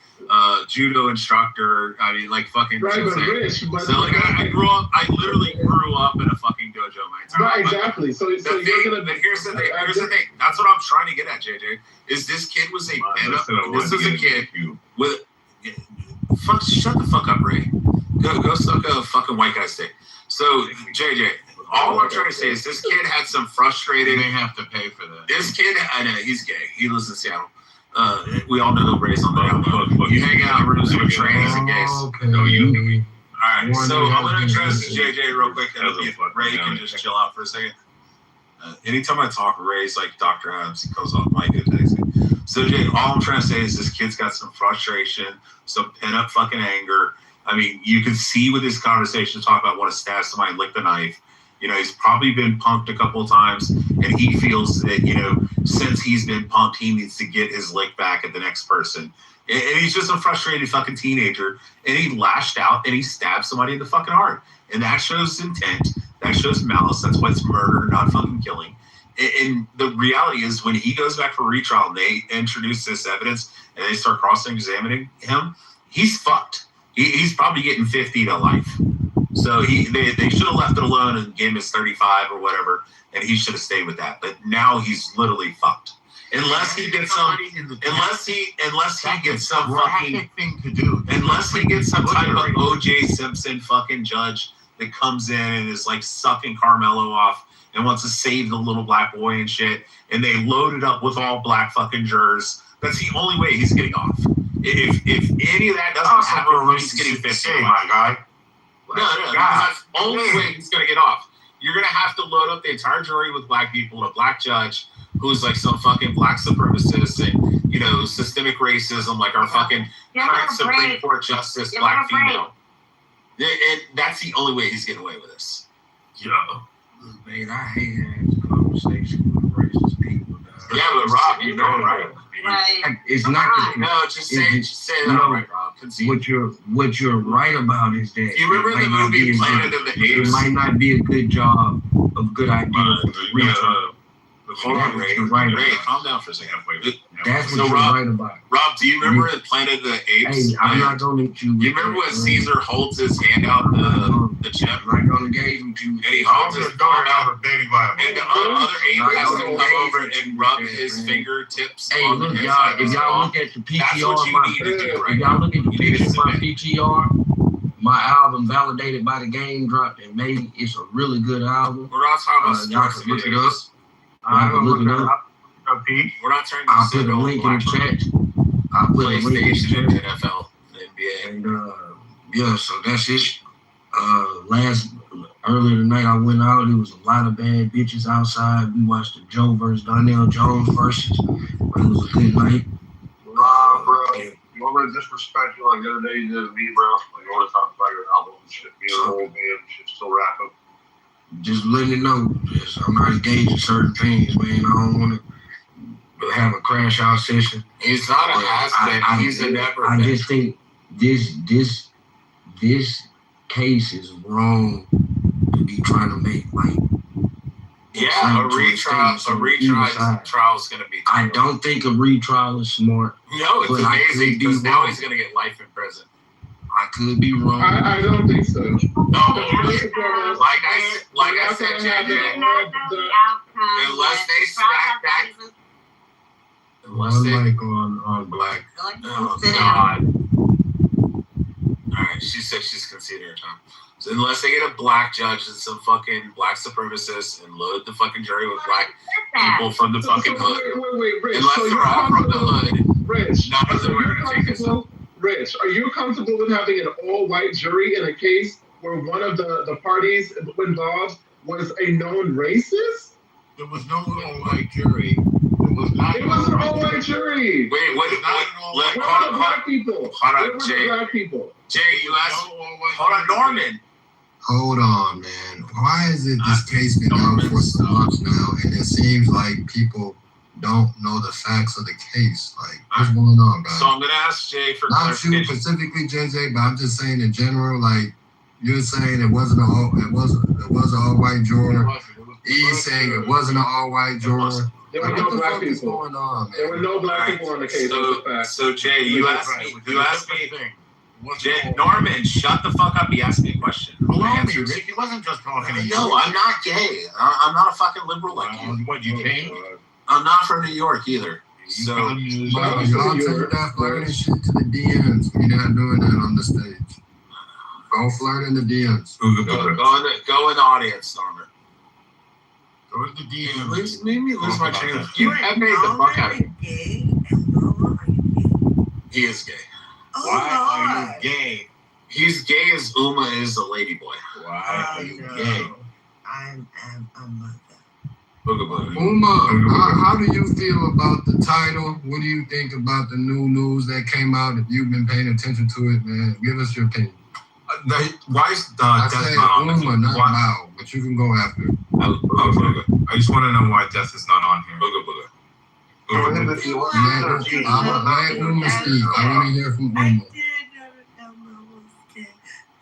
judo instructor. I mean, like fucking sensei. So like I grew up. I literally grew up in a fucking dojo my entire life. Exactly. So here's the thing. Here's the thing. That's what I'm trying to get at, JJ. Is this kid was a this is a kid with. Shut the fuck up, Ray. Go suck a fucking white guy's dick. So, JJ, all I'm trying to say is this kid had some frustrated. They have to pay for that. This kid, I know, he's gay. He lives in Seattle. We all know Ray's on that. You hang out in rooms with trannies and gays. No, you. All right, so I'm going to address JJ real quick. And if Ray can just chill out for a second. Anytime I talk with Ray's like Dr. Adams, he goes off my good things. So, Jay, all I'm trying to say is this kid's got some frustration, some pent-up fucking anger. I mean, you can see with this conversation talk about want to stab somebody and lick the knife. He's probably been punked a couple of times, and he feels that, since he's been punked, he needs to get his lick back at the next person. And he's just a frustrated fucking teenager, and he lashed out, and he stabbed somebody in the fucking heart. And that shows intent. That shows malice. That's why it's murder, not fucking killing. And the reality is when he goes back for retrial and they introduce this evidence and they start cross-examining him, he's fucked. He's probably getting 50 to life. So they should have left it alone and gave him his 35 or whatever, and he should have stayed with that. But now he's literally fucked. Unless he gets some fucking thing to do. Unless he gets some type of O.J. Simpson fucking judge that comes in and is like sucking Carmelo off and wants to save the little black boy and shit, and they load it up with all black fucking jurors. That's the only way he's getting off. If any of that doesn't happen, he's getting 50. My guy. No, that's the only way he's gonna get off. You're gonna have to load up the entire jury with black people, a black judge who's like some fucking black supremacist and systemic racism, like our fucking current Supreme Court justice, black female. And that's the only way he's getting away with this. Yeah. Man, I hate having this conversation with racist people. Yeah, but Rob, you know, right? It's not. No, just say that, right, Rob. What you're right about is that you remember the movie Planet of the Apes? It might not be a good job, a good idea for the real. Hold on, Ray. Ray, calm down for a second. That's what you're right about. Rob, do you remember in Planet of the Apes? Hey, I'm not going to let you. You remember when Caesar holds his hand out the chip? I'm not going to engage with you. And he holds his palm out. A baby Bible. And the other ape has to come over and rub his fingertips. Hey, look, y'all. If y'all look at the PTR, that's what you need to do, right? If y'all look at the picture of my PTR, my album Validated by the Game dropped in May. It's a really good album. We're not talking about y'all can look it up. Look it up. We're not turning I'll put a link in the chat. I'll put a link in the chat. NFL, NBA. And yeah, so that's it. Earlier tonight I went out. There was a lot of bad bitches outside. We watched the Joe versus Donnell Jones versus. It was a good night. Nah, bro. You want to disrespect you like the other day you did to me, bro? Like you want to talk about your album and shit, me and the whole band and shit, still rapping. Just letting it know. I'm not engaged in certain things, man. I don't want to have a crash out session. He's not an asset. He's a never. I just think this case is wrong to be trying to make like. Yeah, a retrial. Trial is going to be. I don't think a retrial is smart. No, it's amazing because now he's going to get life in prison. I I could be wrong. I don't think so. No, like I said, JJ, unless they stack that. One mic on Black. Oh, God. Alright, she said she's conceding her time. So unless they get a black judge and some fucking black supremacists and load the fucking jury with black people from the fucking hood. Wait, Rich. Unless they're all from the hood, Rich, none of them are going to take this. Rich, are you comfortable with having an all-white jury in a case where one of the parties involved was a known racist? There was no all-white jury. It was not. It was an all-white jury. Wait, what? Where were the black people? Hold on, Jay. Black people. Jay, you asked. Hold on, Norman. Hold on, man. Why is it this case been out for so much now, and it seems like people don't know the facts of the case? Like, what's going on, guys? So I'm gonna ask Jay for not you clarification. specifically, JJ, but I'm just saying in general. Like, you're saying it was an all-white juror. He's saying it wasn't an all-white juror. There were no black people. Going on, man? There were no black people on the case. So Jay, you asked me. Jay, Norman, shut the fuck up. He asked me a question. Allow me, Rick. He wasn't just talking to you. No, I'm not gay. I'm not a fucking liberal like you. What, you came? I'm not from New York either. So y'all take that flirting shit to the DMs. We're not doing that on the stage. Go flirt in the DMs. Go in the audience, Norman. Go to the DMs. Leave me lose my train of. You have made the fuck out of me. He is gay. Why are you gay? He's gay as Uma is a ladyboy. Why are you gay? I'm not that. Booga booga. Uma, how do you feel about the title? What do you think about the new news that came out? If you've been paying attention to it, man, give us your opinion. Why is I death say not on? Uma, not Why? Mao, but you can go after. I just want to know why death is not on here. Booga booga. Let Uma speak. I want to hear from Uma.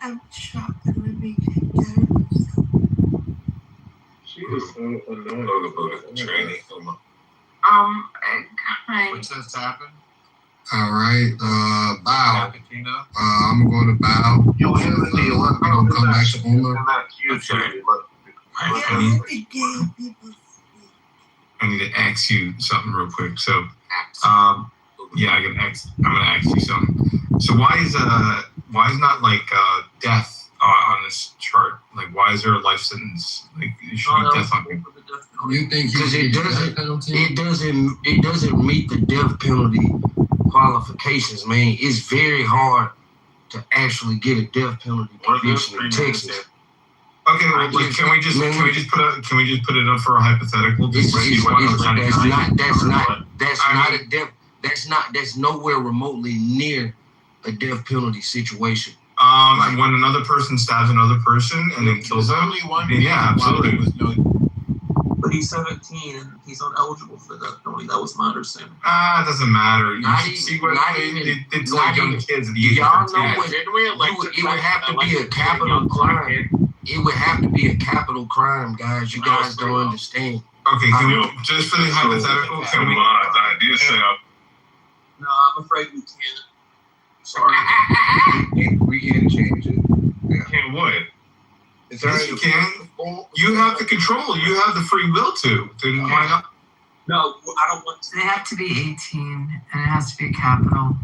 I'm shocked that would be She is so annoying. Booga booga. Training Uma. Hi. What just happened? All right, Bow. I'm gonna go to Bow. I'm gonna come back to Uma. I need to ask you something real quick. So, yeah, I'm gonna ask you something. So why is not like death on this chart? Like, why is there a life sentence? Like, it should be death on people. You think because it doesn't meet the death penalty qualifications, man. It's very hard to actually get a death penalty conviction in Texas. Okay, well, can we just put it up for a hypothetical? That's nowhere remotely near a death penalty situation. When another person stabs another person and then kills them, yeah, absolutely. But he's 17 and he's uneligible for the death penalty. That was my understanding. It doesn't matter. You should see what they did to like young kids at the age of 10. It would have to be a capital crime. It would have to be a capital crime, guys. You guys don't understand. Okay, can we, just for the hypothetical, can we? No, I'm afraid we can't. Sorry. We can change it. Yeah. Can't what? Yes, you can. You have the control. You have the free will to. Then why not? No, I don't want to. They have to be 18 and it has to be a capital.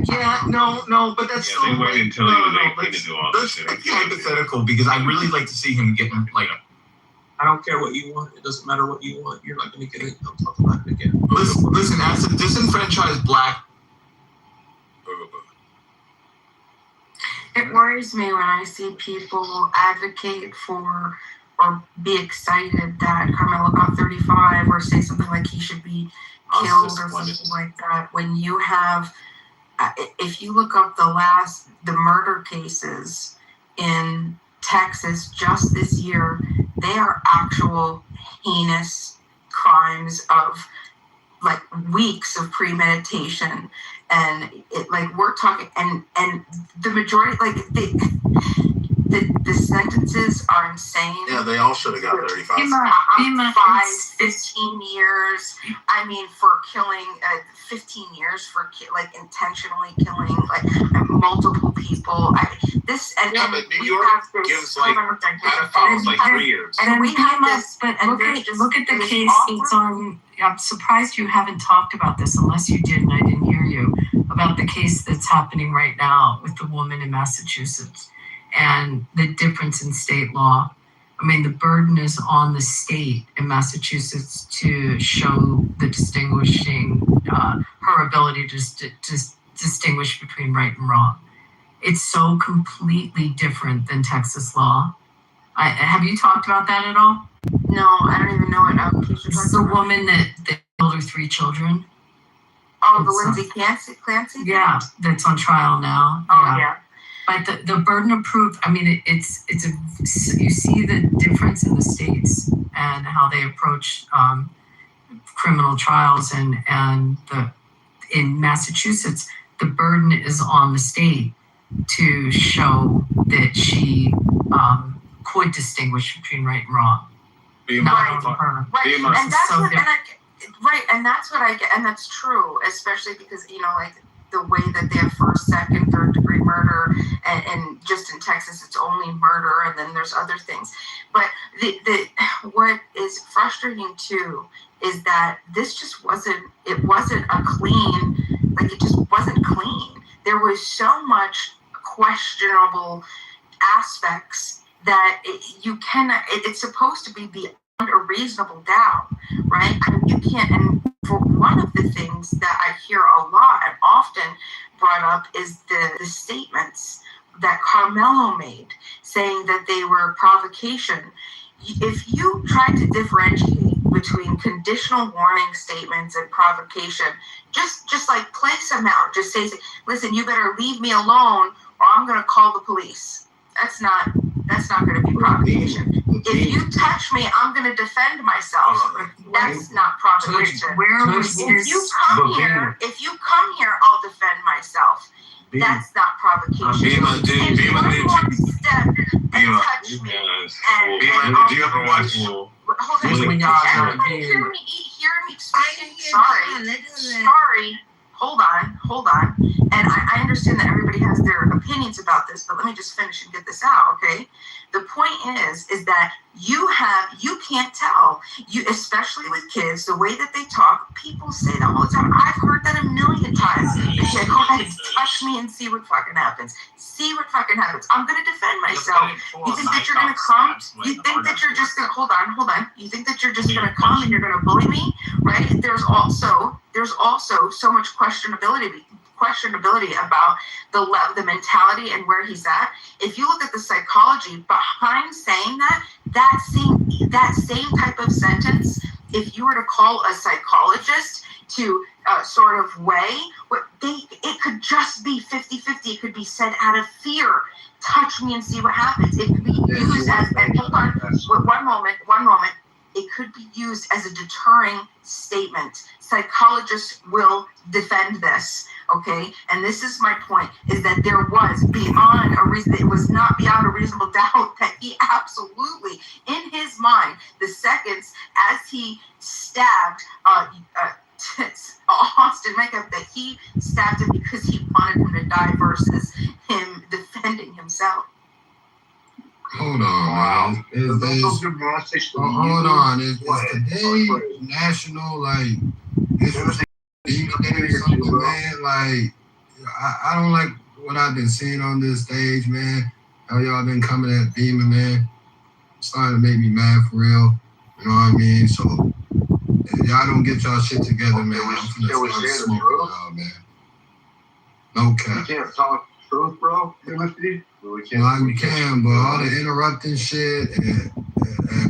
Yeah, no, but that's they wait until he was 18 to do all this shit. Let's be hypothetical because I'd really like to see him get like. I don't care what you want. It doesn't matter what you want. You're not going to get it. I'll talk about it again. Listen, as a disenfranchised black. It worries me when I see people advocate for or be excited that Carmelo got 35 or say something like he should be killed or something like that. When you have, if you look up the murder cases in Texas just this year, they are actual heinous crimes of like weeks of premeditation. And it, like we're talking, and the majority, like the sentences are insane. Yeah, they all should have got 35. 15 years. I mean, for killing 15 years for like intentionally killing like multiple people. But New York gives like pedophiles like 3 years. And we have this, but look at the case that's on. I'm surprised you haven't talked about this, unless you did and I didn't hear you, about the case that's happening right now with the woman in Massachusetts and the difference in state law. I mean, the burden is on the state in Massachusetts to show the distinguishing, her ability to distinguish between right and wrong. It's so completely different than Texas law. Have you talked about that at all? No, I don't even know what application. This is the woman that killed her 3 children. Oh, the Lindsay Clancy? Yeah, that's on trial now. Oh, yeah. But the burden of proof, I mean, you see the difference in the states and how they approach criminal trials, and in Massachusetts, the burden is on the state to show that she could distinguish between right and wrong. Not on her. Right, and that's so and that's what I get, and that's true, especially because like the way that they have first, second, third degree murder, and just in Texas it's only murder, and then there's other things. But what is frustrating too is that this just wasn't a clean, like it just wasn't clean. There was so much questionable aspects that it's supposed to be beyond a reasonable doubt, right? I mean, you can't, and for one of the things that I hear a lot and often brought up is the statements that Carmelo made, saying that they were provocation. If you try to differentiate between conditional warning statements and provocation, just like play some out. Just say, listen, you better leave me alone or I'm going to call the police. That's not going to be provocation. If you touch me, I'm going to defend myself. That's not provocation. If you come here, I'll defend myself. That's not provocation. If one step and touch me, do you ever watch? Hold on, everybody hear me speaking. Sorry. Hold on. And I understand that everybody has their opinions about this, but let me just finish and get this out, okay? The point is that you can't tell, especially with kids, the way that they talk, people say that all the time. I've heard that a million times. They say, go ahead, touch me and see what fucking happens. I'm going to defend myself. You think that you're going to come? You think that you're just going to, hold on. You think that you're just going to come and you're going to bully me, right? There's also so much questionability about the mentality and where he's at. If you look at the psychology behind saying that same type of sentence, if you were to call a psychologist to sort of weigh, it could just be 50-50. It could be said out of fear. Touch me and see what happens. It could be used as, and hold on, one moment. It could be used as a deterring statement. Psychologists will defend this, okay? And this is my point, is that there was beyond a reason, it was not beyond a reasonable doubt that he absolutely, in his mind, the seconds as he stabbed Austin Makeup, that he stabbed him because he wanted him to die versus him defending himself. Hold on, man. Hold on. Is today national, like, it's something, man? Like, I don't like what I've been seeing on this stage, man. How y'all been coming at Beamer, man. It's starting to make me mad for real. You know what I mean? So, if y'all don't get y'all shit together, man, I'm finna start smoking y'all, man. No cap. You can't talk truth, bro. MSD. We can, but all the interrupting shit and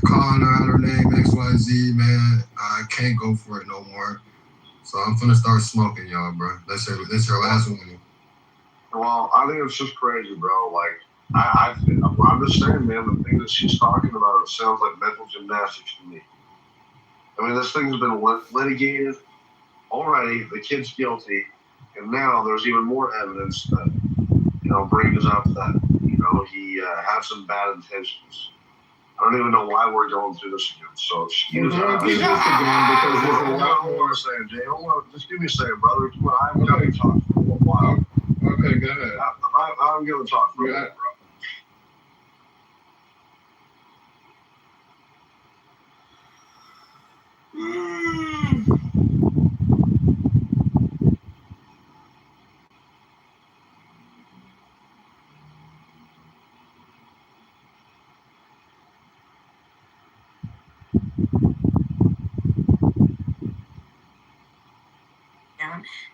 calling her out her name XYZ, man, I can't go for it no more. So I'm finna start smoking, y'all, bro. This your last one. Well, I think it's just crazy, bro. Like, I'm just saying, man, the thing that she's talking about, it sounds like mental gymnastics to me. I mean, this thing's been litigated already. The kid's guilty, and now there's even more evidence that, brings up that, he had some bad intentions. I don't even know why we're going through this again. So excuse me. We're going through this again because there's a lot more. Hold on a second, Jay. Hold on. Just give me a second, brother. Come on. I'm going to talk for a little while. Okay, go ahead. I'm going to talk for a minute, bro.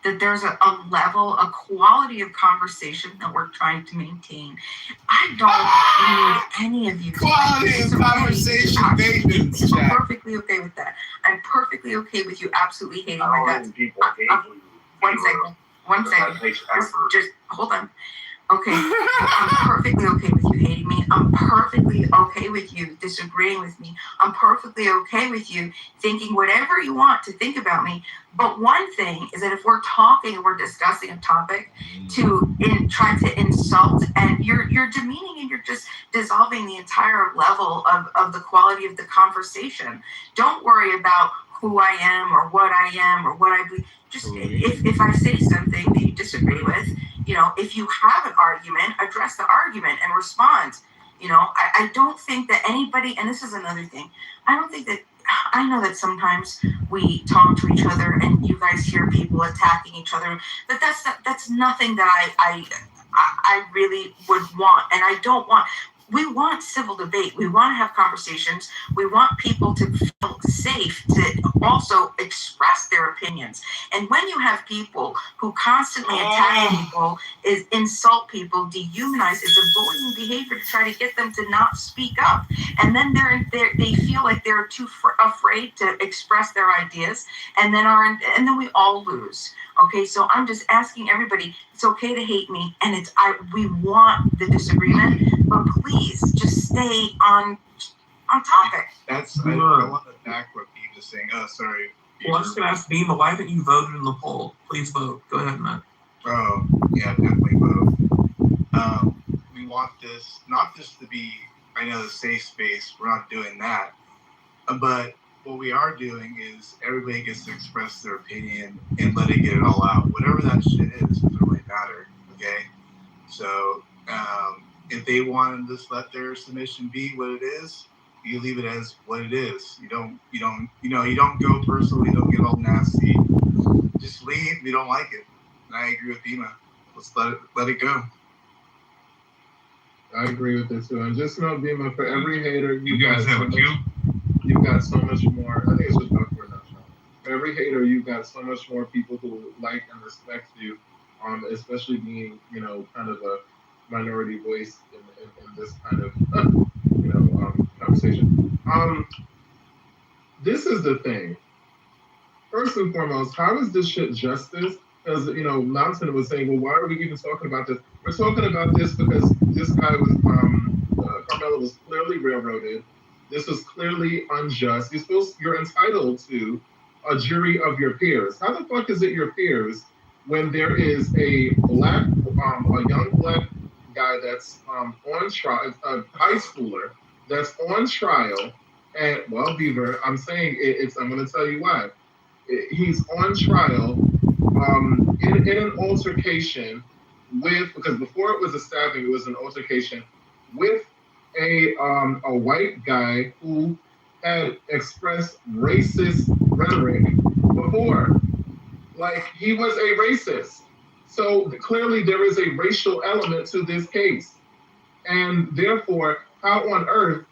That there's a level, a quality of conversation that we're trying to maintain. I don't need any of you. Quality of conversation, maintenance. I'm perfectly okay with that. I'm perfectly okay with you absolutely hating my guts. One second. Just hold on. Okay, I'm perfectly okay with you hating me. I'm perfectly okay with you disagreeing with me. I'm perfectly okay with you thinking whatever you want to think about me. But one thing is that if we're talking and we're discussing a topic to try to insult, and you're demeaning and you're just dissolving the entire level of the quality of the conversation. Don't worry about who I am or what I believe. Just if I say something that you disagree with, if you have an argument, address the argument and respond. I don't think that anybody, and this is another thing, I know that sometimes we talk to each other and you guys hear people attacking each other, but that's nothing that I really would want, and I don't want. We want civil debate. We want to have conversations. We want people to feel safe to also express their opinions. And when you have people who constantly attack people, insult people, dehumanize, it's a bullying behavior to try to get them to not speak up. And then they feel like they're too afraid to express their ideas, and then we all lose. Okay, so I'm just asking everybody, it's okay to hate me, and we want the disagreement, but please just stay on topic. I want to back what Beam is saying. Oh, sorry. Well, I was going to ask Beam, why haven't you voted in the poll? Please vote. Go ahead, Matt. Oh, yeah, definitely vote. We want this not just to be, I know, the safe space. We're not doing that. But what we are doing is everybody gets to express their opinion and let it get it all out. Whatever that shit is, doesn't really matter. Okay? So, if they want to just let their submission be what it is, you leave it as what it is. You don't go personal. You don't get all nasty. Just leave. You don't like it. And I agree with Bima. Let's let it go. I agree with this too. And just know, Bima, for every hater, you guys have a queue. You've got so much more. I think it's just about for now. For every hater, you've got so much more people who like and respect you. Especially being, kind of a minority voice in this kind of, conversation. This is the thing. First and foremost, how is this shit justice? Because, Mountain was saying, well, why are we even talking about this? We're talking about this because this guy was, Carmelo was clearly railroaded. This was clearly unjust. You're entitled to a jury of your peers. How the fuck is it your peers when there is a young black guy that's on trial, a high schooler that's on trial, and Beaver, I'm saying I'm going to tell you why. He's on trial in an altercation because before it was a stabbing, it was an altercation with a white guy who had expressed racist rhetoric before. Like, he was a racist. So clearly there is a racial element to this case. And therefore, how on earth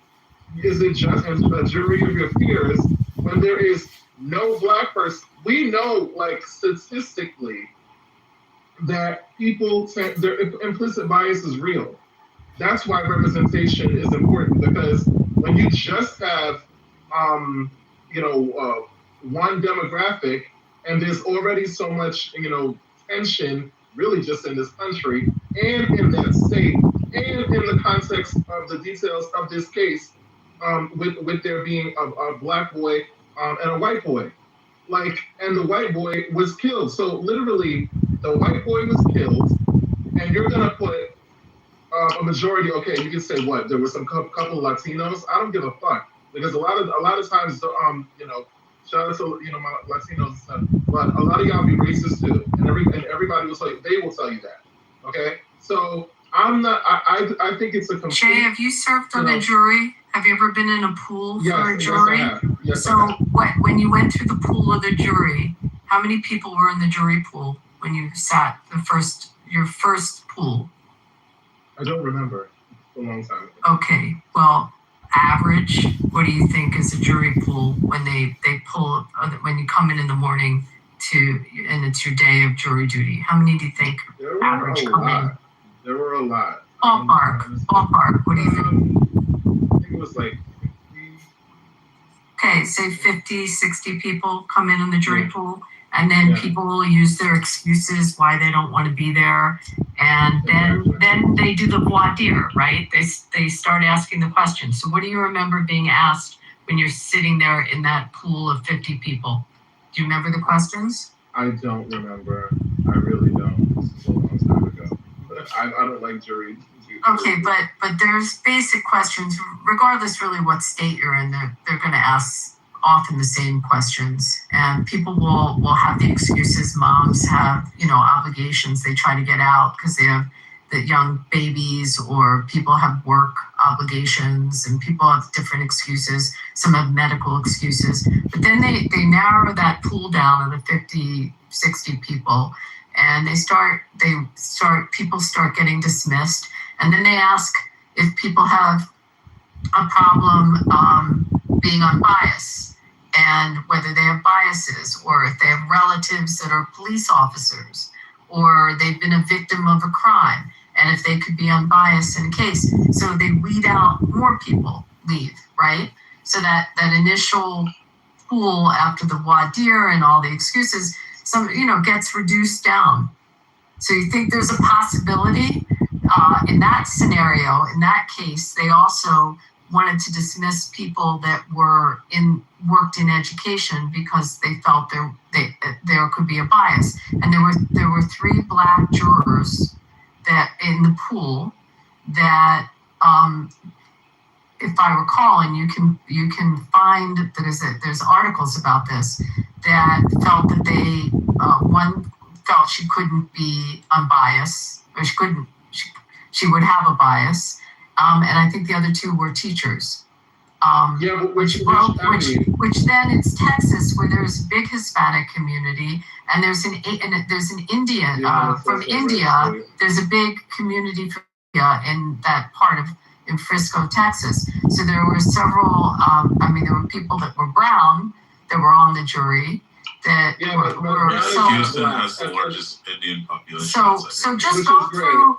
is it just a jury of your peers when there is no black person? We know, like, statistically, that their implicit bias is real. That's why representation is important, because when you just have, one demographic, and there's already so much, tension, really just in this country and in that state, and in the context of the details of this case, with there being a black boy and a white boy, and the white boy was killed. So literally, the white boy was killed, and you're gonna put a majority. Okay, you can say what? There were some couple Latinos. I don't give a fuck because a lot of times, you know, shout out to my Latinos and stuff, but a lot of y'all be racist too, and everybody will tell you. They will tell you that. Okay, so I'm not. I think it's a complete. Jay, have you served on a jury? Have you ever been in a pool for a jury? Yes, I have. Yes, so I have. when you went through the pool of the jury, how many people were in the jury pool when you sat your first pool? I don't remember. It's a long time ago. Okay, well, average. What do you think is a jury pool when they pull when you come in the morning and it's your day of jury duty? How many do you think average come in? There were a lot. Ballpark. What do you think? I think it was like 50. Okay, say 50, 60 people come in the jury pool, and then people will use their excuses why they don't want to be there, and then they do the voir dire, right? They start asking the questions. So what do you remember being asked when you're sitting there in that pool of 50 people? Do you remember the questions? I don't remember. I really don't. This is a long time ago. I don't like jury. Okay, but there's basic questions, regardless really what state you're in. They're going to ask often the same questions, and people will have the excuses. Moms have obligations they try to get out because they have the young babies, or people have work obligations, and people have different excuses. Some have medical excuses, but then they narrow that pool down to the 50, 60 people, and people start getting dismissed. And then they ask if people have a problem being unbiased, and whether they have biases, or if they have relatives that are police officers, or they've been a victim of a crime, and if they could be unbiased in a case. So they weed out more people leave, right? So that initial pool after the voir dire and all the excuses, gets reduced down. So you think there's a possibility in that scenario, in that case, they also wanted to dismiss people that worked in education because they felt there could be a bias. And there were 3 black jurors that in the pool that, if I recall, and you can find there's articles about this, that felt that one felt she couldn't be unbiased, or she would have a bias, and I think the other 2 were teachers. Which then it's Texas, where there's a big Hispanic community, and there's an Indian from India. There's a big community from India in that part in Frisco, Texas. So there were several. There were people that were brown that were on the jury. Houston has the largest Indian population. So just go through,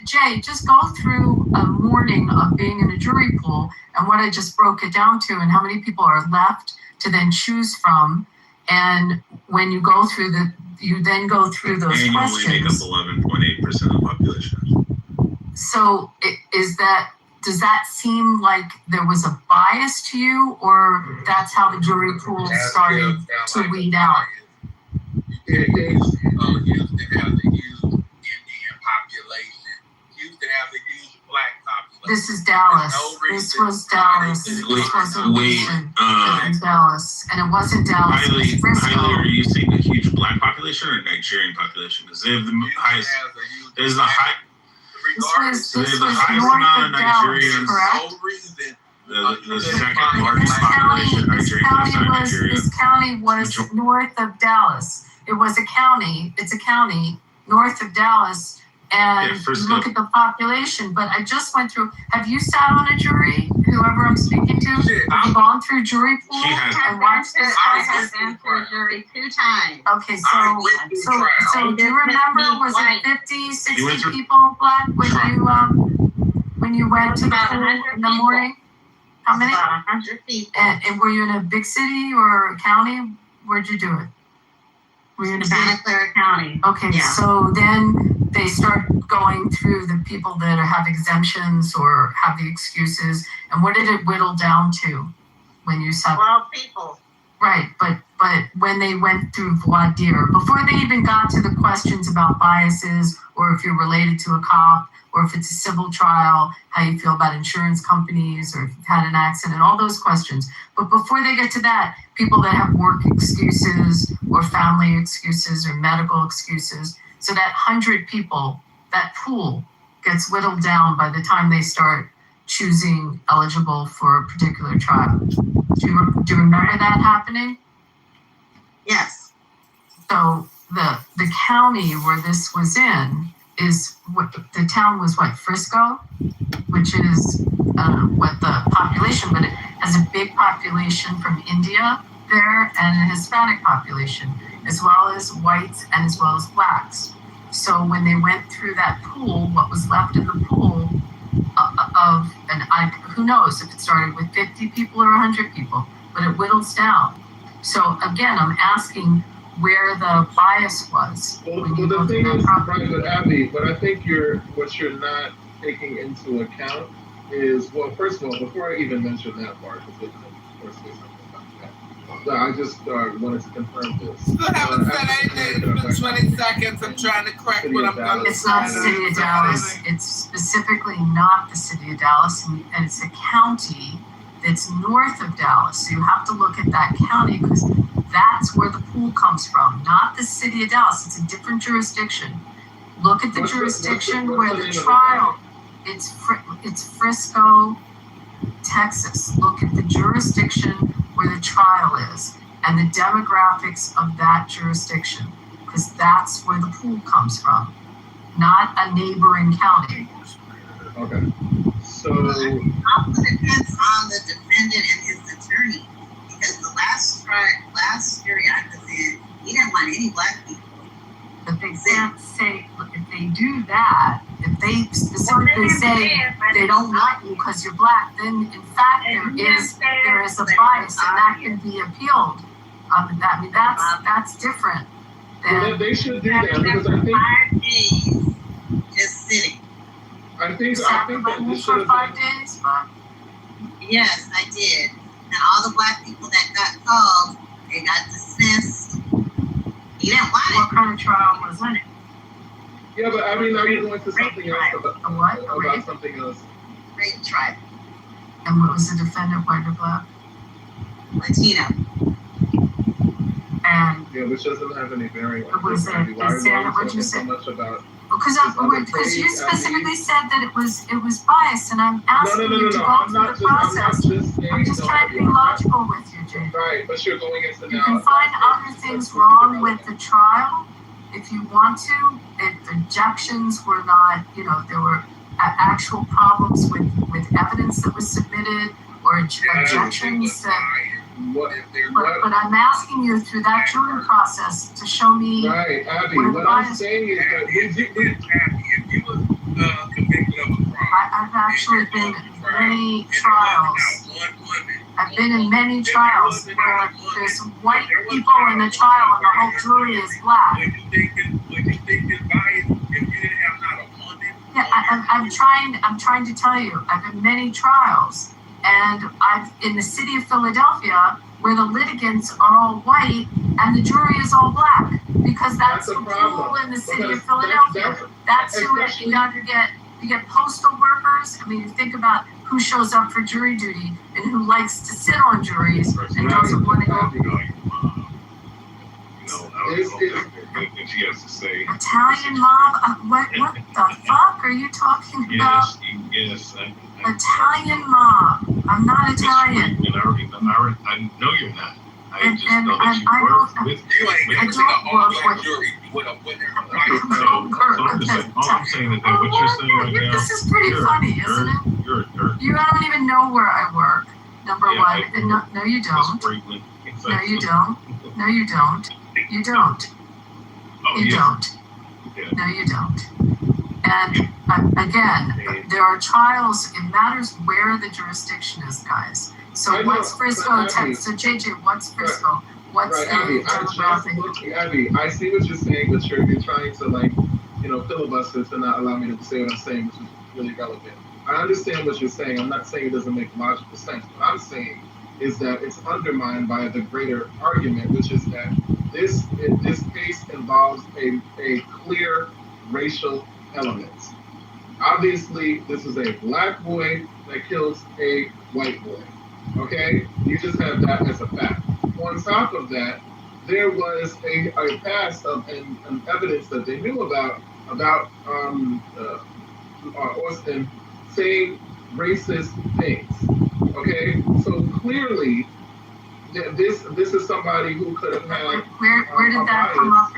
Jay, just go through a morning of being in a jury pool and what I just broke it down to, and how many people are left to then choose from. And when you go through you then go through those and questions. And you only make up 11.8% of the population. So does that seem like there was a bias to you, or that's how the jury pool started to weed out? Houston has a huge Indian population. Houston has a huge black population. This is Dallas. This was Dallas. This was Dallas, and it wasn't Dallas. It was Frisco. Highly, are you saying a huge black population or Nigerian population? Because they have the highest. There's the high. This was north of Dallas, correct? The second largest population Nigerian outside Nigeria. This county was north of Dallas. It was a county. It's a county north of Dallas. And you look at the population, but I just went through. Have you sat on a jury? Whoever I'm speaking to, have you gone through jury pool and watched this? I have been through a jury 2 times. Okay, so do you remember? Was it 50, 60 people black when you went to the pool in the morning? How many? About 100 people. And were you in a big city or a county? Where'd you do it? Were you in Santa Clara County? Okay, yeah. So then they start going through the people that have exemptions or have the excuses. And what did it whittle down to when you saw? 12 people. Right, but when they went through voir dire, before they even got to the questions about biases, or if you're related to a cop, or if it's a civil trial, how you feel about insurance companies, or if you've had an accident, all those questions. But before they get to that, people that have work excuses, or family excuses, or medical excuses, so that 100 people, that pool gets whittled down by the time they start choosing eligible for a particular trial. Do you remember that happening? Yes. So the county where this was in is what the town was, what, Frisco, which is what the population, but it has a big population from India there and a Hispanic population, as well as whites and as well as blacks. So when they went through that pool, what was left in the pool who knows if it started with 50 people or 100 people, but it whittles down. So again, I'm asking where the bias was. Well, the thing is, right, but Abby, but I think what you're not taking into account is, well, first of all, before I even mention that part, because we're going to, of course, say something about that. I just wanted to confirm this. Still haven't said anything for 20 seconds. I'm trying to correct what I'm going to say. It's not the city of Dallas. It's specifically not the city of Dallas, and it's a county that's north of Dallas. So you have to look at that county because that's where the pool comes from, not the city of Dallas. It's a different jurisdiction. Look at the jurisdiction where the trial. It's Frisco, Texas. Look at the jurisdiction where the trial is and the demographics of that jurisdiction, because that's where the pool comes from, not a neighboring county. Okay. So it depends on the defendant and his attorney, because the last jury I was in, he didn't want any black people. But they can't say, if they do that, if they specifically say they don't like you because you're black, then in fact there is a bias and that can be appealed. That's different. Well, they should do that because I think 5 days just sitting. I think that this should have 5 days. Yes, I did. And all the black people that got called, they got dismissed. He didn't want it. What kind of trial was it? Yeah, but I mean, now you're going to something else about something else. Rape trial. And what was the defendant, white or black? Latino. And yeah, which doesn't have any bearing on was it? What'd you say? So much about because you specifically said that it was biased, and I'm asking you to go through the process. I'm just trying to be logical with you, Jay. Right, but you're going into now. You can find other things wrong with the trial if you want to. If objections were not, there were actual problems with evidence that was submitted or objections that. But I'm asking you through that jury process to show me. Right, Abby. What I'm saying is that if you was convicted of a crime, I've actually been in many trials. I've been in many trials where there's white people in the trial and the whole jury is black. Would you think this bias if you didn't have not a woman? Yeah, I'm trying to tell you. I've been many trials. And I've in the city of Philadelphia, where the litigants are all white and the jury is all black, because that's the rule in the city of Philadelphia. That's who you got to get. You get postal workers. I mean, you think about who shows up for jury duty and who likes to sit on juries and doesn't want to go. And she has to say Italian mob. What the fuck are you talking about? Yes. Italian mob. I'm not Italian. I know you're not. I just know that you work with. I don't work with jury. All I'm saying is that what you're saying right now. This is pretty funny, isn't it? You're a jerk. You don't even know where I work. Number one, and no, you don't. No, you don't. No, you don't. You don't. You don't. No, you don't. And again, there are trials. It matters where the jurisdiction is, guys. So what's Frisco, Texas? So JJ, what's Frisco? What's the demographic? Abby, I see what you're saying, but you're trying to filibuster to not allow me to say what I'm saying, which is really relevant. I understand what you're saying. I'm not saying it doesn't make logical sense. What I'm saying is that it's undermined by the greater argument, which is that this case involves a clear racial element. Obviously, this is a black boy that kills a white boy. Okay? You just have that as a fact. On top of that, there was a past of an evidence that they knew about Austin saying racist things. Okay? So clearly, this is somebody who could have had. Where did that come up?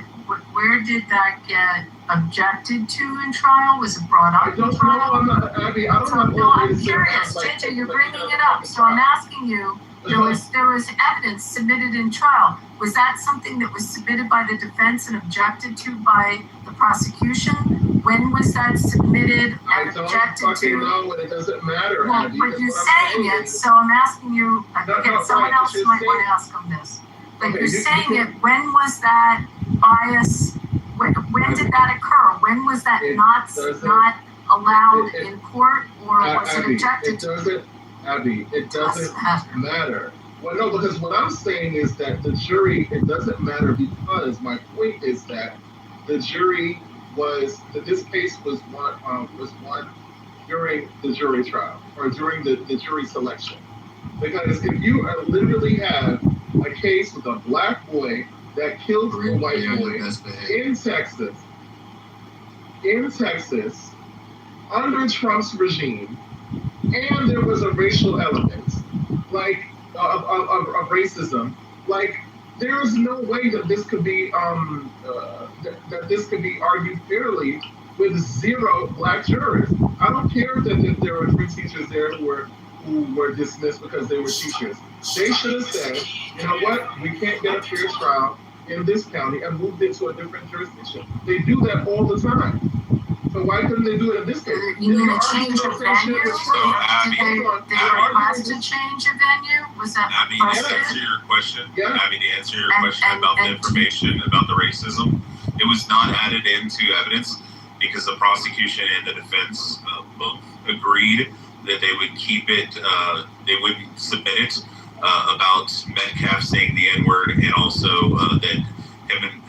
Where did that get objected to in trial? Was it brought up in trial? I'm not, Abby. I don't know. No, I'm curious, JJ. You're bringing it up, so I'm asking you. There was evidence submitted in trial. Was that something that was submitted by the defense and objected to by the prosecution? When was that submitted and objected to? No, it doesn't matter. Well, but you're saying it, so I'm asking you. Again, someone else might want to ask on this. But you're saying it. When was that bias? When did that occur? When was that not allowed in court, or was it objected to? Abby, it doesn't matter. Well, no, because what I'm saying is that the jury, it doesn't matter, because my point is that the jury this case was won during the jury trial, or during the jury selection. Because if you literally have a case with a black boy that kills a white boy in Texas, under Trump's regime, and there was a racial element, like of racism, like there is no way that this could be that this could be argued fairly with 0 black jurors. I don't care that there were 3 teachers there who were dismissed because they were teachers. They should have said, you know what, we can't get a fair trial in this county, and moved it to a different jurisdiction. They do that all the time. So why couldn't they do it in this case? You mean a change of venue? Did they request a change of venue? Was that Abby, to answer your question, Abby, to answer your question about the information about the racism, it was not added into evidence because the prosecution and the defense both agreed that they would keep it, they would submit it about Metcalf saying the N-word, and also that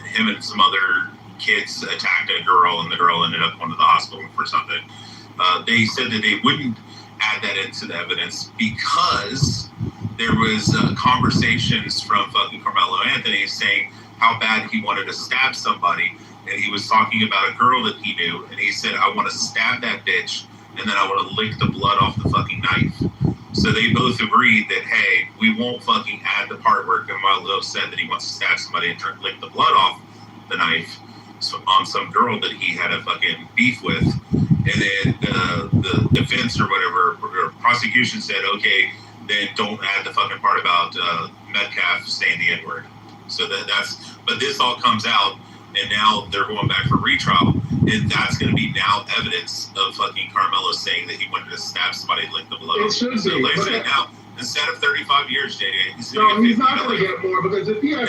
him and some other kids attacked a girl, and the girl ended up going to the hospital for something. They said that they wouldn't add that into the evidence because there was conversations from fucking Carmelo Anthony saying how bad he wanted to stab somebody, and he was talking about a girl that he knew, and he said, I want to stab that bitch, and then I want to lick the blood off the fucking knife. So they both agreed that, hey, we won't fucking add the part where Carmelo said that he wants to stab somebody and lick the blood off the knife on some girl that he had a fucking beef with. And then the defense or whatever, or prosecution said, okay, then don't add the fucking part about Metcalf saying the N-word. So but this all comes out, and now they're going back for retrial, and that's going to be now evidence of fucking Carmelo saying that he wanted to stab somebody and lick the blood off. So like I said, now, instead of 35 years, JJ, he's going to get 50. No, he's not going to get more, because if he has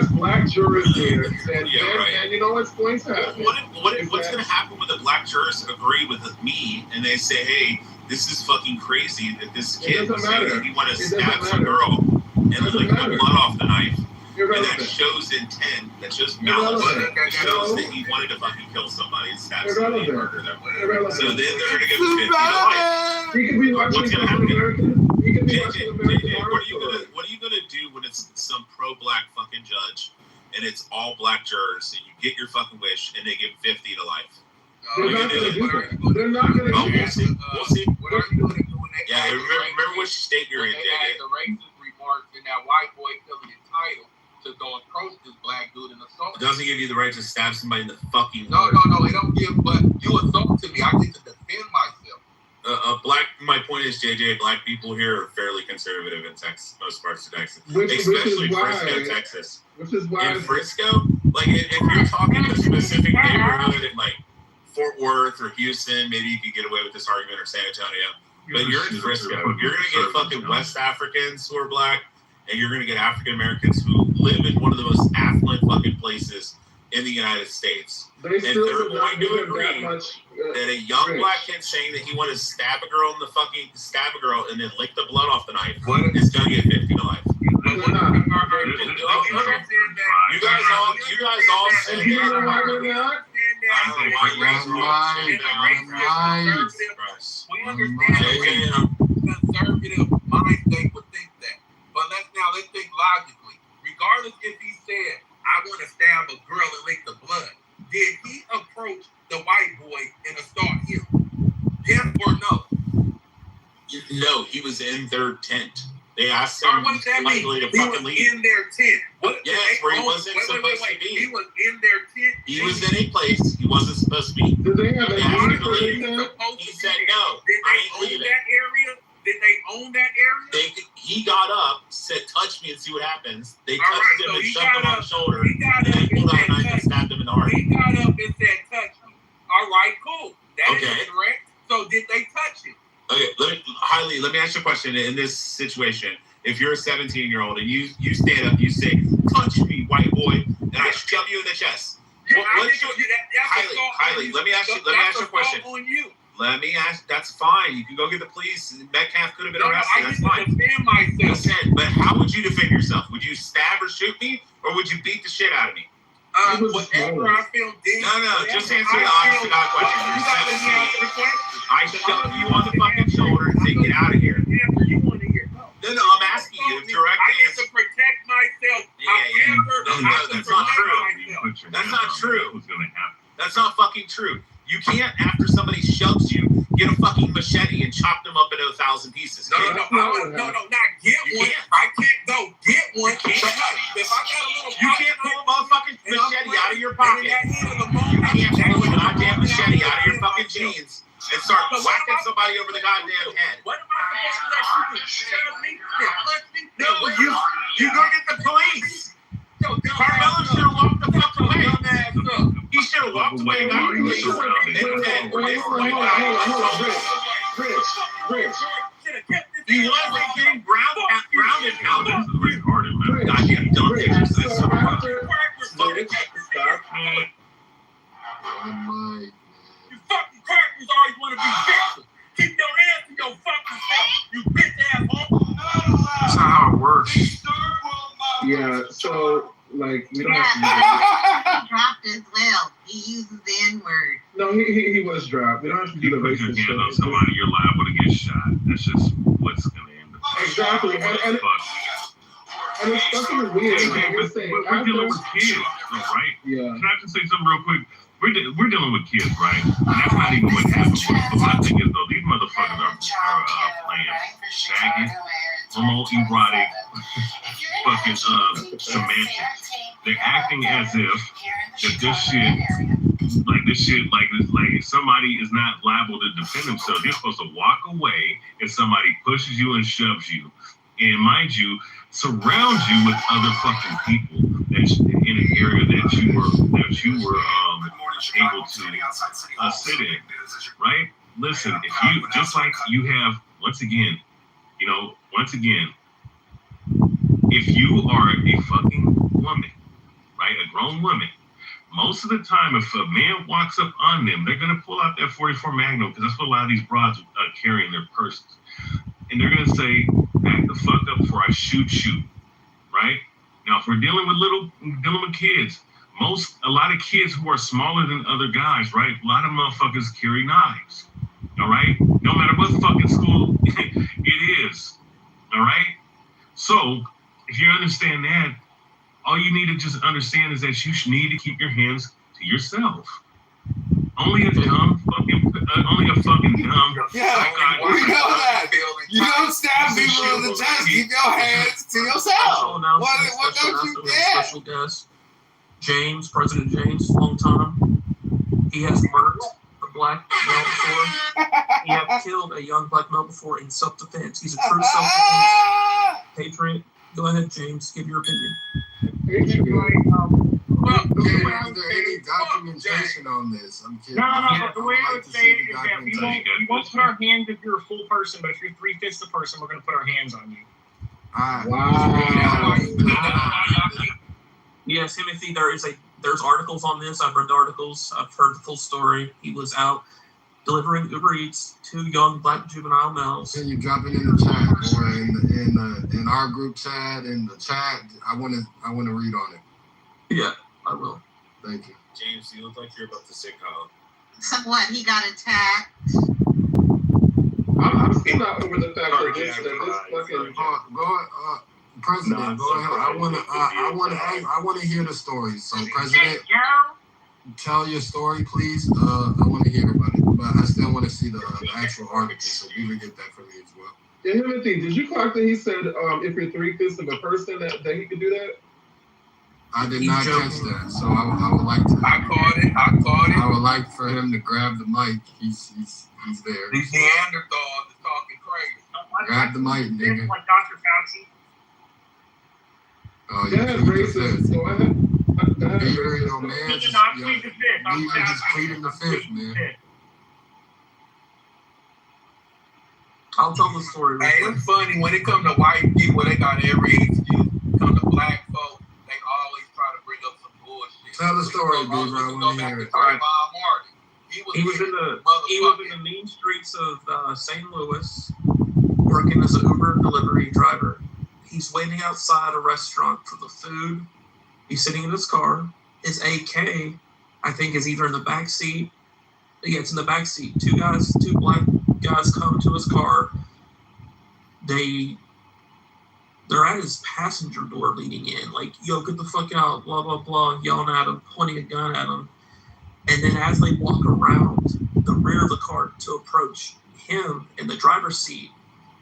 black jurors there, then you know what's going to happen. What's going to happen when the black jurors agree with me, and they say, hey, this is fucking crazy that this kid was saying that he wanted to stab some girl and lick the blood off the knife. And that shows intent, that shows malice, that shows that he wanted to fucking kill somebody and stab somebody and murder them. So then they're going to give him 50 to life. He could be watching what's going to happen? JJ, what are you going to do when it's some pro-black fucking judge and it's all black jurors and you get your fucking wish and they give 50 to life? They're not going to do that. We'll see. What are you going to do when they remember which state you're in, JJ. The racist remarks in that white boy feeling entitled to go approach this black dude and assault. It doesn't give you the right to stab somebody in the fucking No, it don't give, but you assaulted me. I get to defend myself. My point is, JJ, black people here are fairly conservative in Texas, most parts of Texas, especially Frisco, Texas. Which is why in Frisco, like if you're talking to a specific neighborhood in like Fort Worth or Houston, maybe you could get away with this argument, or San Antonio. But you're in Frisco, you're gonna get fucking West Africans who are black, and you're gonna get African Americans who live in one of the most affluent fucking places in the United States. They And still they're did not going give to him that agree much. that a young Rich. black kid saying that he wanted to stab a girl and then lick the blood off the knife is gonna get 50 to life. They're not. You guys all said that. I don't know why you guys are all saying that. We understand conservative mind state would think that. But let's think logically. Regardless if he said, I want to stab a girl and lick the blood, did he approach the white boy and start him? Yes or no? No, he was in their tent. They asked him What does that mean? to He was fucking leave. in their tent. Yes, where he wasn't supposed to be. He was in their tent. He was in a place he wasn't supposed to be. Did they have They a asked him need to for leave. him? He said no. Did I they ain't own leaving. that area? Did they own that area? He got up, said, "Touch me and see what happens." They All touched right, him so and he shoved got him on up- the shoulder. he got And then up pulled and out a knife said, and stabbed him in the heart. He got up and said, touch me. All right, cool. That is Okay. correct. So did they touch him? Okay, let me ask you a question. In this situation, if you're a 17-year-old and you stand up, you say, "Touch me, white boy," and I shove you in the chest. Yeah, What's your Hailey? Let me ask you a question. On you. Let me ask. That's fine. You can go get the police. Metcalf could have been No, arrested. I That's need to fine. defend myself. Listen, but how would you defend yourself? Would you stab or shoot me, or would you beat the shit out of me? Whatever I feel deep. No. Just answer the honest to God question. You You're got to answer 17. the question. I shove you on the fucking shoulder and say, "Get out of here." You want to hear? No, I'm asking you a direct I get answer. to protect myself. Yeah. No, that's not true. That's not true. What's gonna happen? That's not fucking true. You can't, after somebody shoves you, get a fucking machete and chop them up into 1,000 pieces. No, not get You one. can't. I can't go get one. You can't. If I got a little You can't pull a motherfucking machete out of your pocket. You can't pull a goddamn machete out of your fucking jeans and start whacking somebody over the goddamn head. What am I supposed to let you shove me and punch me? No, you go get the police. Carmelo should have walked the fuck away. He should have walked away and got the police. Rich. He wasn't getting grounded pounded. Goddamn dumb exercise. You fucking crackers always want to be victims. Keep your hands to your fucking self, you bitch asshole. That's not how it works. Yeah, so, like, we don't He dropped as well. He uses the N-word. No, he was dropped. We don't have to do You the put your racist hand on stuff. somebody, you're liable to get shot. That's just what's gonna end up. Exactly. And it's fucking weird. Like you're saying, We're dealing with kids, though, right? Yeah. Can I just say something real quick? We're dealing with kids, right? And that's not even what happened. But my thing is, though, these motherfuckers are playing saggy, homoerotic, fucking semantics. They're acting as if that this shit, like somebody is not liable to defend themselves. You're supposed to walk away if somebody pushes you and shoves you. And mind you, surround you with other fucking people that's in an area that you were able to sit in, right? Listen, if you just like you have once again, if you are a fucking woman, right, a grown woman, most of the time, if a man walks up on them, they're gonna pull out that 44 Magnum because that's what a lot of these broads are carrying in their purses. And they're gonna say, "Back the fuck up before I shoot you," right? Now, if we're dealing with kids, a lot of kids who are smaller than other guys, right? A lot of motherfuckers carry knives, all right? No matter what fucking school it is, all right? So, if you understand that, all you need to just understand is that you need to keep your hands to yourself. Only a fucking dumb. Yeah, we know that. You don't stab people in the chest. Keep your hands to yourself. What don't you get? Special guest, James, President James, long time. He has murked a black male before. He have killed a young black male before in self-defense. He's a true self-defense patriot. Go ahead, James. Give your opinion. Is there any documentation on this? I'm kidding. No. But the way I would say it is that we won't put our hands if you're a full person, but if you're 3/5 the person, we're going to put our hands on you. Yes, Timothy. there's articles on this. I've read the articles. I've heard the full story. He was out delivering Uber Eats to young black juvenile males. Can you drop it in the chat or in our group chat, in the chat? I want to read on it. Yeah, I will. Thank you. James, you look like you're about to say Kyle. So what? He got attacked. I'm still not over the fact that this fucking President, go ahead. I want to hear the story. So, President, tell your story, please. I want to hear about it, but I still want to see the actual article, so we would get that from you as well. Yeah, Timothy, did you clock that he said if you're 3/5 of a person that he could do that? I did not catch that, so I would like to. I caught it. I would like for him to grab the mic. He's there. These Neanderthals is talking crazy. Grab the mic, nigga. Like Dr. Fauci. Oh, yeah, racist. Go ahead. Man, just pleading the fifth, man. I'll tell the story. Hey, it's funny when it comes to white people, they got every excuse. Come to black folk, they always try to bring up some bullshit. Tell the story, B, bro. I want to hear it. He was in the mean streets of St. Louis, working as an Uber delivery driver. He's waiting outside a restaurant for the food. He's sitting in his car. His AK, I think, is either in the back seat. Yeah, it's in the back seat. Two black guys come to his car. They're at his passenger door leaning in, like, yo, get the fuck out, blah, blah, blah, yelling at him, pointing a gun at him. And then as they walk around the rear of the car to approach him in the driver's seat,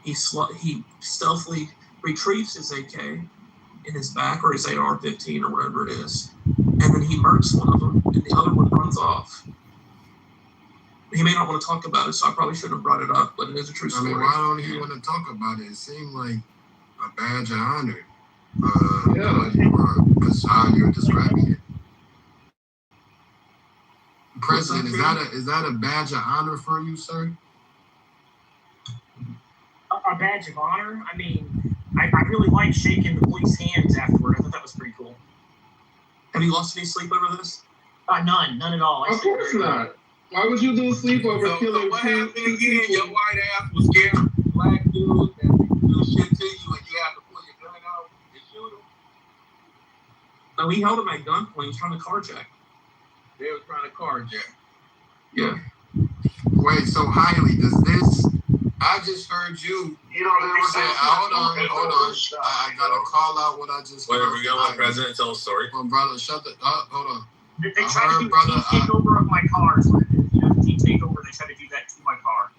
he stealthily retrieves his AK in his back, or his AR-15 or whatever it is. And then he murks one of them, and the other one runs off. He may not want to talk about it, so I probably shouldn't have brought it up, but it is a true story. I mean, why don't he want to talk about it? It seemed like a badge of honor. That's how you're describing it. President, is that a badge of honor for you, sir? A badge of honor? I mean, I really like shaking the police hands afterward. I thought that was pretty cool. Have you lost any sleep over this? None at all. Of course not. Why would you do a sleepover killing what happened again? Your white ass was scared black dudes that do shit to you and you have to pull your gun out and shoot them? No, he held him at gunpoint. He was trying to carjack. They were trying to carjack. Yeah. Wait, so Hailey, does this... I just heard you. Hold on. I gotta call out what I just heard. Whatever, we got one president tell a story. Well, brother, shut the hold on. They tried to do a team takeover of my car. So team takeover, they tried to do that to my car.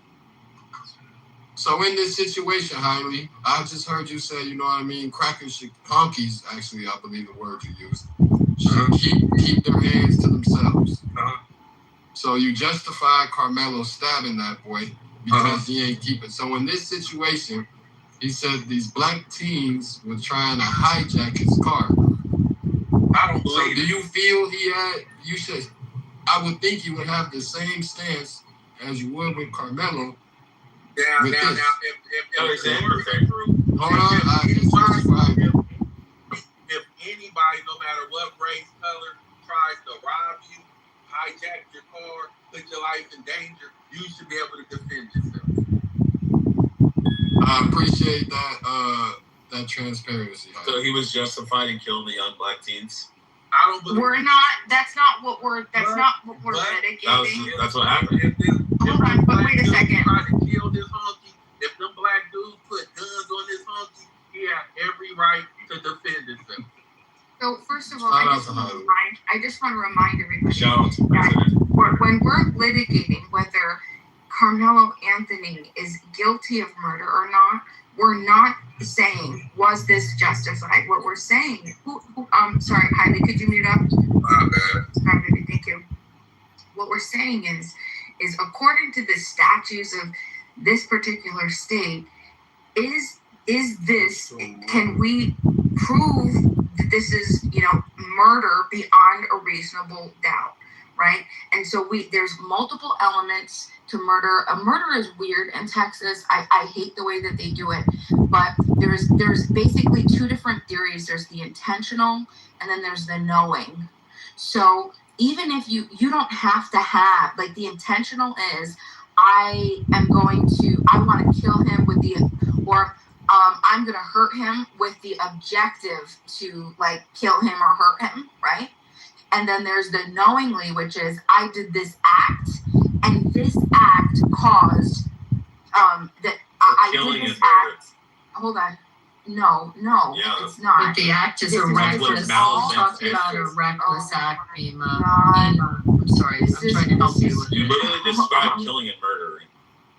So in this situation, Hailey, I just heard you say, you know what I mean, crackers should, honkies, actually, I believe the word you used, should keep their hands to themselves. So you justify Carmelo stabbing that boy because he ain't keeping. So in this situation, he said these black teens were trying to hijack his car. I don't believe. So do you feel you should, I would think you would have the same stance as you would with Carmelo. If anybody, no matter what race, color, tries to rob you, hijack your car, put your life in danger, you should be able to defend yourself. I appreciate that transparency. So he was justified in killing the young black teens? I don't believe That's not what we're litigating. That's what happened. Hold on, but wait a second. Kill this honky. If them black dudes put guns on this honky, he had every right to defend himself. So first of all, I just want to remind everybody that when we're litigating whether Carmelo Anthony is guilty of murder or not, we're not saying was this justified. What we're saying, sorry, Hailey, could you mute up? Thank you. What we're saying is according to the statutes of this particular state, is this, can we prove that this is, murder beyond a reasonable doubt, right? And so there's multiple elements to murder. A murder is weird in Texas. I hate the way that they do it, but there's basically two different theories. There's the intentional and then there's the knowing. So even if you don't have to have, like, the intentional is, I want to kill him with the, or I'm going to hurt him with the objective to, like, kill him or hurt him, right? And then there's the knowingly, which is, I did this act, and this act caused that I did this act. Hold on. No, Yeah. it's not. But the act is a reckless. Talking about a reckless act, Bima. I'm sorry. I'm trying to help you. You literally described killing and murdering.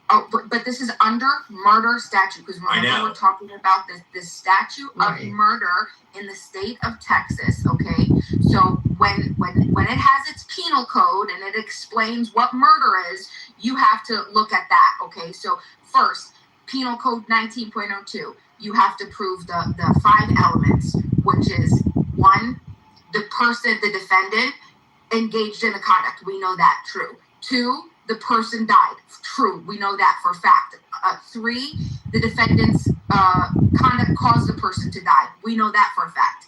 Oh, but this is under murder statute, because remember we're talking about this statute of murder in the state of Texas. Okay, so when it has its penal code and it explains what murder is, you have to look at that. Okay, so first, penal code 19.02, you have to prove the 5 elements, which is 1, the defendant engaged in a conduct. We know that, true. 2, the person died. True, we know that for a fact. 3, the defendant's conduct caused the person to die. We know that for a fact.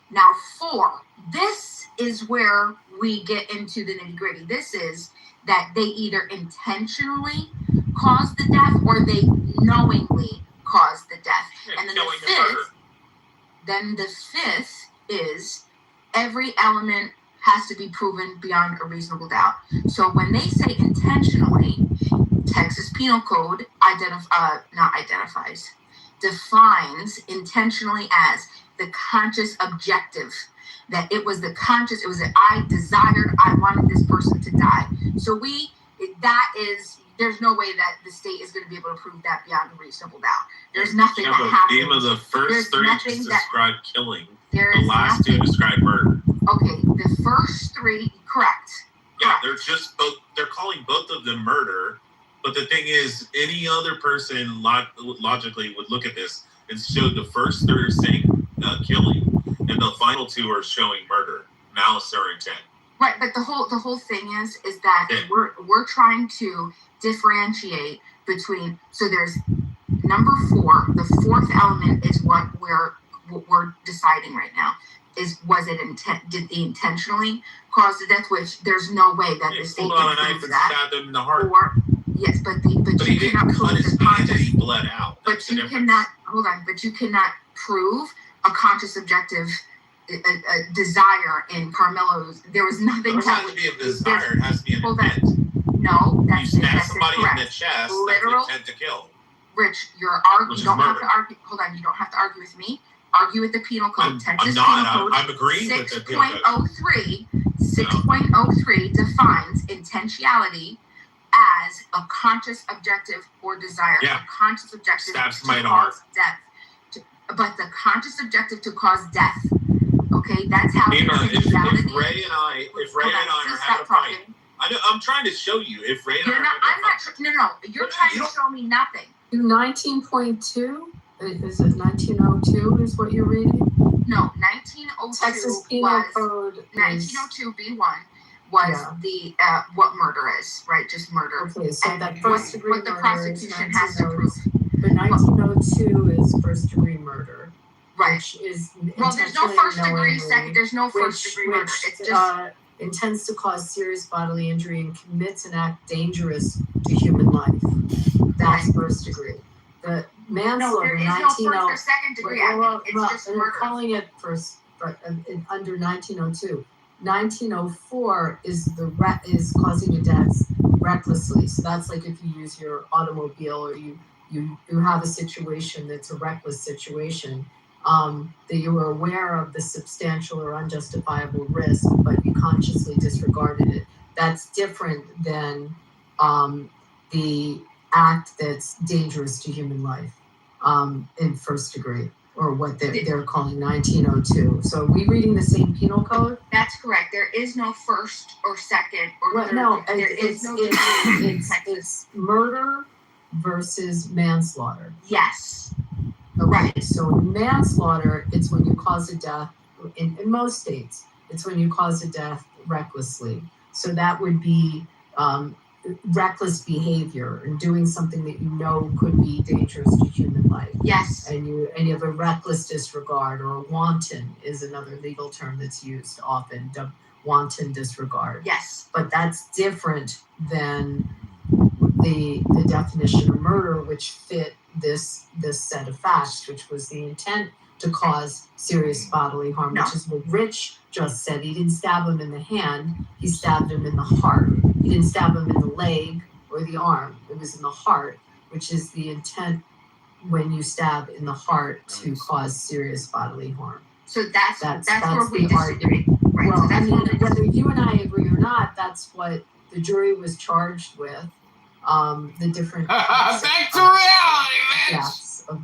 Now 4, this is where we get into the nitty gritty. This is that they either intentionally caused the death or they knowingly caused the death. And then the fifth is every element has to be proven beyond a reasonable doubt. So when they say intentionally, Texas Penal Code defines intentionally as the conscious objective. That it was that I desired, I wanted this person to die. So there's no way that the state is going to be able to prove that beyond a reasonable doubt. There's nothing that happens. Even the first 3 just describe killing. The last 2 describe murder. Okay, the first 3, correct. Yeah, they're just both. They're calling both of them murder. But the thing is, any other person logically would look at this and show the first 3 are saying killing, and the final 2 are showing murder, malice or intent. Right, but the whole thing is that we're trying to differentiate between. So there's number 4. The 4th element is what we're deciding right now. Did they intentionally cause the death? Which there's no way that the state can prove that. Stabbed him in the heart. Yes, but you cannot prove the conscious. He bled out. But you cannot But you cannot prove a conscious objective a desire in Carmelo's. There was nothing. It has to be a desire. It has to be an intent. No, that's you stab somebody correct. in the chest. Literal that's intent to kill. Rich, you don't have to argue. Hold on, you don't have to argue with me. Argue with the penal code. I'm not. I'm agreeing with the penal code. 6.03 defines intentionality as a conscious objective or desire. Yeah. A conscious objective Stab somebody to in the heart. cause death. But the conscious objective to cause death. Okay, that's how. If Ray and I are having a fight, I'm trying to show you. If Ray and You're trying to show me nothing. 19.2. Is it 1902 is what you're reading? No, 1902 Texas Penal Code 1902 B1 was the what murder is, right? Just murder. Okay, so that first degree what the prosecution has to prove. But 1902 is first degree murder. Right. Which is there's no first degree, second. There's no first degree murder. It's just intends to cause serious bodily injury and commits an act dangerous to human life. That's first degree. The manslaughter, there is no first or second degree. It's just murder. They're calling it first, under 1902. 1904 is causing a death recklessly. So that's like if you use your automobile or you have a situation that's a reckless situation, that you were aware of the substantial or unjustifiable risk, but you consciously disregarded it. That's different than the act that's dangerous to human life in first degree, or what they're calling 1902. So are we reading the same penal code? That's correct. There is no first or second or third. No, it's murder versus manslaughter. Yes. Okay, right. So manslaughter, it's when you cause a death, in most states, it's when you cause a death recklessly. So that would be reckless behavior and doing something that you know could be dangerous to human life. Yes. And you have a reckless disregard, or a wanton is another legal term that's used often, wanton disregard. Yes. But that's different than the definition of murder, which fit this set of facts, which was the intent to cause serious bodily harm, which is what Rich just said. He didn't stab him in the hand, he stabbed him in the heart. He didn't stab him in the leg or the arm, it was in the heart, which is the intent when you stab in the heart to cause serious bodily harm. So that's where we the disagree. Right. Well, So that's I mean, whether you and I agree or not, that's what the jury was charged with. The different back to reality, man. deaths of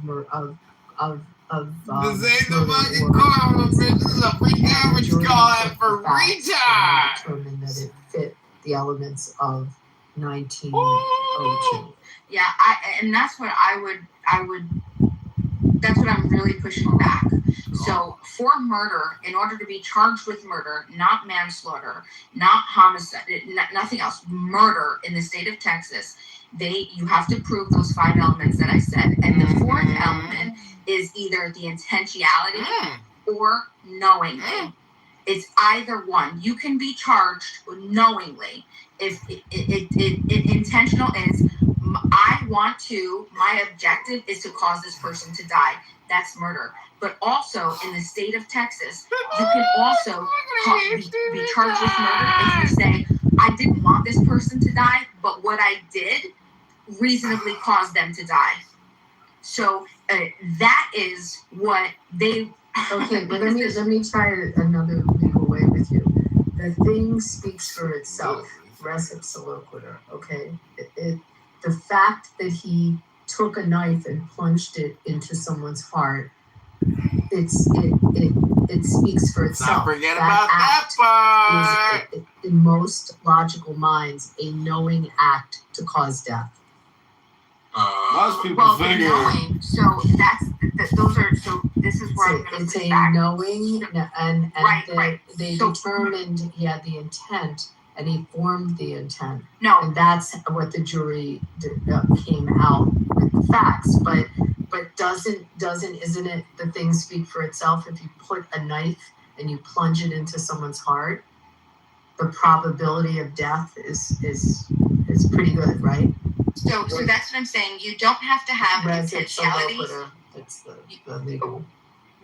this ain't the fucking car, bitch. This is a free average car for retard. Determined that it fit the elements of 1902. Yeah, and that's what I would. That's what I'm really pushing back. So for murder, in order to be charged with murder, not manslaughter, not homicide, nothing else, murder in the state of Texas, you have to prove those 5 elements that I said. And the 4th element is either the intentionality or knowingly. It's either one. You can be charged knowingly. If intentional is, my objective is to cause this person to die. That's murder. But also in the state of Texas, you can also be charged with murder if you say, I didn't want this person to die, but what I did reasonably caused them to die. So that is what they... Okay, but let me try another legal way with you. The thing speaks for itself. Res ipsa loquitur, okay? The fact that he took a knife and plunged it into someone's heart, it speaks for itself. Not forget about that part. Is, in most logical minds, a knowing act to cause death. Most people figure. Knowing, so those are. So this is where I'm going to It's a back. knowing, and right. They determined he had the intent, and he formed the intent. No, and that's what the jury came out with the facts. But isn't it the thing speak for itself? If you put a knife and you plunge it into someone's heart, the probability of death is pretty good, right? So that's what I'm saying. You don't have to have intentionality. That's the legal.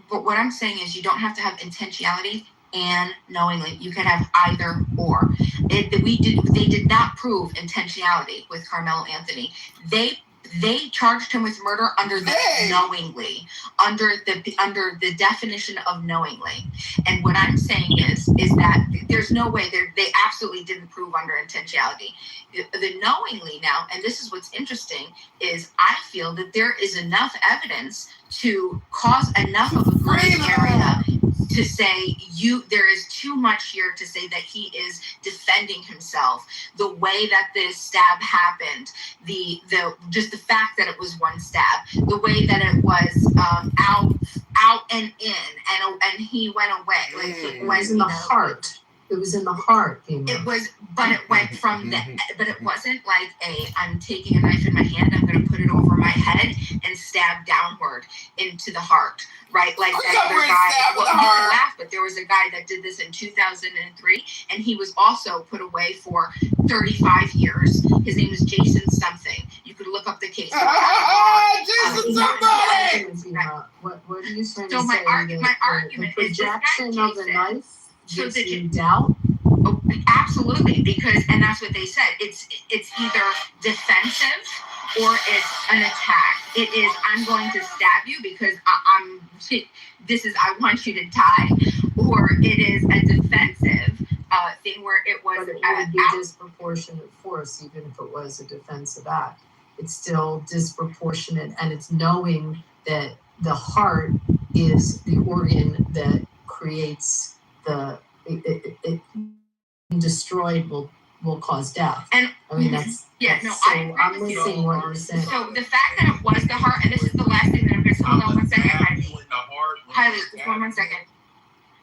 But what I'm saying is you don't have to have intentionality and knowingly. You can have either or. They did not prove intentionality with Carmelo Anthony. They charged him with murder under the knowingly, under the definition of knowingly. And what I'm saying is that there's no way they absolutely didn't prove under intentionality. The knowingly now, and this is what's interesting, is I feel that there is enough evidence to cause enough of a gray area to say there is too much here to say that he is defending himself. The way that this stab happened, just the fact that it was one stab, the way that it was out and in, and he went away. Like it was in the heart. It was in the heart. It was, but it went from but it wasn't like I'm taking a knife in my hand, I'm going to put it over my head and stab downward into the heart, right? Like that other guy. Well, you can laugh, but there was a guy that did this in 2003, and he was also put away for 35 years. His name is Jason something. You could look up the case. Jason somebody. What are you trying to say? My argument is the projection of the knife. So gives you doubt? Oh, absolutely, and that's what they said. It's either defensive or it's an attack. It is, I'm going to stab you because I want you to die, or it is a defensive thing where it was. But it would be disproportionate force, even if it was a defensive act. It's still disproportionate, and it's knowing that the heart is the organ that creates it destroyed will cause death. And I mean that's so I'm missing what you're saying. So the fact that it was the heart, and this is the last thing that I'm going to say. Hold on 1 second. Highly, just 1 second.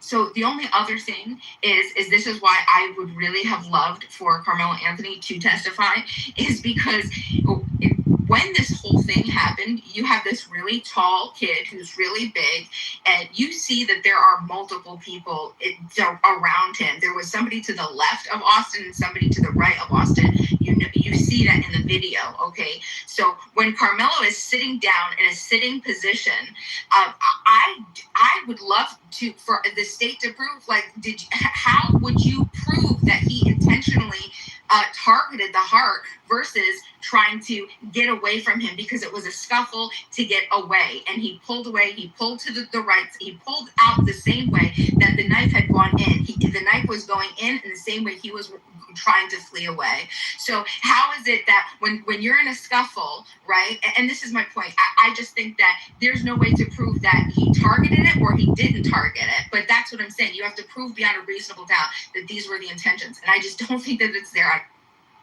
So the only other thing is this is why I would really have loved for Carmelo Anthony to testify, is because when this whole thing happened, you have this really tall kid who's really big, and you see that there are multiple people around him. There was somebody to the left of Austin and somebody to the right of Austin. You see that in the video, okay? So when Carmelo is sitting down in a sitting position, I would love for the state to prove, like, how would you prove that he intentionally targeted the heart versus trying to get away from him, because it was a scuffle to get away, and he pulled away, he pulled to the right, he pulled out the same way that the knife had gone in. The knife was going in the same way he was trying to flee away. So how is it that when you're in a scuffle, right, and this is my point, I just think that there's no way to prove that he targeted it or he didn't target it, but that's what I'm saying. You have to prove beyond a reasonable doubt that these were the intentions, and I just don't think that it's there.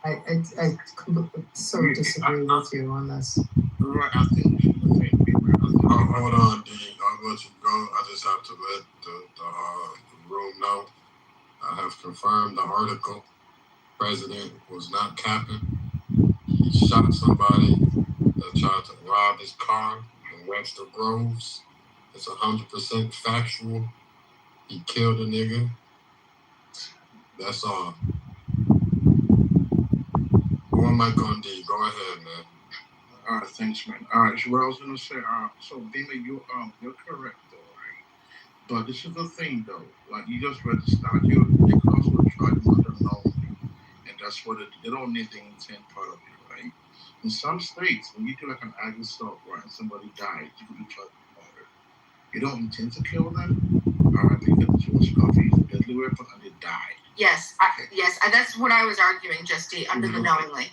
I so disagree with you on this. Right, I think hold on, D. I'll let you go. I just have to let the room know. I have confirmed the article. President was not capping. He shot somebody that tried to rob his car in Webster Groves. It's 100% factual. He killed a nigga. That's all. One mic on D. Go ahead, man. All right, thanks, man. All right, so what I was gonna say, so Bima, you're correct though, right? But this is the thing though, like you just read the statute, they could also charge them under knowingly, and that's what they don't need the intent part of it, right? In some states, when you do like an ag assault, right, and somebody dies, you can be charged with murder. You don't intend to kill them, all right, but you get the force coffee, a deadly weapon, and they die. Yes, that's what I was arguing, just under the knowingly.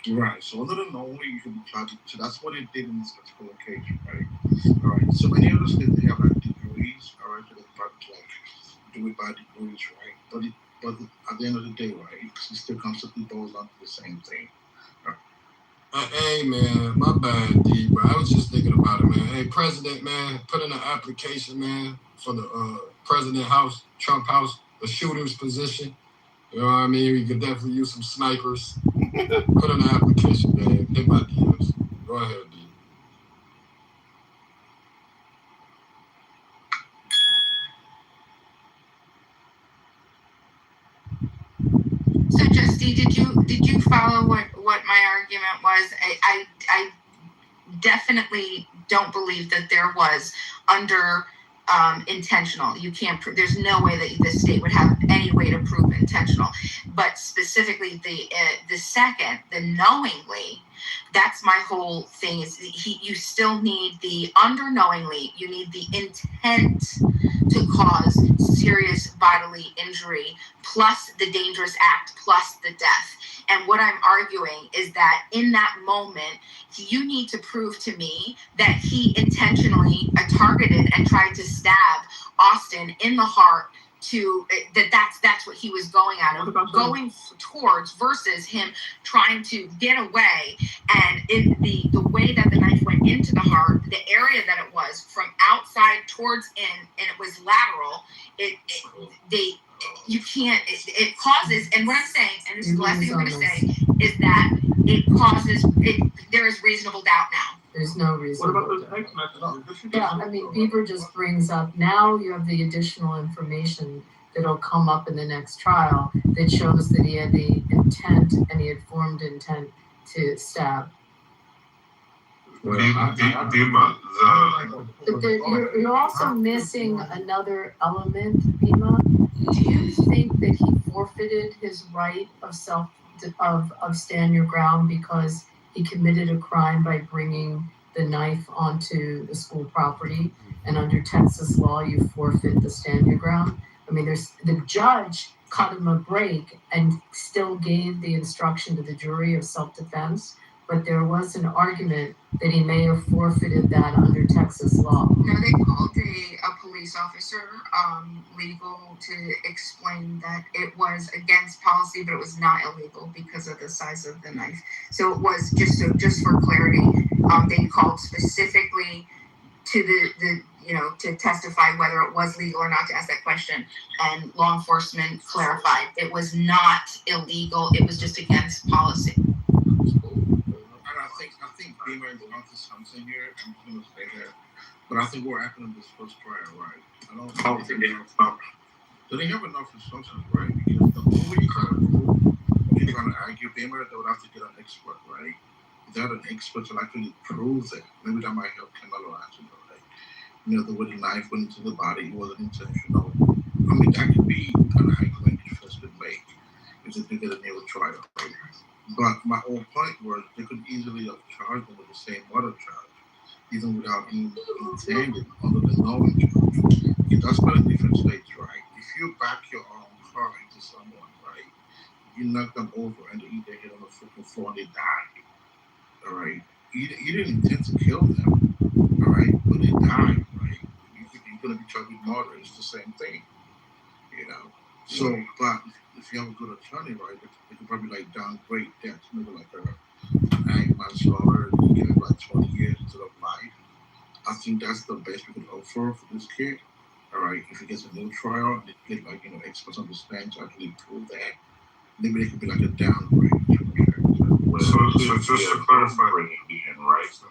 Right, so under the knowingly, you can be charged. So that's what it did in this particular case, right? All right, so many other states, they have like degrees, all right, so they do it by degrees, right? But at the end of the day, right, it still constantly boils down to the same thing. Hey, man, my bad, D, but I was just thinking about it, man. Hey, President, man, put in an application, man, for the President House, Trump House, the shooter's position. You know what I mean? We could definitely use some snipers. Put in an application, man. Hit my DMs. Go ahead, D. So, Justy, did you follow what my argument was? I definitely don't believe that there was under intentional. You can't prove. There's no way that the state would have any way to prove intentional. But specifically, the second, the knowingly, that's my whole thing. Is you still need the under knowingly. You need the intent to cause serious bodily injury, plus the dangerous act, plus the death. And what I'm arguing is that in that moment, you need to prove to me that he intentionally targeted and tried to stab Austin in the heart, to that's what he was going towards, versus him trying to get away. And in the way that the knife went into the heart, the area that it was from outside towards in, and it was lateral, you can't, it causes, and what I'm saying, and this is the last thing I'm going to say, is that it causes, there is reasonable doubt now. There's no reason. What about those text messages? Yeah, I mean, Beaver just brings up, now you have the additional information that'll come up in the next trial that shows that he had the intent, and he had formed intent to stab. Well, But you're also missing another element, Bima. Do you think that he forfeited his right of stand your ground because he committed a crime by bringing the knife onto the school property, and under Texas law you forfeit the stand your ground? I mean, the judge cut him a break and still gave the instruction to the jury of self-defense, but there was an argument that he may have forfeited that under Texas law. No, they called a police officer legal to explain that it was against policy, but it was not illegal because of the size of the knife. So it was just for clarity, they called specifically to to testify whether it was legal or not to ask that question. And law enforcement clarified it was not illegal. It was just against policy. And I think Beamer is onto something here. I'm just gonna say that. But I think we're acting on this first trial, right? I don't think do they have enough resources, right? Because the more you try to prove, you're trying to argue Beamer, they would have to get an expert, right? Without an expert to actually prove that, maybe that might help Camelo actually, right? The way the knife went into the body, it wasn't intentional. I mean, that could be an argument defense could make if they did a new trial, right? But my whole point was they could easily have charged them with the same murder charge, even without any intended under the knowing charge. That's not in different states, right? If you back your own car into someone, right, you knock them over and they eat their head on the freaking floor and they die, all right? You didn't intend to kill them, all right, but they died, right? You're going to be charged with murder. It's the same thing, So, but if you have a good attorney, right, they could probably downgrade that, maybe an manslaughter, you give it 20 years instead of life. I think that's the best we could offer for this kid. All right, if he gets a new trial, they get experts on the stand to actually prove that. Maybe they could be a downgrade. So just to clarify, right?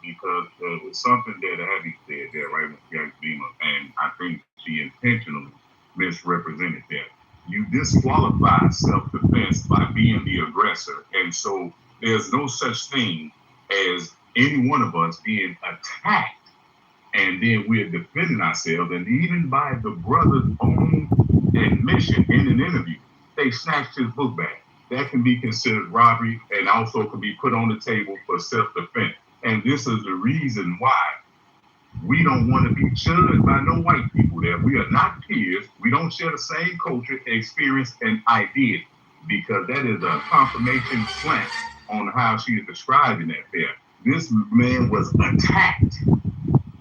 Because it's something that Abby said there, right, Mr. Beamer, and I think she intentionally misrepresented that. You disqualify self-defense by being the aggressor, and so there's no such thing as any one of us being attacked and then we're defending ourselves. And even by the brother's own admission in an interview, they snatched his book bag. That can be considered robbery and also can be put on the table for self-defense. And this is the reason why we don't want to be judged by no white people there. We are not peers. We don't share the same culture, experience, and ideas, because that is a confirmation slant on how she is describing that there. This man was attacked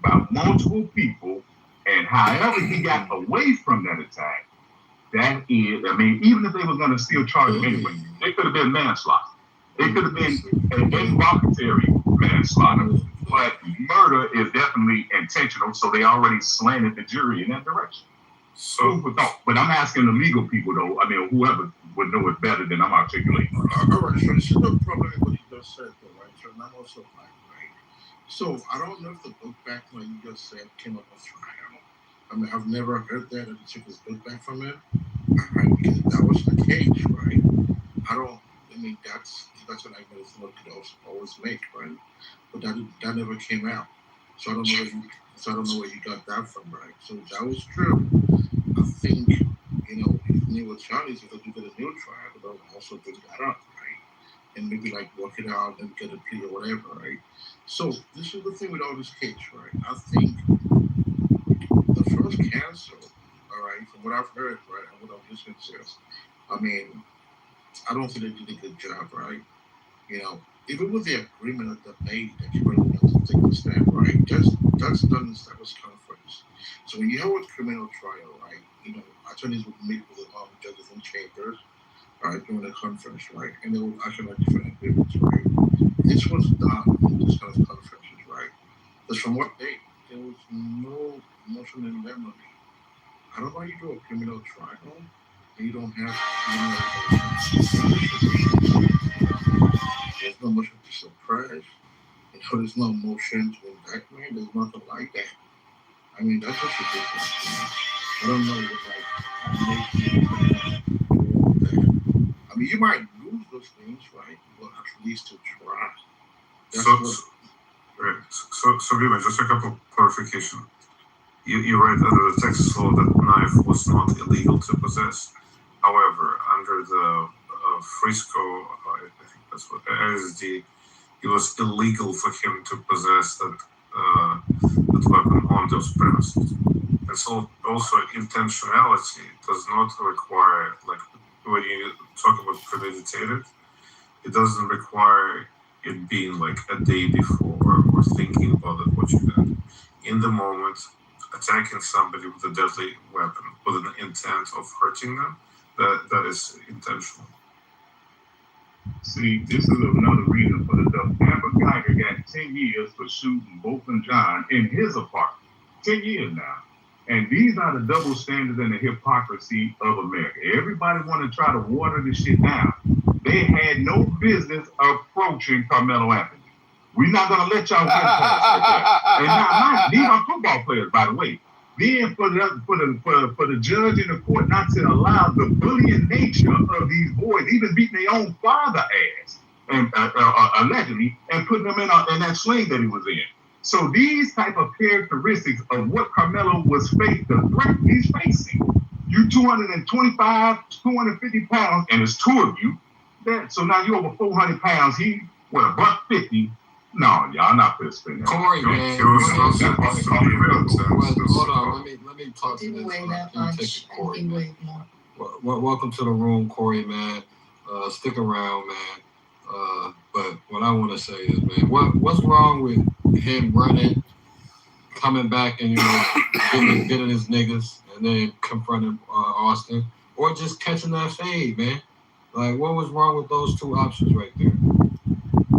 by multiple people, and however he got away from that attack, that is, I mean, even if they were going to still charge him anyway, it could have been manslaughter. It could have been an involuntary manslaughter, but murder is definitely intentional, so they already slanted the jury in that direction. So, but I'm asking the legal people, though, I mean, whoever would know it better than I'm articulating. All right, so this is the problem with what you just said, though, right? So I'm also black, right? So I don't know if the book back, like you just said, came up with trial. I mean, I've never heard that, and he took his book back from him. Right, because if that was the case, right? I mean, that's an argument that could always make, right? But that never came out. So I don't know where you got that from, right? So if that was true, I think, if New Charlie's, if they do get a new trial, they'll also bring that up, right? And maybe work it out and get a plea or whatever, right? So this is the thing with all this case, right? I think the first counsel, all right, from what I've heard, right, and what I've listened to, I mean, I don't think they did a good job, right? Even with the agreement that they made that you really have to take the stand, right? That's done in established conference. So when you have a criminal trial, right, attorneys would meet with the judges in chambers, right, during the conference, right, and they will actually have different agreements, right? This was done in this kind of conferences, right? Because from what date, there was no motion in limine. I don't know how you do a criminal trial and you don't have there's no motion to suppress. There's no motion to indictment. There's nothing like that. I mean, that's just ridiculous. I don't know what makes you. I mean, you might lose those things, right? But at least to try. So, Viva, just a couple clarification. You're right, under the Texas law, that knife was not illegal to possess. However, under the Frisco, I think that's what ISD, it was illegal for him to possess that weapon on those premises. And so also intentionality does not require, when you talk about premeditated, it doesn't require it being a day before or thinking about what you did. In the moment, attacking somebody with a deadly weapon with an intent of hurting them, that is intentional. See, this is another reason for the death. Amber Geiger got 10 years for shooting Both and John in his apartment. 10 years now. And these are the double standards and the hypocrisy of America. Everybody want to try to water this shit down. They had no business approaching Carmelo Anthony. We're not going to let y'all get past like that. And now, these are football players, by the way. Then for the judge in the court not to allow the bullying nature of these boys, even beating their own father ass, and allegedly, and putting them in that sling that he was in. So these type of characteristics of what Carmelo was facing, the threat he's facing. You 225, 250 pounds, and it's two of you. So now you over 400 pounds. He, what, $150? No, y'all not gonna spend that. Corey, man. Hold on, let me talk to this. Weigh that much. Corey, He weighed more. Welcome to the room, Corey, man. Stick around, man. But what I want to say is, man, what's wrong with him running, coming back, and getting his niggas, and then confronting Austin, or just catching that fade, man? Like, what was wrong with those two options right there?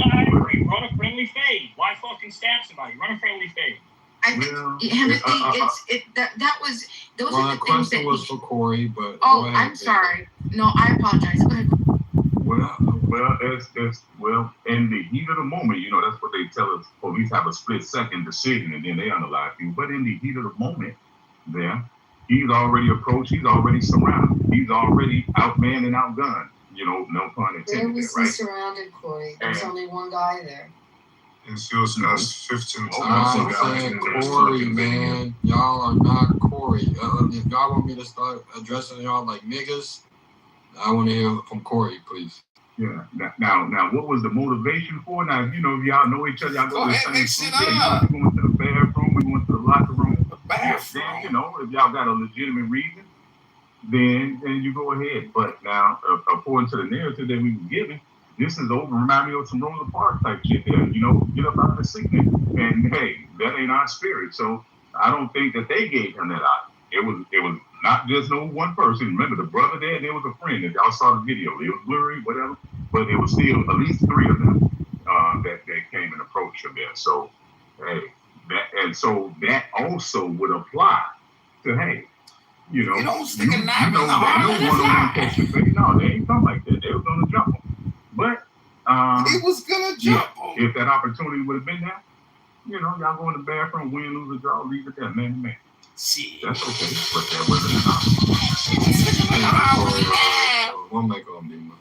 I agree. Run a friendly fade. Why fucking stab somebody? Run a friendly fade. I think that was those well, are the the things question that was for Corey, but I'm sorry. No, I apologize. Go ahead. Well, in the heat of the moment, that's what they tell us. Police have a split second decision, and then they analyze you. But in the heat of the moment, he's already approached. He's already surrounded. He's already outmanned and outgunned. No pun intended. Where was he surrounded, Corey? There's only one guy there. And she was asked 15 times. I'm saying Corey, man. Y'all are not Corey. If y'all want me to start addressing y'all like niggas, I want to hear from Corey, please. Yeah. Now, what was the motivation for? Now, y'all know each other. Y'all go to the same school. You going to the bathroom. We going to the locker room. The bathroom. Then, if y'all got a legitimate reason, then you go ahead. But now, according to the narrative that we were given, this is over. Remind me of some Rosa Parks type shit there. Get up out of the seat. And hey, that ain't our spirit. So I don't think that they gave him that out. It was not just no one person. Remember the brother there, and there was a friend. If y'all saw the video, it was blurry, whatever. But it was still at least three of them that came and approached him there. So hey, that also would apply to you don't stick a knife in the heart. No, they ain't come like that. They was gonna jump him. But he was gonna jump him. If that opportunity would have been there, y'all go in the bathroom, win, lose, or draw, leave it there, man to man. See, that's okay, but that wasn't enough. One mic on me, man.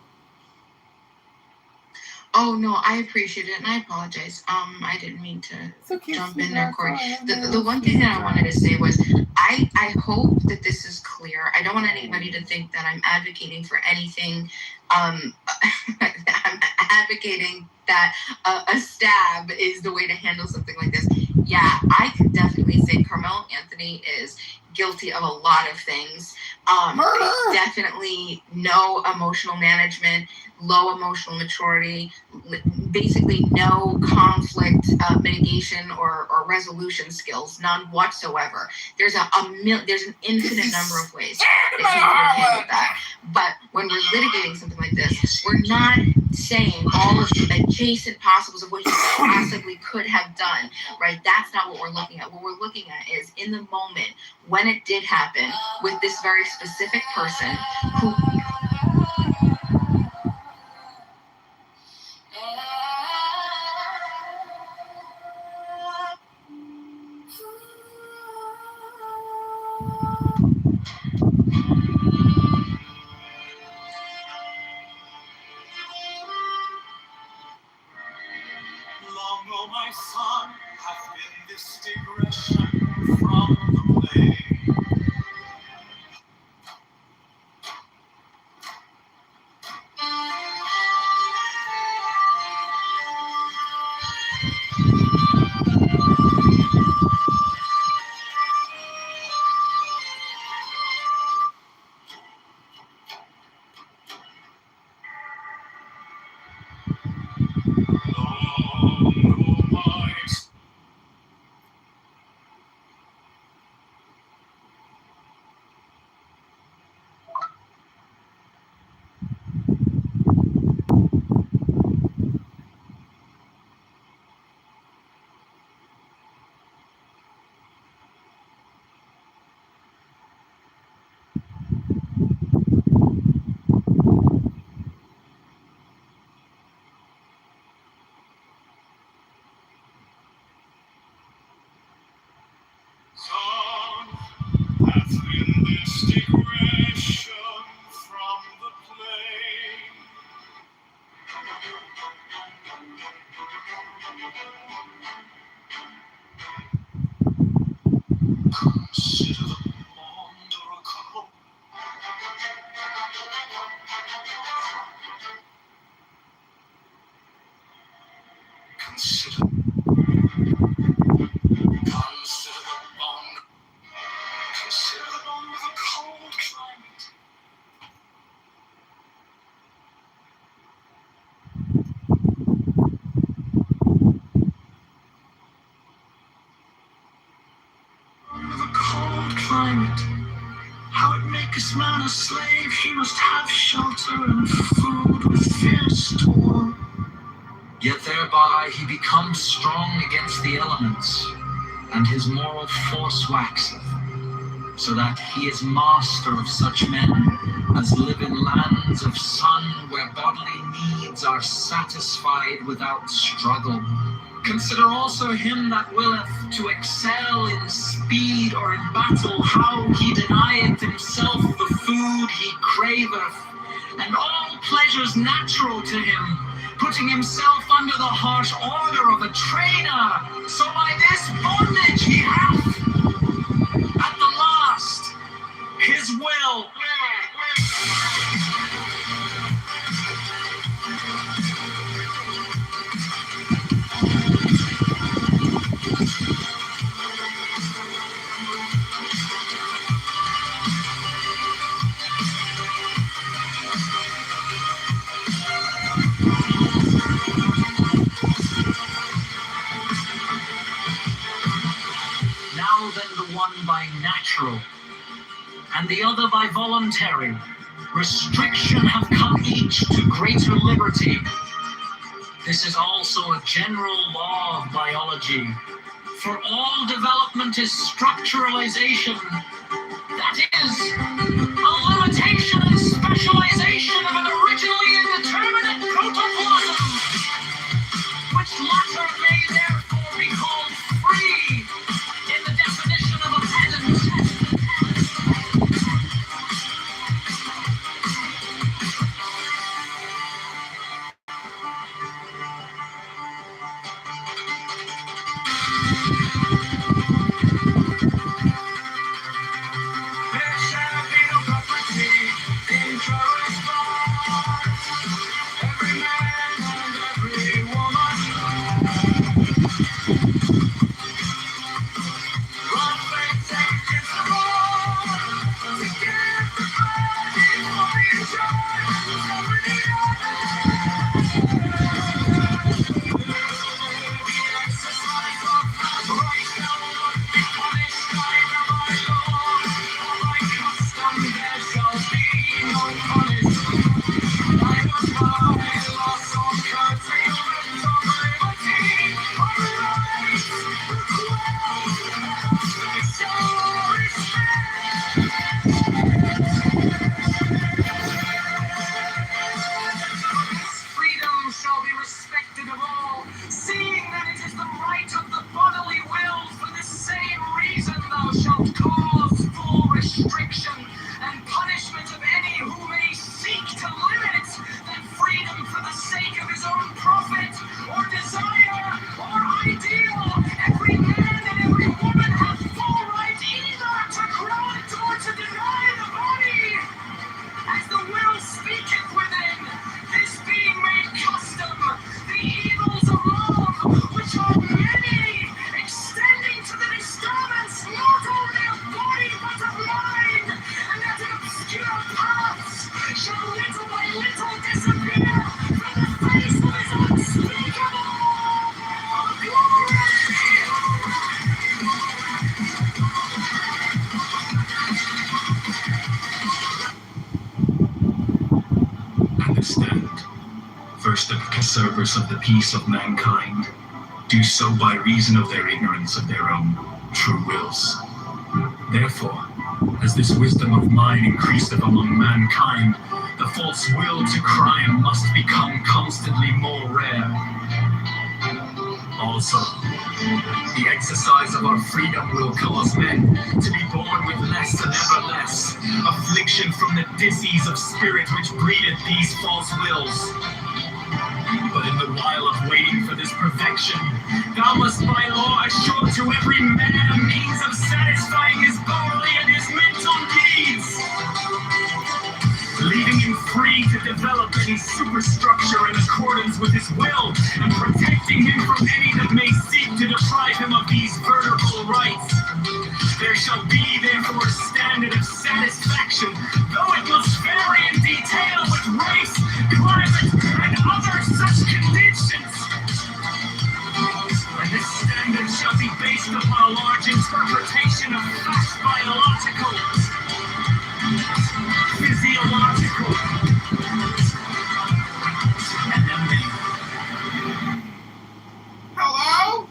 Oh no, I appreciate it and I apologize. I didn't mean to jump in there, Corey. The one thing that I wanted to say was I hope that this is clear. I don't want anybody to think that I'm advocating for anything. I'm advocating that a stab is the way to handle something like this. Yeah, I could definitely say Carmelo Anthony is guilty of a lot of things. Definitely no emotional management, low emotional maturity, basically no conflict mitigation or resolution skills, none whatsoever. There's there's an infinite number of ways that he could have handled that. But when we're litigating something like this, we're not saying all of the adjacent possibles of what he possibly could have done, right? That's not what we're looking at. What we're looking at is in the moment when it did happen with this very specific person who Long ago, my son, hath been this digression from the play. Mystic ration from the plane. Consider the bond of a couple. Consider the bond. Consider the bond of a cold climate. Of a cold climate. How it makes man a slave. He must have shelter and food with fierce toil. Yet thereby he becomes strong against the elements, and his moral force waxeth, so that he is master of such men as live in lands of sun, where bodily needs are satisfied without struggle. Consider also him that willeth to excel in speed or in battle, how he denieth himself the food he craveth, and all pleasures natural to him, putting himself under the harsh order of a trainer, so by this bondage he hath, at the last, his will. Now then the one by natural, and the other by voluntary restriction have come each to greater liberty. This is also a general law of biology. For all development is structuralization. That is, a limitation and specialization of an originally indeterminate protoplasm, which latter may therefore be called free in the definition of a pedant. There shall be no property, interest bars, every man and every woman. One may take its role to give the body for each other, over the exercise of right now would be punished either by law or by custom. There shall be no punishment, neither by loss or curtailment of liberty or rights required. They shall freedom shall be respected of all, seeing that it is the right of the bodily will. For this same reason thou shalt cause full restriction and punishment of any who may seek to limit that freedom for the sake of his own profit or desire or ideal. Every man and every woman hath full right either to grant or to deny the body, as the will speaketh within, this being made custom, the evils of love, which are many, extending to the disturbance not only of body but of mind, and that in obscure paths shall little by little disappear from the face of his unspeakable glory. Understand. First, the conservers of the peace of mankind do so by reason of their ignorance of their own true wills. Therefore, as this wisdom of mine increaseth among mankind, the false will to crime must become constantly more rare. Also, the exercise of our freedom will cause men to be born with less and ever less, protection from the disease of spirit which breedeth these false wills. But in the while of waiting for this perfection, thou must by law assure to every man a means of satisfying his bodily and his mental needs, leaving him free to develop any superstructure in accordance with his will, and protecting him from any that may seek to deprive him of these vertical rights. There shall be therefore a standard of satisfaction, though it must vary in detail with race, climate, and other such conditions. And this standard shall be based upon a large interpretation of facts, biological, physiological, and then Hello?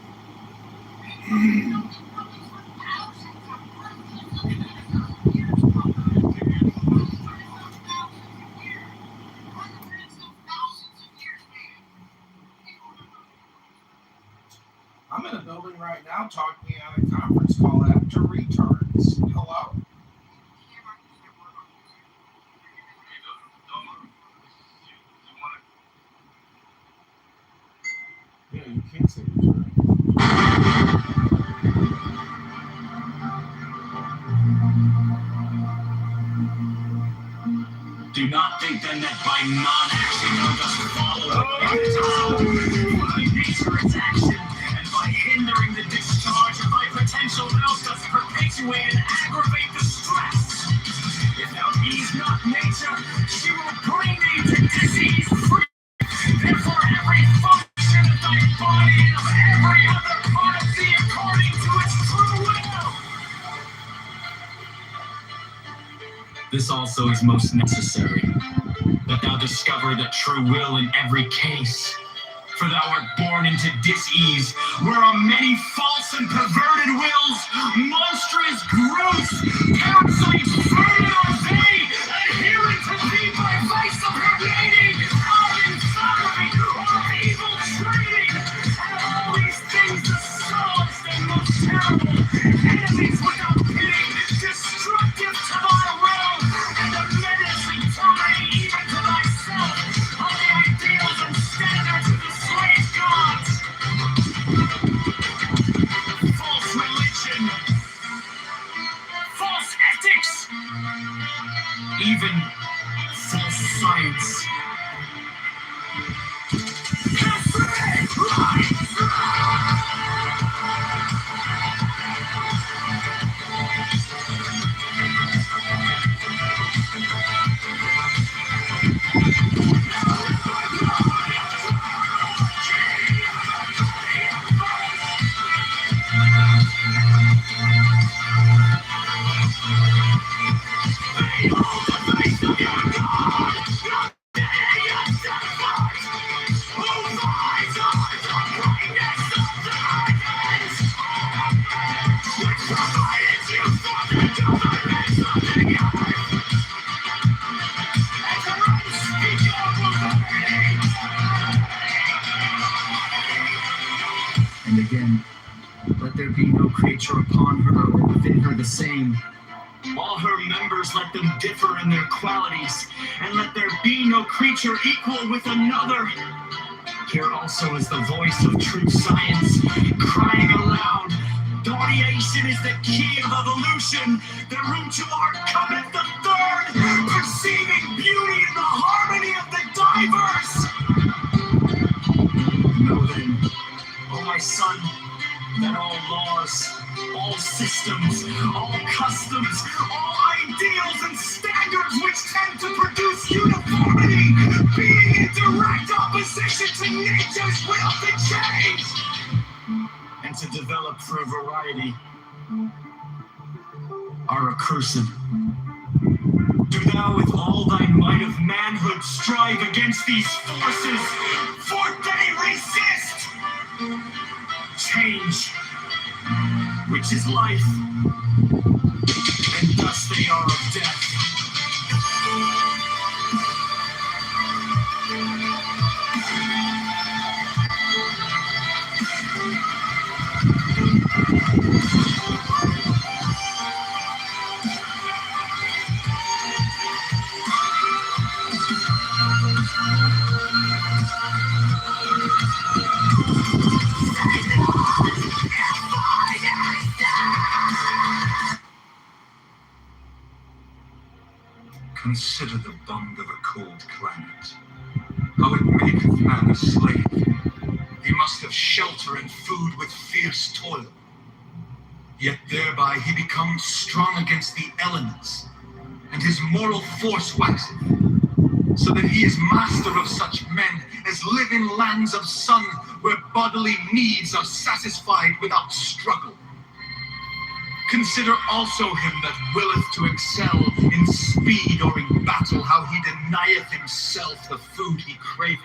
I'm in a building right now talking on a conference call after retards. Hello? Yeah, you can't say retard. do not think then that by non-action thou dost follow by nature its action, and by hindering the discharge of thy potential thou dost perpetuate and aggravate the stress. If thou ease not nature, she will bring thee to disease free. Therefore every function of thy body and of every other part of thee according to its true will. This also is most necessary, that thou discover the true will in every case. For thou art born into dis-ease, where are many false and perverted wills, monstrous growths, parasites, vermin are they, adherent to thee by vice of creating, of infirmity, or evil training, and all these things the subtlest and most terrible, enemies without pity, destructive to thy realm, and a menace and tyranny even to thyself, of the ideals and standards of the slave gods. False religion, false ethics, even false science. And again, let there be no creature upon her or within her the same. All her members let them differ in their qualities, and let there be no creature equal with another. Here also is the voice of true science, crying aloud, delineation is the key of evolution, the root to art cometh the third, perceiving beauty in the harmony of the diverse. Know then, O my son, that all laws, all systems, all customs, all ideals and standards which tend to produce uniformity, being in direct opposition to nature's will to change and to develop through variety, are accursed. Do thou with all thy might of manhood strive against these forces, for they resist change, which is life, and thus they are of death. Consider the bond of a cold climate, how it maketh man a slave. He must have shelter and food with fierce toil. Yet thereby he becomes strong against the elements, and his moral force waxeth, so that he is master of such men as live in lands of sun, where bodily needs are satisfied without struggle. Consider also him that willeth to excel in speed or in battle, how he denieth himself the food he craveth,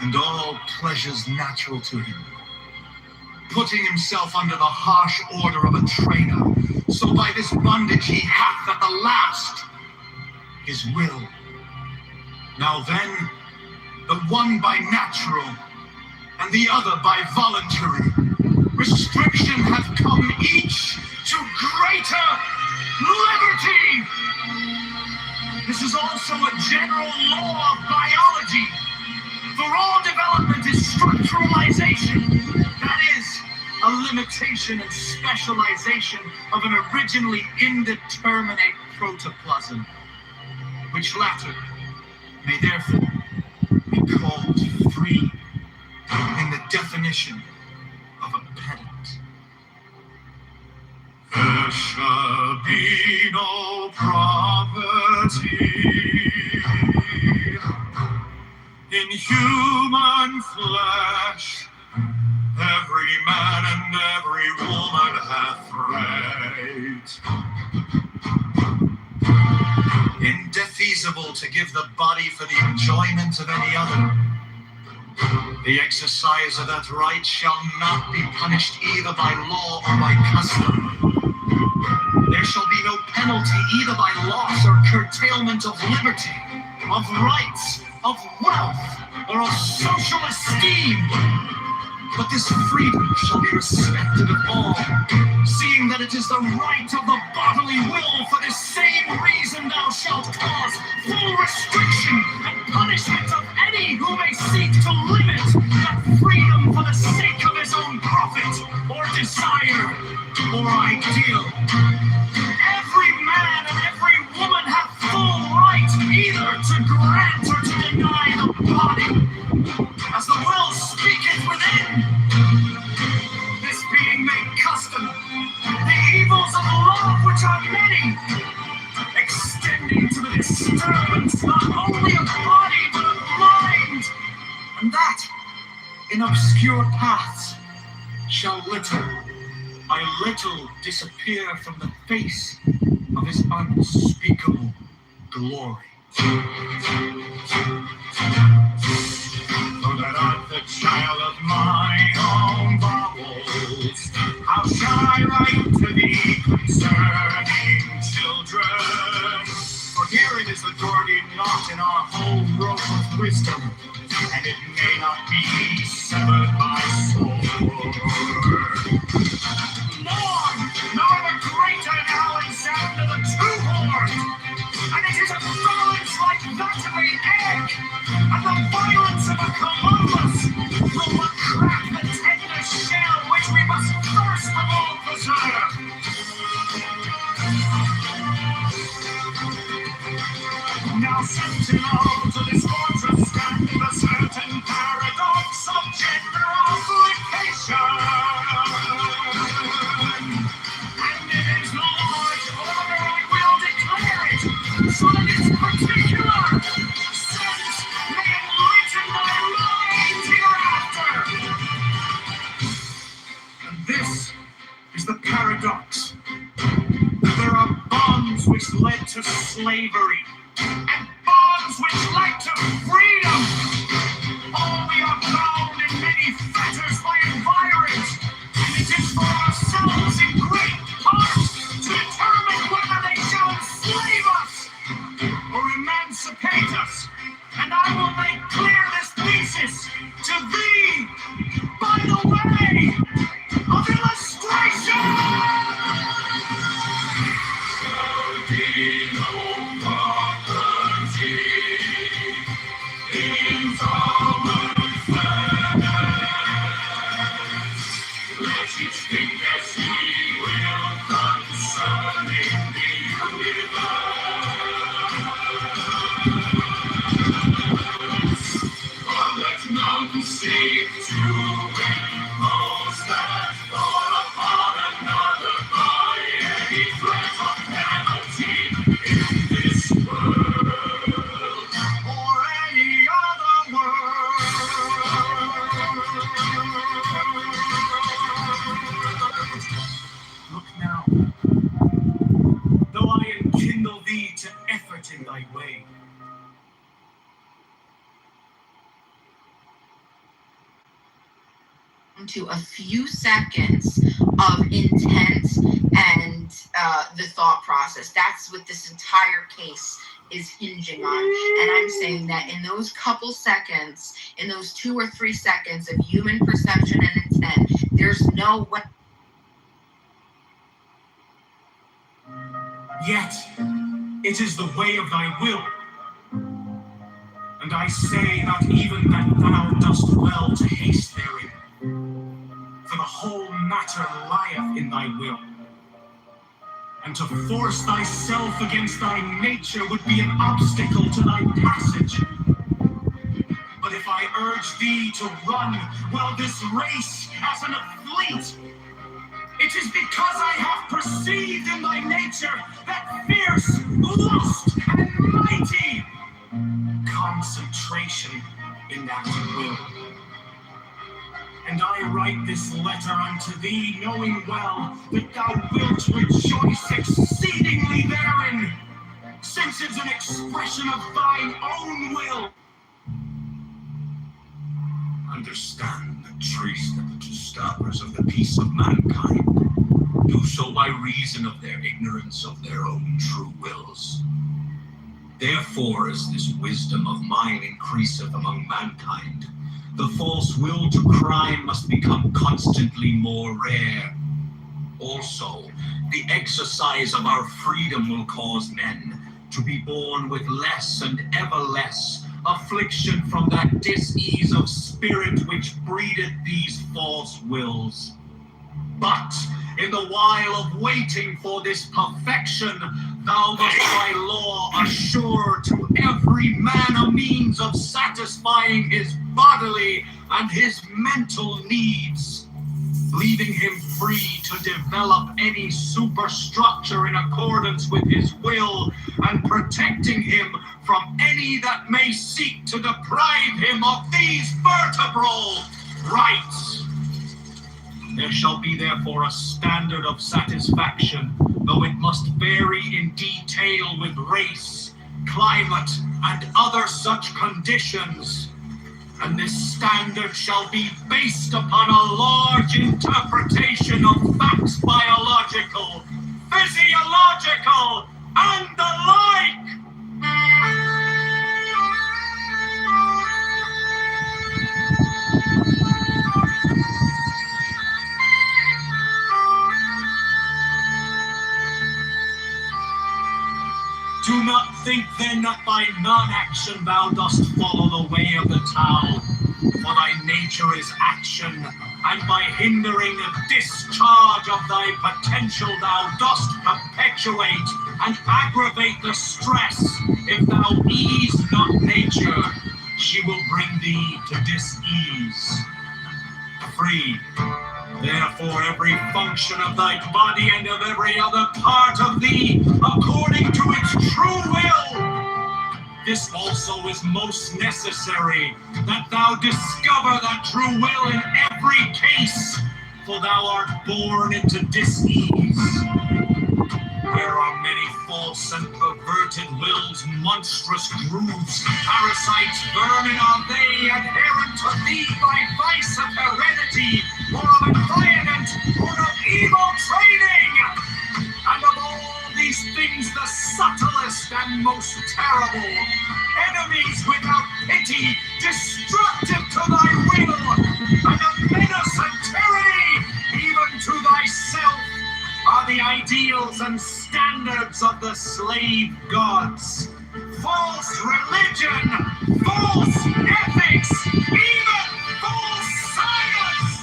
and all pleasures natural to him, putting himself under the harsh order of a trainer, so by this bondage he hath at the last his will. Now then, the one by natural, and the other by voluntary, restriction hath come each to greater liberty. This is also a general law of biology, for all development is structuralization, that is, a limitation and specialization of an originally indeterminate protoplasm, which latter may therefore be called free in the definition of a pedant. There shall be no poverty in human flesh. Every man and every woman hath right. Indefeasible to give the body for the enjoyment of any other. The exercise of that right shall not be punished either by law or by custom. There shall be no penalty either by loss or curtailment of liberty, of rights, of wealth, or of social esteem. But this freedom shall be respected of all, seeing that it is the right of the bodily will. For this same reason thou shalt cause full restriction and punishment of any who may seek to limit that freedom for the sake of his own profit, or desire, or ideal. Every man and every woman have full right either to grant or to deny the body, as the will speaketh within. This being made custom, the evils of love, which are many, extending to the disturbance not only of body but of mind, and that in obscure paths shall little by little disappear from the face of his unspeakable glory. So that I'm the child of my own bowels, how shall I write to thee concerning children? For here it is the Gordian knot in our whole rope of wisdom, and it may not be severed by sword. Nor the greater now in sound of the two-horn, and it is a violence like that of an egg, and the violence of a Columbus will but crack the tender shell which we must first of all preserve. Now sentinel to this fortress stand a certain paradox of gender application. And in its large order I will declare it, so that its particular sense may enlighten my mind hereafter. And this is the paradox, that there are bonds which led to slavery, and bonds which led to freedom. All we are bound in many fetters by environs, and it is for ourselves in great part to determine whether they shall enslave us or emancipate us. And I will make clear this thesis to thee by the way of illustration. Be no poverty in thy way. To a few seconds of intent and the thought process. That's what this entire case is hinging on. And I'm saying that in those couple seconds, in those 2 or 3 seconds of human perception and intent, there's no way. Yet, it is the way of thy will. And I say not even that thou dost well to haste therein. For the whole matter lieth in thy will. And to force thyself against thy nature would be an obstacle to thy passage. But if I urge thee to run, well, this race as an athlete, it is because I have perceived in thy nature that fierce, lust, and mighty concentration in that will. And I write this letter unto thee, knowing well that thou wilt rejoice exceedingly therein, since it's an expression of thine own will. Understand the treason of the disturbers of the peace of mankind do so by reason of their ignorance of their own true wills. Therefore, as this wisdom of mine increaseth among mankind, the false will to crime must become constantly more rare. Also, the exercise of our freedom will cause men to be born with less and ever less affliction from that dis-ease of spirit which breedeth these false wills. But in the while of waiting for this perfection, thou must by law assure to every man a means of satisfying his bodily and his mental needs, leaving him free to develop any superstructure in accordance with his will, and protecting him from any that may seek to deprive him of these vertebral rights. There shall be therefore a standard of satisfaction, though it must vary in detail with race, climate, and other such conditions. And this standard shall be based upon a large interpretation of facts biological, physiological, and the like. Do not think then that by non-action thou dost follow the way of the towel, for thy nature is action, and by hindering the discharge of thy potential thou dost perpetuate and aggravate the stress. If thou ease not nature, she will bring thee to dis-ease. Free. Therefore, every function of thy body and of every other part of thee, according to its true will. This also is most necessary, that thou discover that true will in every case, for thou art born into dis-ease. There are many false and perverted wills, monstrous grooves, parasites, vermin are they, adherent to thee by vice of heredity, or of environment, or of evil training. And of all these things, the subtlest and most terrible, enemies without pity, destructive to thy will, and a menace and tyranny, even to thyself, are the ideals and standards of the slave gods. False religion, false ethics, even false science.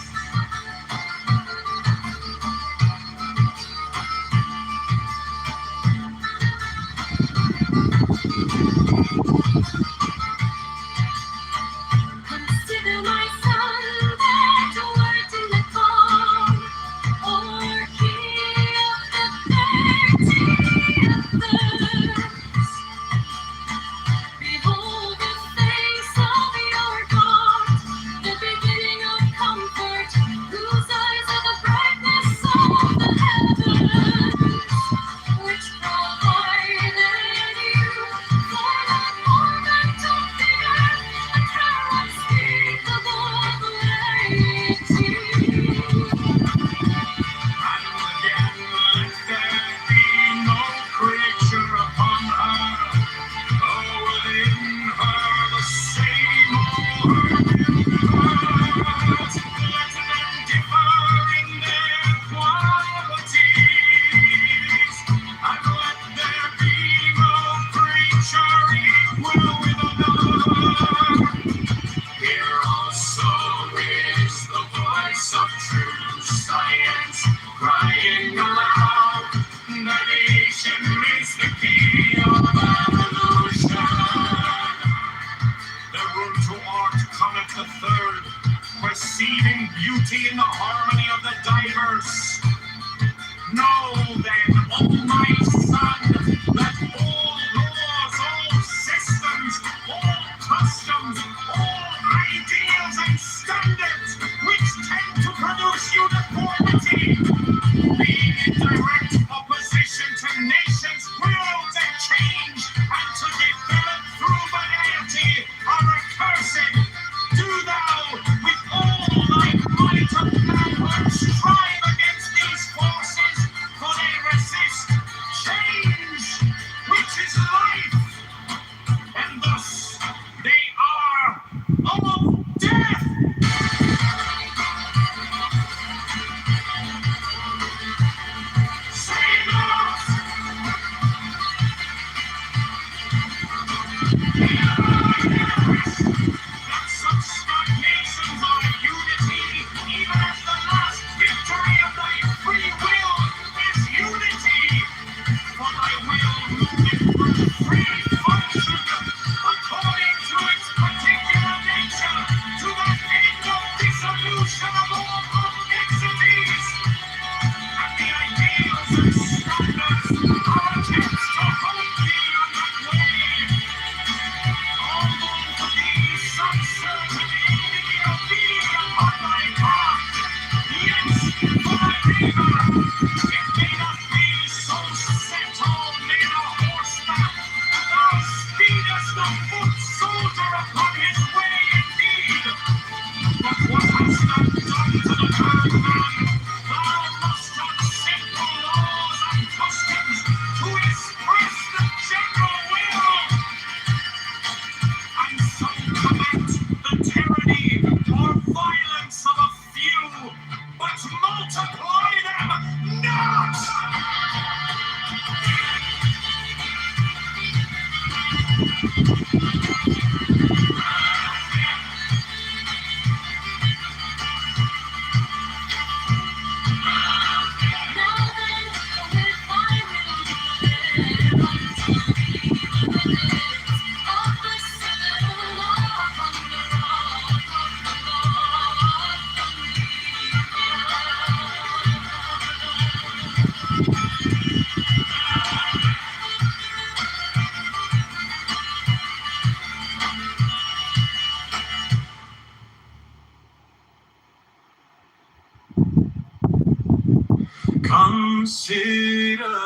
Consider my son that wert in the fall, or king of the 30th verse. Behold the face of your God, the beginning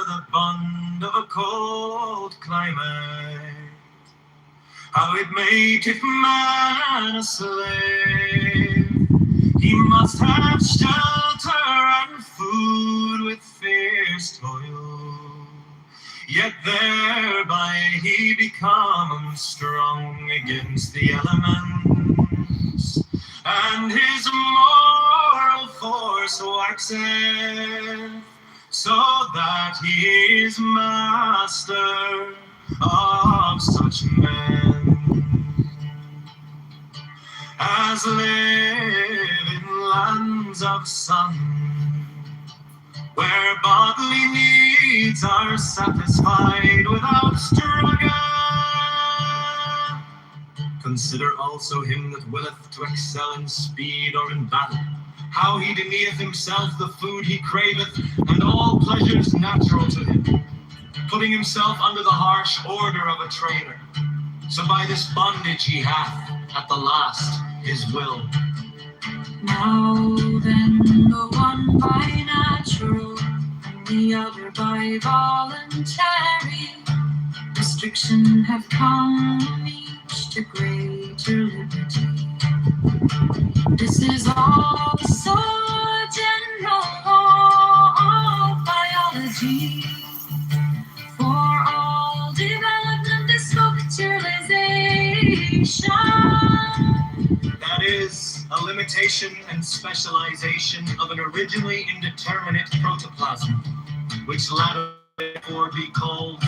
the bond of a cold climate, how it maketh man a slave. He must have shelter and food with fierce toil, yet thereby he becomes strong against the elements, and his moral force waxeth, so that he is master of such men as live in lands of sun, where bodily needs are satisfied without struggle. Consider also him that willeth to excel in speed or in battle, how he denieth himself the food he craveth, and all pleasures natural to him, putting himself under the harsh order of a trainer. So by this bondage he hath, at the last, his will. Now then, the one by natural, and the other by voluntary restriction have come each to greater liberty. This is also a general law of biology, for all development is structuralization. That is, a limitation and specialization of an originally indeterminate protoplasm, which latter therefore be called